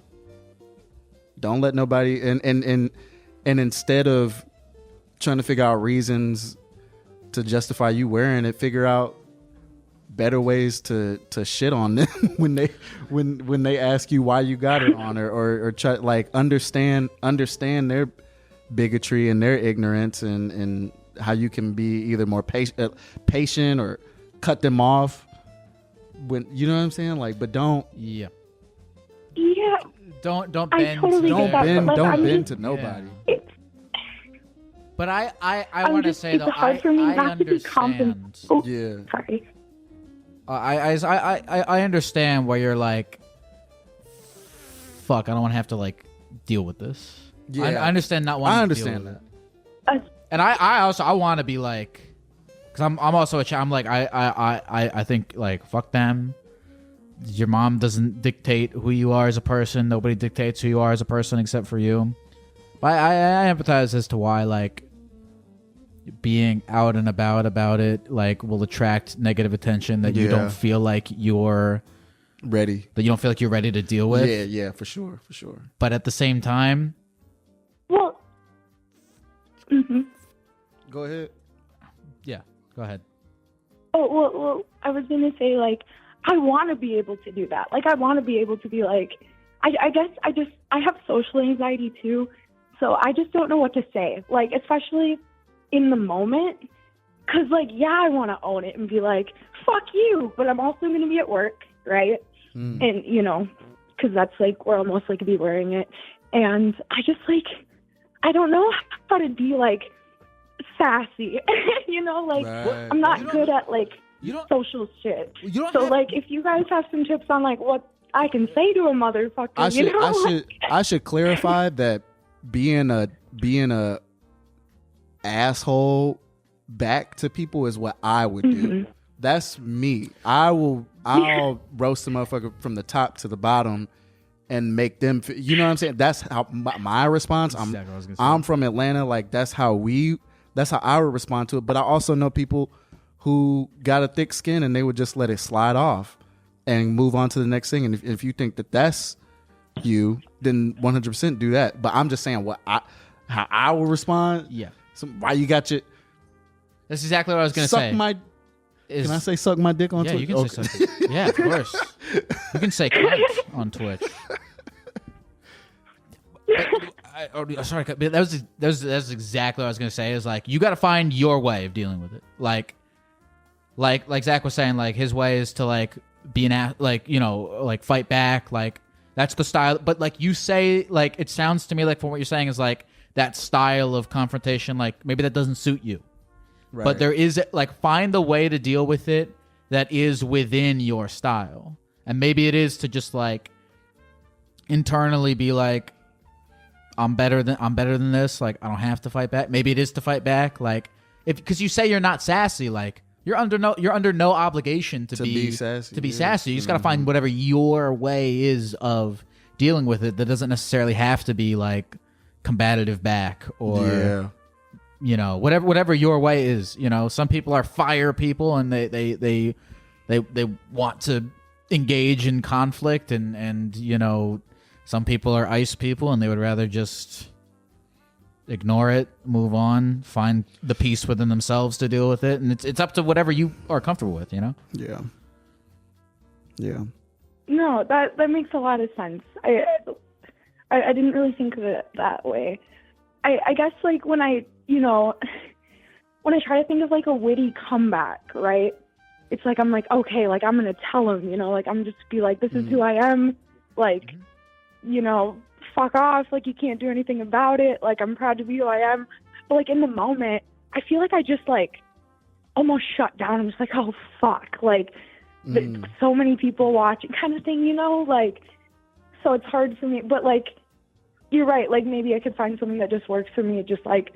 let nobody and instead of trying to figure out reasons to justify you wearing it, figure out better ways to shit on them when they ask you why you got it on, or try like understand their bigotry and their ignorance, and how you can be either more patient or cut them off when, you know what I'm saying? Like, but don't don't bend bend to nobody. But I want to say though, it's hard for me not to be understand. Sorry. I understand where you're like, fuck, I don't want to have to like deal with this. Yeah, I understand not wanting to deal with it. And I also want to be like, because I'm also I'm like I think like fuck them. Your mom doesn't dictate who you are as a person. Nobody dictates who you are as a person except for you. But I empathize as to why like being out and about it like will attract negative attention that you don't feel like you're ready. That you don't feel like you're ready to deal with. Yeah, for sure. But at the same time, well, go ahead. Yeah, go ahead. Oh well, I was gonna say like I want to be able to do that. Like I want to be able to be like, I guess I have social anxiety too, so I just don't know what to say. Like especially in the moment, because like I want to own it and be like fuck you, but I'm also going to be at work, right? And you know, because that's like where I'm most likely to be wearing it, and I just like I don't know how to be like sassy, you know, like I'm not good at like social shit. So like if you guys have some tips on like what I can say to a motherfucker, I should clarify that being a asshole back to people is what I would do. That's me. I'll roast the motherfucker from the top to the bottom and make them you know what I'm saying? That's how my response. I'm from Atlanta, like that's how I would respond to it. But I also know people who got a thick skin and they would just let it slide off and move on to the next thing. And if you think that that's you, then 100% do that. But I'm just saying how I will respond. Yeah. So why you got your... That's exactly what I was going to say. Can I say suck my dick on Twitch? Yeah, you can say suck. Yeah, of course. You can say cunt on Twitch. Sorry, but that was exactly what I was going to say. Is like, you got to find your way of dealing with it. Like Zach was saying, like his way is to like be like fight back. Like that's the style. But like you say, like it sounds to me like from what you're saying is like that style of confrontation. Like maybe that doesn't suit you. Right. But there is like find the way to deal with it that is within your style. And maybe it is to just like internally be like, I'm better than this. Like I don't have to fight back. Maybe it is to fight back. Like because you say you're not sassy. Like you're under no obligation to be sassy. To be sassy. You just got to find whatever your way is of dealing with it. That doesn't necessarily have to be like combative back or you know whatever your way is. You know, some people are fire people and they want to engage in conflict and you know. Some people are ice people and they would rather just ignore it, move on, find the peace within themselves to deal with it. And it's up to whatever you are comfortable with, you know? Yeah. Yeah. No, that makes a lot of sense. I didn't really think of it that way. I guess like when I try to think of like a witty comeback, right? It's like, I'm like, okay, like I'm going to tell him, like I'm just be like, this is who I am. Like, fuck off. Like you can't do anything about it. Like I'm proud to be who I am. But like in the moment, I feel like I just like almost shut down. I'm just like, oh fuck. Like so many people watching kind of thing, like, so it's hard for me, but like, you're right. Like maybe I could find something that just works for me. Just like,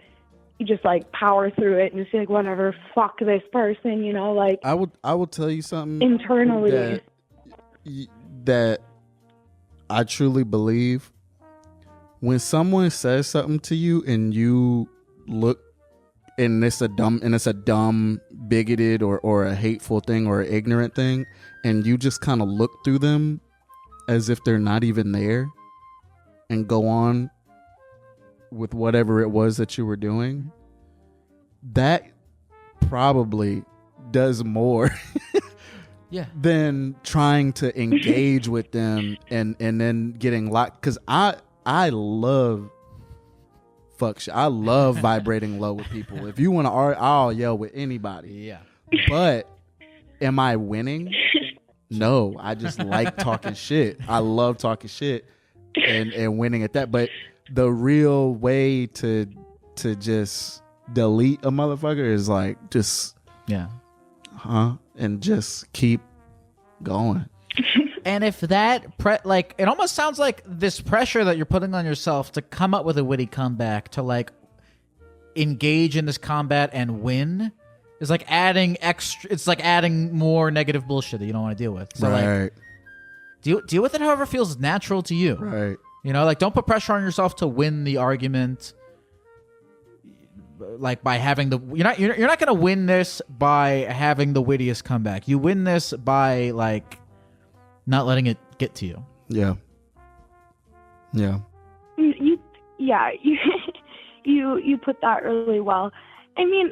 you just like power through it and just be like, whatever, fuck this person, like. I will tell you something internally that I truly believe. When someone says something to you and you look and it's a dumb, bigoted or a hateful thing or an ignorant thing, and you just kind of look through them as if they're not even there and go on with whatever it was that you were doing, that probably does more than trying to engage with them and then getting locked. Because I love fuck shit. I love vibrating low with people. If you want to argue, I'll yell with anybody. Yeah. But am I winning? No, I just like talking shit. I love talking shit and winning at that. But the real way to just delete a motherfucker is like just and just keep going. And if that it almost sounds like this pressure that you're putting on yourself to come up with a witty comeback, to like engage in this combat and win, is like adding extra. It's like adding more negative bullshit that you don't want to deal with. So like, deal with it however feels natural to you. Right. Like don't put pressure on yourself to win the argument. Like by having you're not gonna win this by having the wittiest comeback. You win this by like not letting it get to you. Yeah. Yeah. You put that really well. I mean,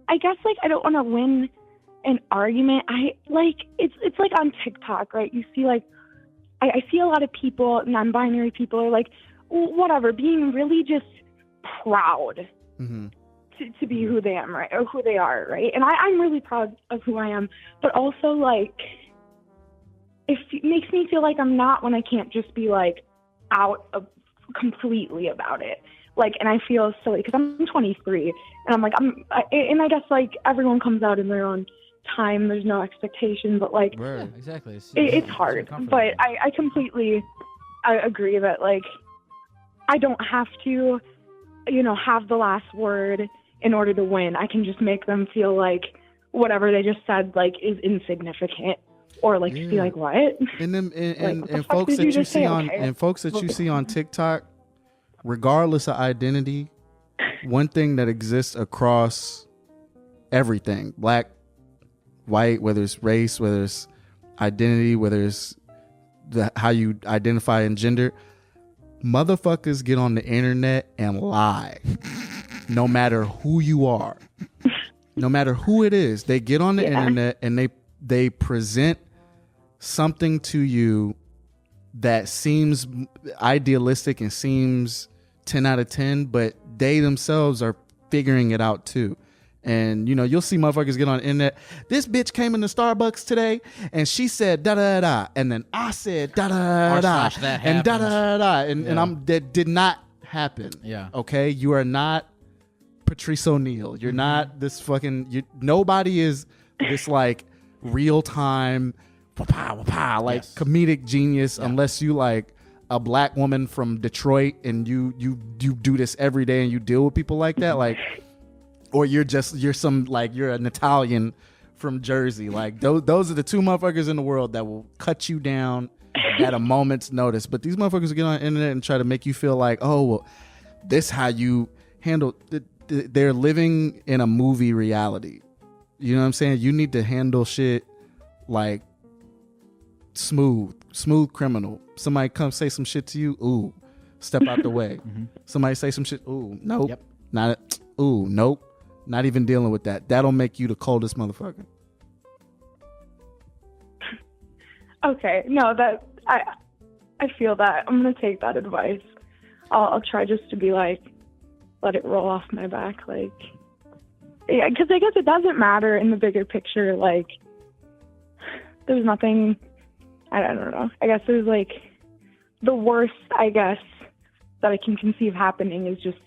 I guess like I don't want to win an argument. It's like on TikTok, right? You see like I see a lot of people, non-binary people, are like whatever, being really just proud to be who they am, right, or who they are, right? And I'm really proud of who I am, but also like it makes me feel like I'm not when I can't just be like out of completely about it. Like, and I feel silly because I'm 23 and I'm like, and I guess like everyone comes out in their own time. There's no expectation, but like, exactly. It's hard, but I completely agree that like, I don't have to, have the last word in order to win. I can just make them feel like whatever they just said, like, is insignificant. Or like just be like, what? And then and folks that you see on TikTok, regardless of identity, one thing that exists across everything, black, white, whether it's race, whether it's identity, whether it's how you identify in gender, motherfuckers get on the internet and lie. No matter who you are, no matter who it is, they get on the internet and they present something to you that seems idealistic and seems 10 out of 10, but they themselves are figuring it out too. And you'll see motherfuckers get on the internet. This bitch came into Starbucks today and she said da da da, and then I said da da da, and da da da, and that did not happen. Yeah. Okay. You are not Patrice O'Neal. You're not this fucking. Nobody is this like real time, comedic genius unless you like a black woman from Detroit and you do this every day and you deal with people like that, like. Or you're an Italian from Jersey. Like those are the two motherfuckers in the world that will cut you down at a moment's notice. But these motherfuckers get on the internet and try to make you feel like, oh, well, this how you handle. They're living in a movie reality. You know what I'm saying? You need to handle shit like smooth criminal. Somebody come say some shit to you. Ooh, step out the way. Somebody say some shit. Ooh, nope. Yep. Not. Ooh, nope. Not even dealing with that. That'll make you the coldest motherfucker. Okay, no, that I feel that. I'm gonna take that advice. I'll try just to be like, let it roll off my back, like, yeah, because I guess it doesn't matter in the bigger picture. Like, there's nothing. I don't know. I guess there's like the worst, I guess, that I can conceive happening is just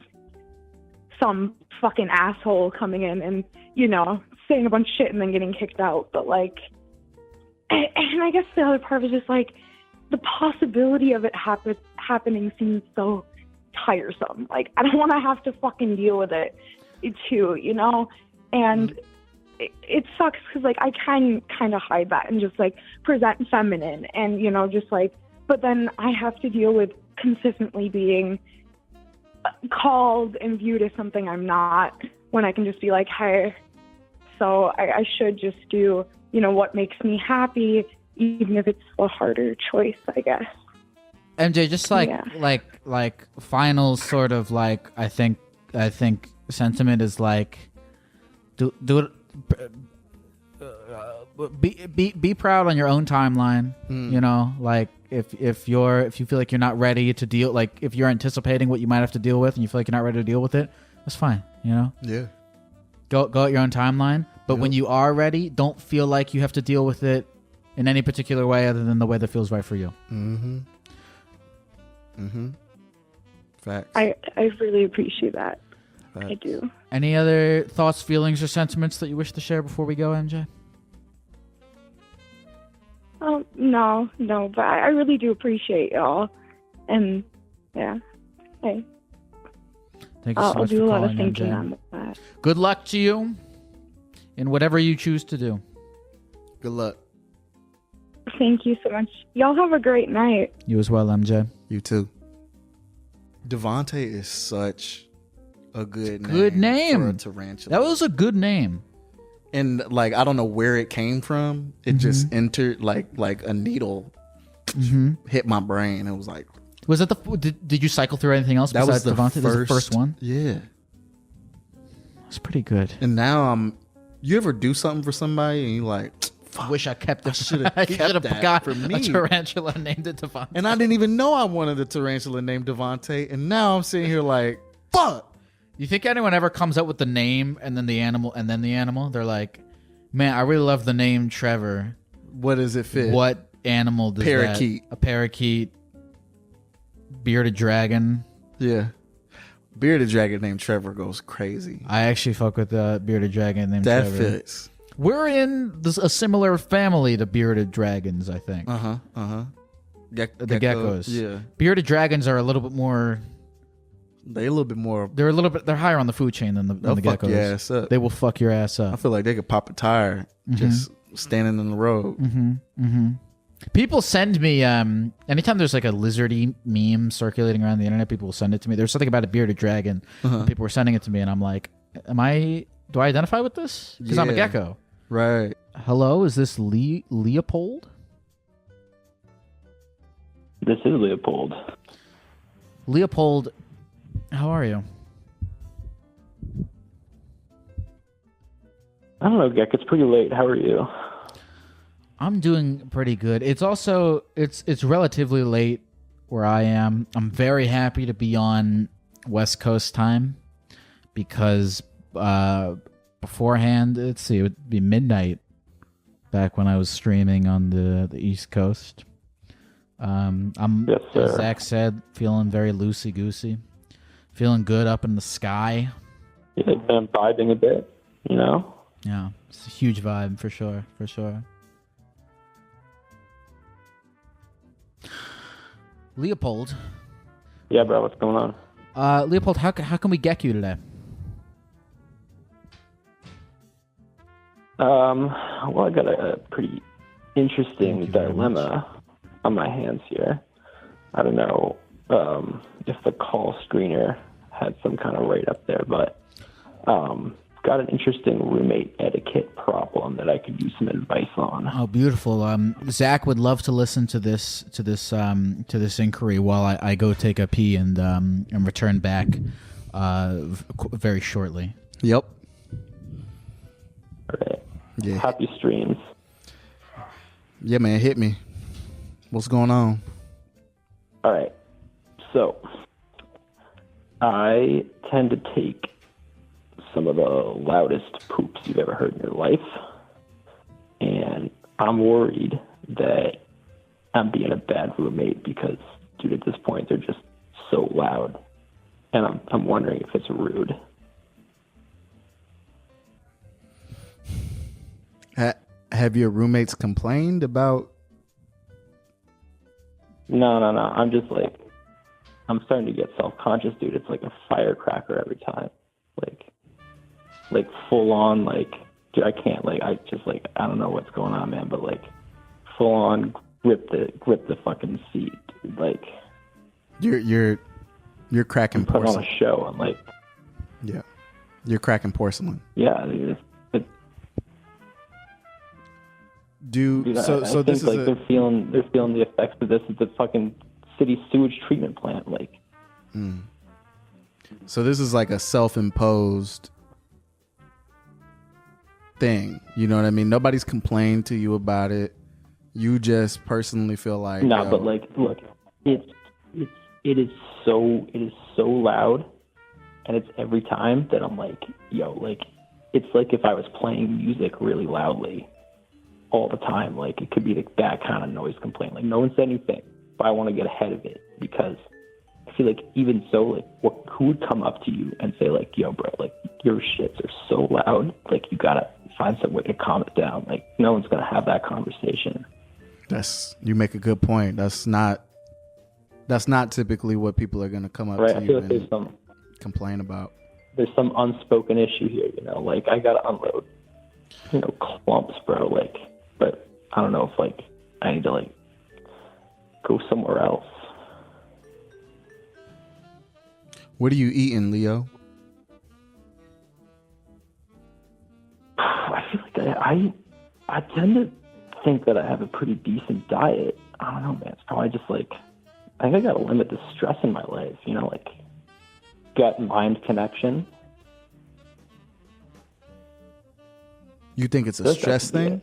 some fucking asshole coming in and, you know, saying a bunch of shit and then getting kicked out. But like, and I guess the other part was just like the possibility of it happening seems so tiresome. Like, I don't want to have to fucking deal with it too, you know? And it sucks because like I can kind of hide that and just like present feminine and, you know, just like, but then I have to deal with consistently being called and viewed as something I'm not, when I can just be like, hey. So I should just do, you know, what makes me happy, even if it's a harder choice, I guess. MJ, just like like final sort of like I think sentiment is like do it. Be proud on your own timeline. You know, like if you feel like you're not ready to deal, like if you're anticipating what you might have to deal with and you feel like you're not ready to deal with it, that's fine. You know. Yeah. Go at your own timeline. But when you are ready, don't feel like you have to deal with it in any particular way other than the way that feels right for you. Facts. I really appreciate that. Facts. I do. Any other thoughts, feelings, or sentiments that you wish to share before we go, MJ? No, but I really do appreciate y'all. And yeah, hey. Thank you so much I'll do for a lot calling, of thinking MJ. on that. Good luck to you in whatever you choose to do. Good luck. Thank you so much. Y'all have a great night. You as well, MJ. You too. Devontae is such a good name for a tarantula. That was a good name. And like, I don't know where it came from. It just entered like a needle hit my brain. It was like, was it did you cycle through anything else besides Devontae? That was the first one? Yeah. It's pretty good. And now you ever do something for somebody and you like, I wish I kept it. I should have got for me. A tarantula named it Devontae. And I didn't even know I wanted a tarantula named Devontae. And now I'm sitting here like, fuck. You think anyone ever comes up with the name and then the animal and then the animal? They're like, man, I really love the name Trevor. What does it fit? What animal does parakeet. That? A parakeet. Bearded dragon. Yeah. Bearded dragon named Trevor goes crazy. I actually fuck with the bearded dragon named Trevor. That fits. We're in a similar family to bearded dragons, I think. The geckos. Yeah. Bearded dragons are a little bit more. They're a little bit more. They're higher on the food chain than the geckos. Fuck your ass up. They will fuck your ass up. I feel like they could pop a tire just standing in the road. People send me anytime there's like a lizardy meme circulating around the internet, people will send it to me. There's something about a bearded dragon. People were sending it to me, and I'm like, do I identify with this? Because I'm a gecko. Right. Hello, is this Leopold? This is Leopold. Leopold, how are you? I don't know, Gecko. It's pretty late. How are you? I'm doing pretty good. It's also it's relatively late where I am. I'm very happy to be on West Coast time because beforehand, let's see, it would be midnight back when I was streaming on the East Coast. I'm, yes, as Zach said, feeling very loosey-goosey. Feeling good up in the sky. Yeah, been vibing a bit, you know? Yeah, it's a huge vibe for sure, for sure. Leopold. Yeah, bro, what's going on? Leopold, how can we get you today? Well, I got a pretty interesting dilemma on my hands here. I don't know if the call screener had some kind of rate up there, but got an interesting roommate etiquette problem that I could use some advice on. Oh, beautiful. Zach would love to listen to this inquiry while I go take a pee and return back very shortly. Yep. All right. Yeah. Happy streams. Yeah, man, hit me. What's going on? All right. So I tend to take some of the loudest poops you've ever heard in your life. And I'm worried that I'm being a bad roommate because, dude, at this point, they're just so loud. And I'm wondering if it's rude. Have your roommates complained about? No. I'm just like, I'm starting to get self-conscious, dude. It's like a firecracker every time. Like full on, like, dude, I can't, like, I just, like, I don't know what's going on, man, but, like, full on grip the fucking seat, dude. Like, You're cracking put porcelain. on a show. I'm like, yeah, you're cracking porcelain. yeah, dude. Dude, so I this think, is like, they're feeling the effects of this at the fucking city sewage treatment plant, like. So this is like a self-imposed thing. You know what I mean? Nobody's complained to you about it. You just personally feel like No, but like, look, it is so loud, and it's every time that I'm like, yo, like, it's like if I was playing music really loudly all the time. Like, it could be that kind of noise complaint. Like, no one said anything, but I want to get ahead of it because I feel like even so, like, who would come up to you and say, like, yo, bro, like, your shits are so loud, like, you gotta find some way to calm it down. Like, no one's gonna have that conversation. You make a good point. That's not typically what people are gonna come up right? to I you feel like and complain about. There's some unspoken issue here, you know, like, I gotta unload, you know, clumps, bro, like, but I don't know if, like, I need to, like, go somewhere else. What are you eating, Leo? I feel like I tend to think that I have a pretty decent diet. I don't know, man. It's probably just, like, I think I gotta limit the stress in my life, you know, like, gut-mind connection. You think it's a stress thing?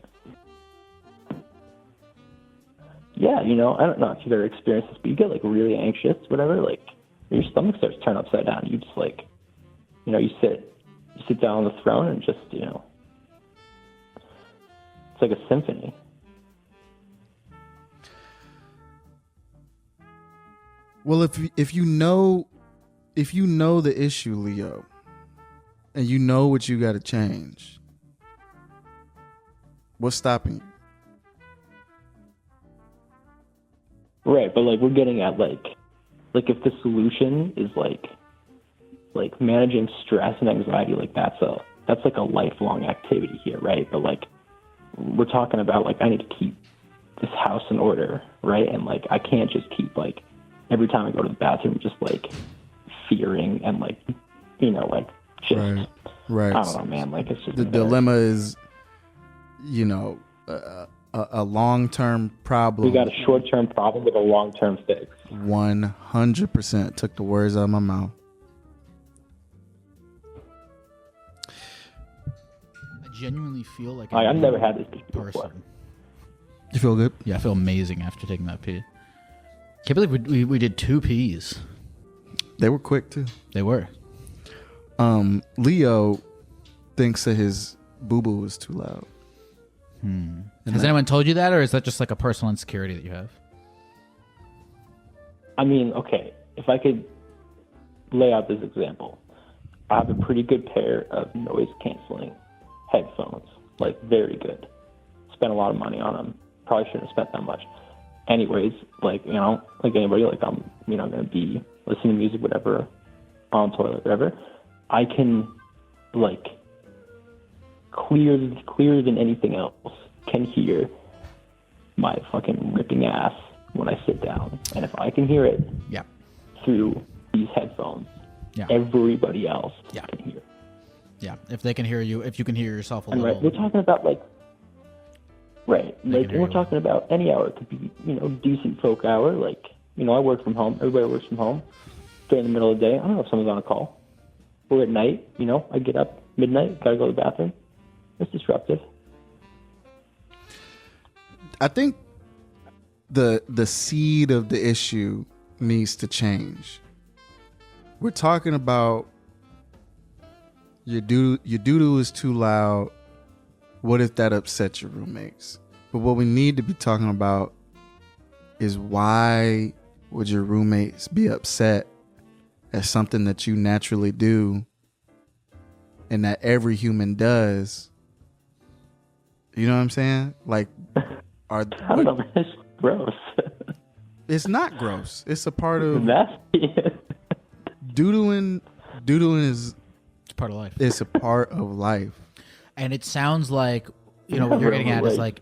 Yeah, you know, I don't know if you've ever experienced this, but you get, like, really anxious, whatever, like, your stomach starts to turn upside down. You just, like, you know, you sit down on the throne and just, you know, it's like a symphony. Well, if you know the issue, Leo, and you know what you got to change, what's stopping you? Right, but, like, we're getting at, like if the solution is like managing stress and anxiety, like, that's like a lifelong activity here, right? But, like, we're talking about, like, I need to keep this house in order, right? And, like, I can't just keep, like, every time I go to the bathroom, just, like, fearing and, like, you know, like, just right. I don't know, man. Like, it's just the dilemma is, you know, a long-term problem. We got a short-term problem with a long-term fix. 100% took the words out of my mouth. I genuinely feel like I've never had this before. You feel good? Yeah, I feel amazing after taking that pee. Can't believe we did 2 pees. They were quick too. They were. Leo thinks that his boo-boo is too loud. Has anyone told you that, or is that just like a personal insecurity that you have? I mean, okay, if I could lay out this example, I have a pretty good pair of noise-canceling headphones, like, very good. Spent a lot of money on them. Probably shouldn't have spent that much. Anyways, like, you know, like anybody, like, I'm, you know, going to be listening to music, whatever, on the toilet, whatever. I can, like, clearer than anything else, can hear my fucking ripping ass when I sit down. And if I can hear it through these headphones, everybody else can hear. Yeah, if they can hear you, if you can hear yourself a little. Right, we're talking about, like, like, we're talking about any hour. It could be, you know, decent folk hour. Like, you know, I work from home. Everybody works from home. During the middle of the day, I don't know if someone's on a call. Or at night, you know, I get up midnight, gotta go to the bathroom. It's disruptive. I think the seed of the issue needs to change. We're talking about your doo-doo is too loud. What if that upsets your roommates? But what we need to be talking about is why would your roommates be upset at something that you naturally do and that every human does? You know what I'm saying? Like, I don't know, man. It's gross. It's not gross. It's a part of nasty. Doodooing is part of life. It's a part of life. And it sounds like, what you're getting at is like,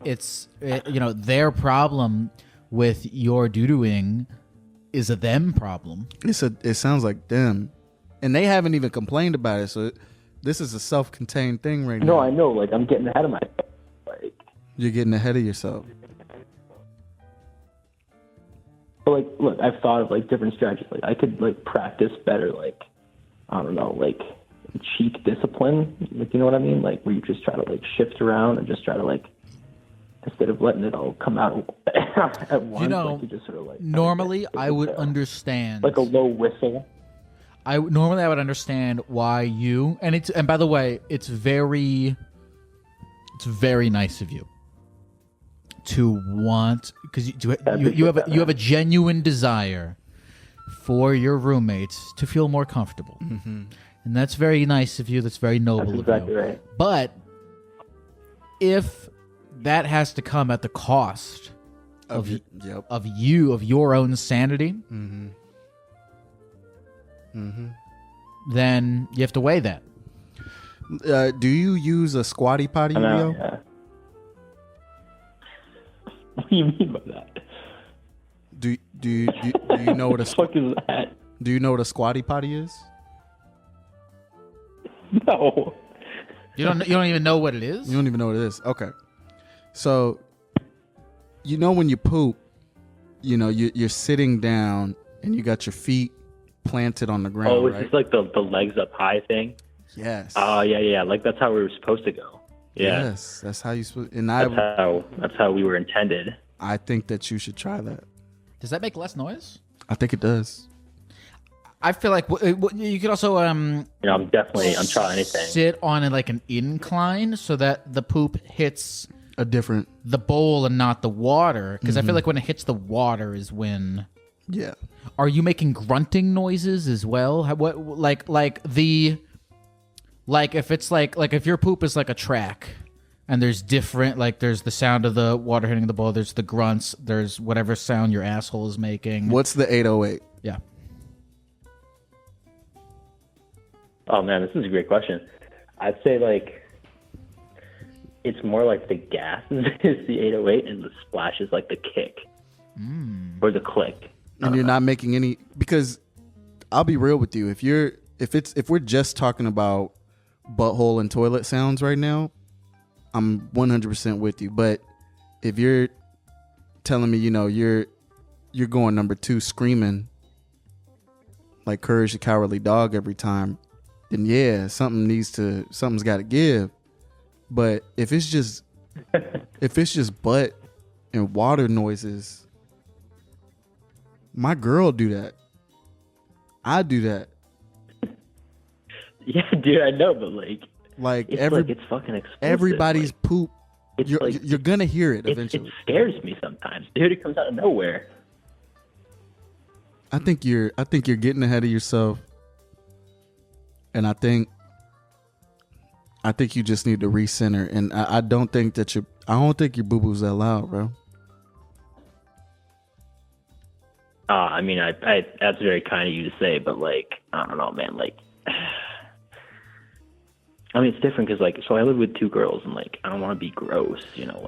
their problem with your doodooing is a them problem. It sounds like them. And they haven't even complained about it. So this is a self-contained thing right now. No, I know. Like, I'm getting ahead of myself. Like, you're getting ahead of yourself. But like, look, I've thought of like different strategies. Like, I could like practice better. Like, I don't know, like cheek discipline. Like, you know what I mean? Like, where you just try to like shift around and just try to like, instead of letting it all come out at once, like you just sort of like. Normally, I would understand. Like a low whistle. I would understand why you and by the way, it's very nice of you to want, because you have a genuine desire for your roommates to feel more comfortable, and that's very nice of you. That's very noble of you. Right. But if that has to come at the cost of your own sanity, then you have to weigh that. Do you use a squatty potty, Leo? Yeah. What do you mean by that? Do you know what a fuck is that? Do you know what a squatty potty is? No. You don't even know what it is? You don't even know what it is. Okay. So, when you poop, you're sitting down and you got your feet planted on the ground. Oh, is right? this like the legs up high thing? Yes. Oh, yeah. Like that's how we were supposed to go. Yeah. Yes, that's how you supposed. And that's how we were intended. I think that you should try that. Does that make less noise? I think it does. I feel like you could also I'm trying anything. Sit on like an incline so that the poop hits the bowl and not the water, because I feel like when it hits the water is when. Yeah. Are you making grunting noises as well? If it's like if your poop is like a track and there's different, like there's the sound of the water hitting the bowl, there's the grunts, there's whatever sound your asshole is making. What's the 808? Yeah. Oh man, this is a great question. I'd say like it's more like the gas is the 808 and the splash is like the kick or the click. And you're not making any, because I'll be real with you. If we're just talking about butthole and toilet sounds right now, I'm 100% with you. But if you're telling me, you're going number 2 screaming like Courage the Cowardly Dog every time, then yeah, something's got to give. But if it's just butt and water noises, my girl do that. I do that. Yeah, dude, I know, but it's fucking expensive. Everybody's poop. You're gonna hear it eventually. It scares me sometimes, dude. It comes out of nowhere. I think you're getting ahead of yourself, and I think you just need to recenter. And I don't think your boo boo's that loud, bro. I mean, I that's very kind of you to say, but I don't know, man. I mean, it's different because so I live with 2 girls, and I don't want to be gross,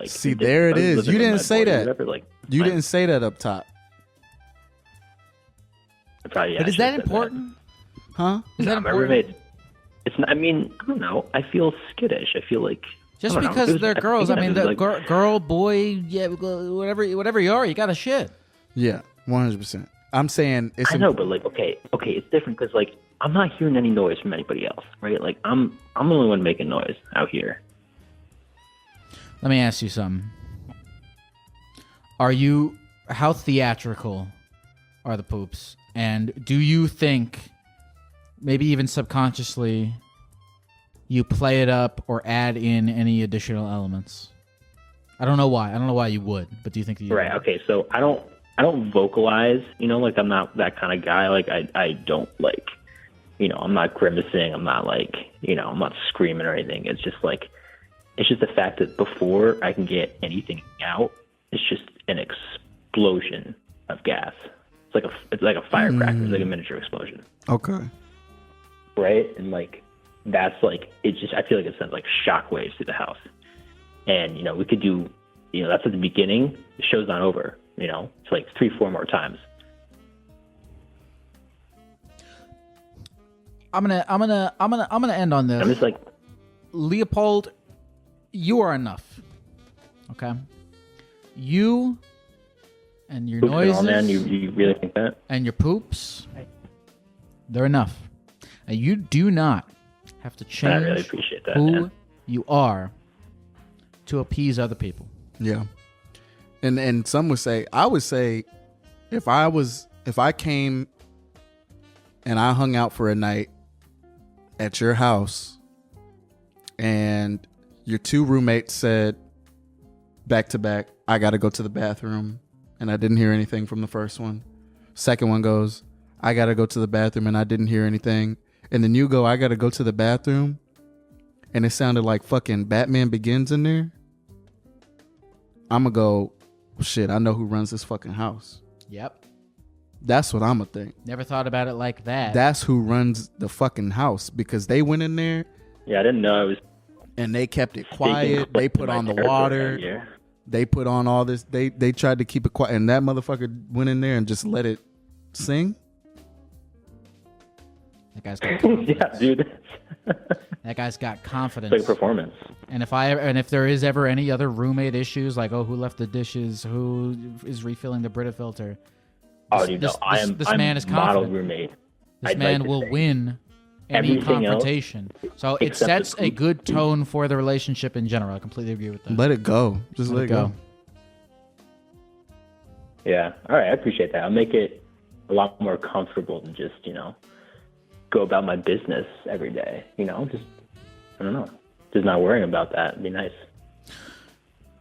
See, there it is. You didn't say that. You didn't say that up top. Probably, but is that important? Huh? Is that my important? roommate. It's not. I mean, I don't know. I feel skittish. I feel like just because they're girls. I mean, the girl, boy, yeah, whatever you are, you got to shit. Yeah, 100%. I'm saying it's. I know, but okay, it's different because I'm not hearing any noise from anybody else, right? I'm the only one making noise out here. Let me ask you something. How theatrical are the poops? And do you think, maybe even subconsciously, you play it up or add in any additional elements? I don't know why. I don't know why you would, but do you think that you Right. would? Okay. So I don't vocalize. Like I'm not that kind of guy. Like I don't like. I'm not grimacing. I'm not like. I'm not screaming or anything. It's just the fact that before I can get anything out, it's just an explosion of gas. It's like a firecracker. It's like a miniature explosion. Okay. Right? And that's it's just, I feel like it sends shockwaves through the house. And, we could do, that's at the beginning. The show's not over, it's 3-4 more times. I'm gonna end on this. I'm just Leopold, you are enough. Okay? You and your noises, man, you really think that? and your poops, they're enough. And you do not have to change I really appreciate that, who man. you are to appease other people. Yeah. And some would say, I would say, if I came and I hung out for a night at your house and your two roommates said back to back, I got to go to the bathroom, and I didn't hear anything from the first one. Second one goes, I got to go to the bathroom, and I didn't hear anything. And then you go, I got to go to the bathroom, and it sounded like fucking Batman Begins in there. I'm going to go, shit, I know who runs this fucking house. Yep. That's what I'm going to think. Never thought about it like that. That's who runs the fucking house, because they went in there. Yeah, I didn't know it was. And they kept it quiet. They put on the water. They put on all this. They tried to keep it quiet. And that motherfucker went in there and just let it sing. That guy's got confidence. Yeah, dude. That guy's got confidence. It's like a performance. And if there is ever any other roommate issues, like, who left the dishes, who is refilling the Brita filter, this man is confident. Model roommate. This man will win any Everything confrontation. So it sets a good tone for the relationship in general. I completely agree with that. Let it go. Just let it go. Yeah. All right. I appreciate that. I'll make it a lot more comfortable than just, go about my business every day. Just, I don't know. Just not worrying about that. It'd be nice.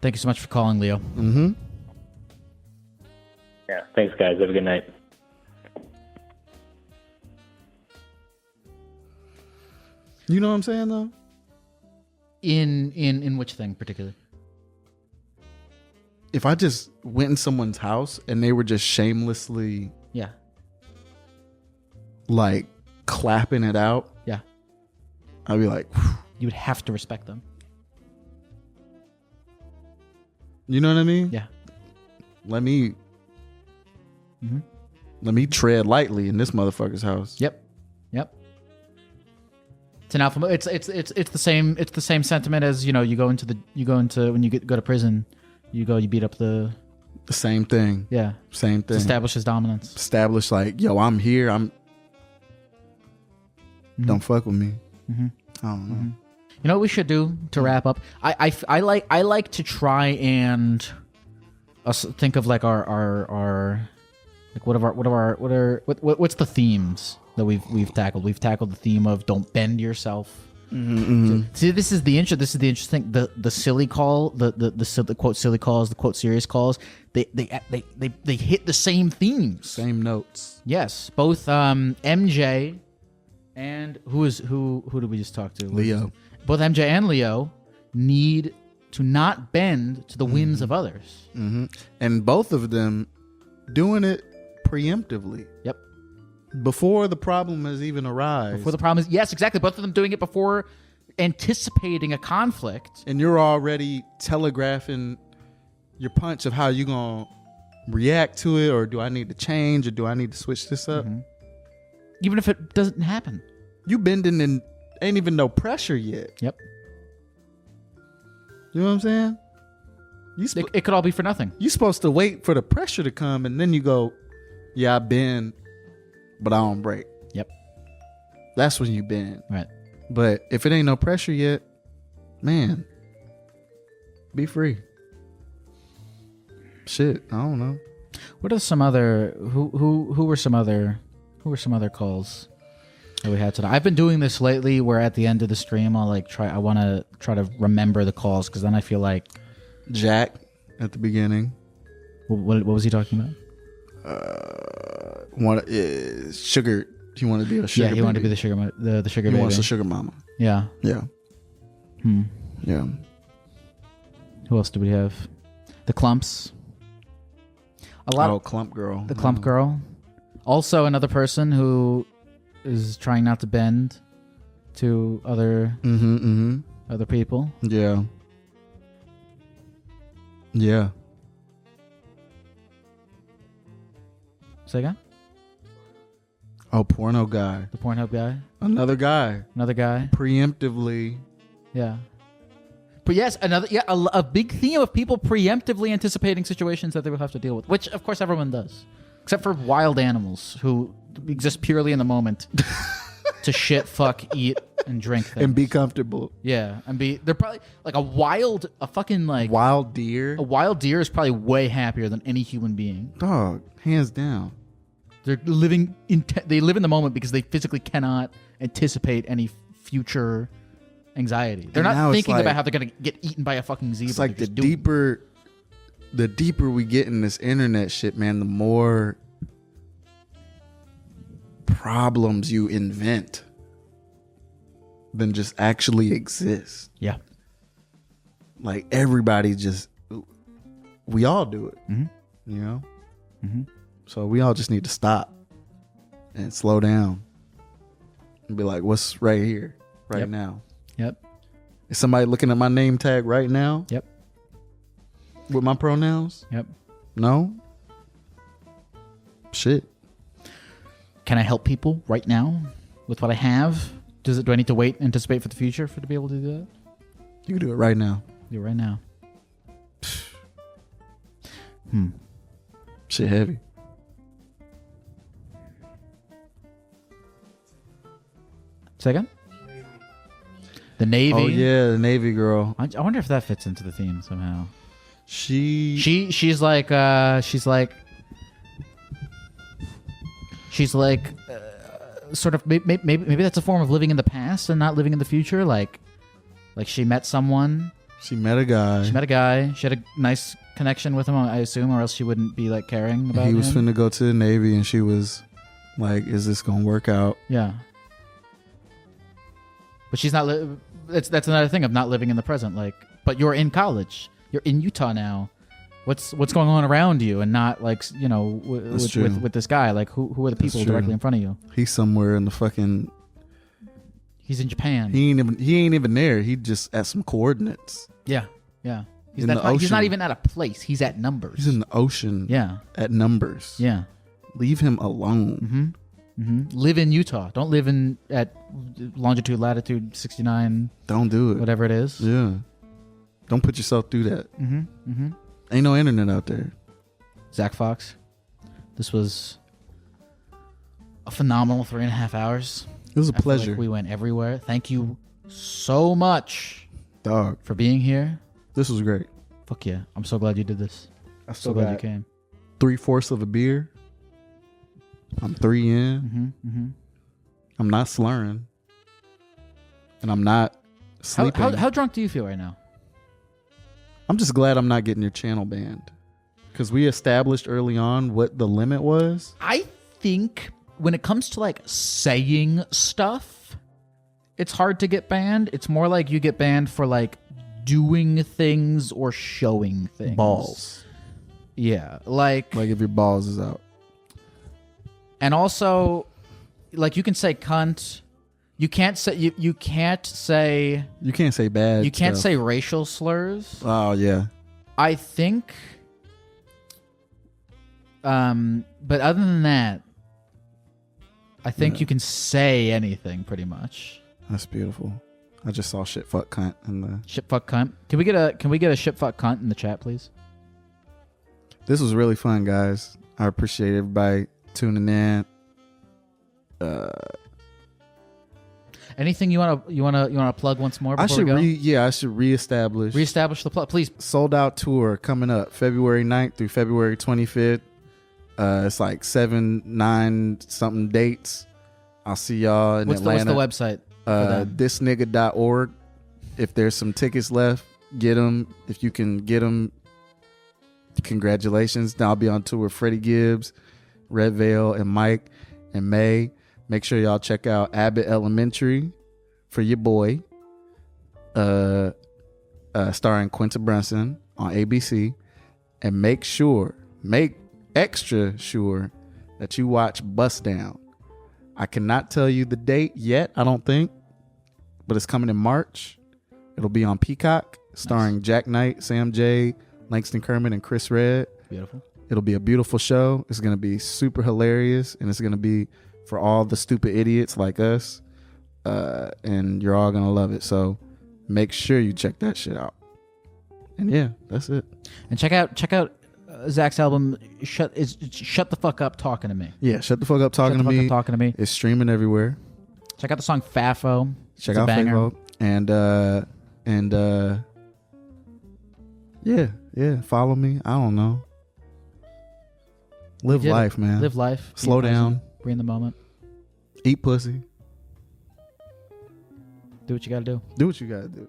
Thank you so much for calling, Leo. Mm-hmm. Yeah. Thanks, guys. Have a good night. You know what I'm saying, though? In which thing particularly? If I just went in someone's house and they were just shamelessly, clapping it out, I'd be like, whew. You would have to respect them. You know what I mean? Yeah. Let me tread lightly in this motherfucker's house. Yep. It's an alpha. It's the same. It's the same sentiment as when you go to prison, you beat up the same thing. Yeah. Same thing. Establishes dominance. Establish I'm here. Don't fuck with me. Mm-hmm. I don't know. Mm-hmm. You know what we should do to wrap up? I like to try and think of our what's the themes that we've tackled? We've tackled the theme of don't bend yourself. Mm-hmm. See, this is the interesting. The silly call, the quote silly calls, the quote serious calls. They hit the same themes, same notes. Yes, both MJ and who did we just talk to? Leo. Both MJ and Leo need to not bend to the whims of others. Mm-hmm. And both of them doing it preemptively. Yep. Before the problem has even arisen. Before the problem is, yes, exactly. Both of them doing it before anticipating a conflict. And you're already telegraphing your punch of how you're going to react to it, or do I need to change, or do I need to switch this up? Mm-hmm. Even if it doesn't happen. You bending and ain't even no pressure yet. Yep. You know what I'm saying? It could all be for nothing. You're supposed to wait for the pressure to come, and then you go, yeah, I bend, but I don't break. Yep. That's when you bend. Right. But if it ain't no pressure yet, man, be free. Shit, I don't know. What are some other who were some other calls that we had today? I've been doing this lately where at the end of the stream I want to try to remember the calls because then I feel like Jack at the beginning. What was he talking about? Sugar. He wanted to be a sugar. Yeah, he wanted to be the sugar the sugar baby. He wants a sugar mama. Yeah. Yeah. Yeah. Who else do we have? The Clumps. Clump Girl. The Clump Girl. Also another person who is trying not to bend to other other people. Yeah. Yeah. Say again? Oh, porno guy. The Pornhub guy. Another guy. Preemptively. Yeah. But yes, a big theme of people preemptively anticipating situations that they will have to deal with, which of course everyone does, except for wild animals who exist purely in the moment to shit, fuck, eat, and drink things. And be comfortable. Yeah, they're probably like wild deer. A wild deer is probably way happier than any human being. Dog, hands down. They live in the moment because they physically cannot anticipate any future anxiety. They're not thinking about how they're gonna get eaten by a fucking zebra. It's like the deeper we get in this internet shit, man, the more problems you invent than just actually exist. Yeah. Like everybody we all do it. Mm-hmm. You know? Mm-hmm. So we all just need to stop and slow down and be like, what's right here, right now? Yep. Is somebody looking at my name tag right now? Yep. With my pronouns? Yep. No? Shit. Can I help people right now with what I have? Do I need to wait and anticipate for the future to be able to do that? You can do it right now. Do it right now. Shit heavy. Say again? The Navy. Oh yeah, the Navy girl. I wonder if that fits into the theme somehow. She's like sort of maybe that's a form of living in the past and not living in the future. Like she met someone. She met a guy. She had a nice connection with him, I assume, or else she wouldn't be like caring about him. He was finna go to the Navy, and she was like, "Is this gonna work out?" Yeah. But she's not. That's another thing of not living in the present. Like, but you're in college. You're in Utah now. What's going on around you, and not like with this guy. Like, who are the people directly in front of you? He's somewhere in the fucking. He's in Japan. He ain't even there. He just at some coordinates. Yeah, yeah. In the ocean. He's not even at a place. He's at numbers. He's in the ocean. Yeah. At numbers. Yeah. Leave him alone. Live in Utah. Don't live at longitude, latitude 69. Don't do it. Whatever it is. Yeah. Don't put yourself through that. Ain't no internet out there. Zach Fox, this was a phenomenal 3.5 hours. It was a pleasure. Like we went everywhere. Thank you so much, dog, for being here. This was great. Fuck yeah. I'm so glad you did this. I'm so glad you came. 3/4 of a beer. I'm 3 in. I'm not slurring. And I'm not sleeping. How drunk do you feel right now? I'm just glad I'm not getting your channel banned. Because we established early on what the limit was. I think when it comes to like saying stuff, it's hard to get banned. It's more like you get banned for like doing things or showing things. Balls. Yeah. Like if your balls is out. And also, like, you can say cunt. You can't say you can't say bad. You can't say racial slurs. Oh yeah. I think. But other than that, I think you can say anything pretty much. That's beautiful. I just saw shit fuck cunt in the shit fuck cunt. Can we get a shit fuck cunt in the chat, please? This was really fun, guys. I appreciate everybody tuning in. Anything you wanna plug once more? Before I should reestablish the plug, please. Sold out tour coming up February 9th through February 25th. It's like 7, 9 something dates. I'll see y'all in Atlanta. What's the website? Thisnigga.org. If there's some tickets left, get them. If you can get them, congratulations. Now I'll be on tour with Freddie Gibbs, Red Veil, and Mike and May. Make sure y'all check out Abbott Elementary for your boy, starring Quinta Brunson on ABC. And make extra sure that you watch Bust Down. I cannot tell you the date yet, I don't think, but it's coming in March. It'll be on Peacock, starring Jack Knight, Sam J, Langston Kermit, and Chris Redd. Beautiful. It'll be a beautiful show. It's going to be super hilarious, and it's going to be for all the stupid idiots like us, and you're all going to love it. So make sure you check that shit out. And yeah, that's it. And check out Zack's album, Shut the Fuck Up Talking to Me. Yeah, Shut the Fuck Up Talking to Me. It's streaming everywhere. Check out the song Fafo. Check out Fafo. And yeah, follow me. I don't know. Live life, man. Live life. Slow down. Be in the moment. Eat pussy. Do what you gotta do. Do what you gotta do.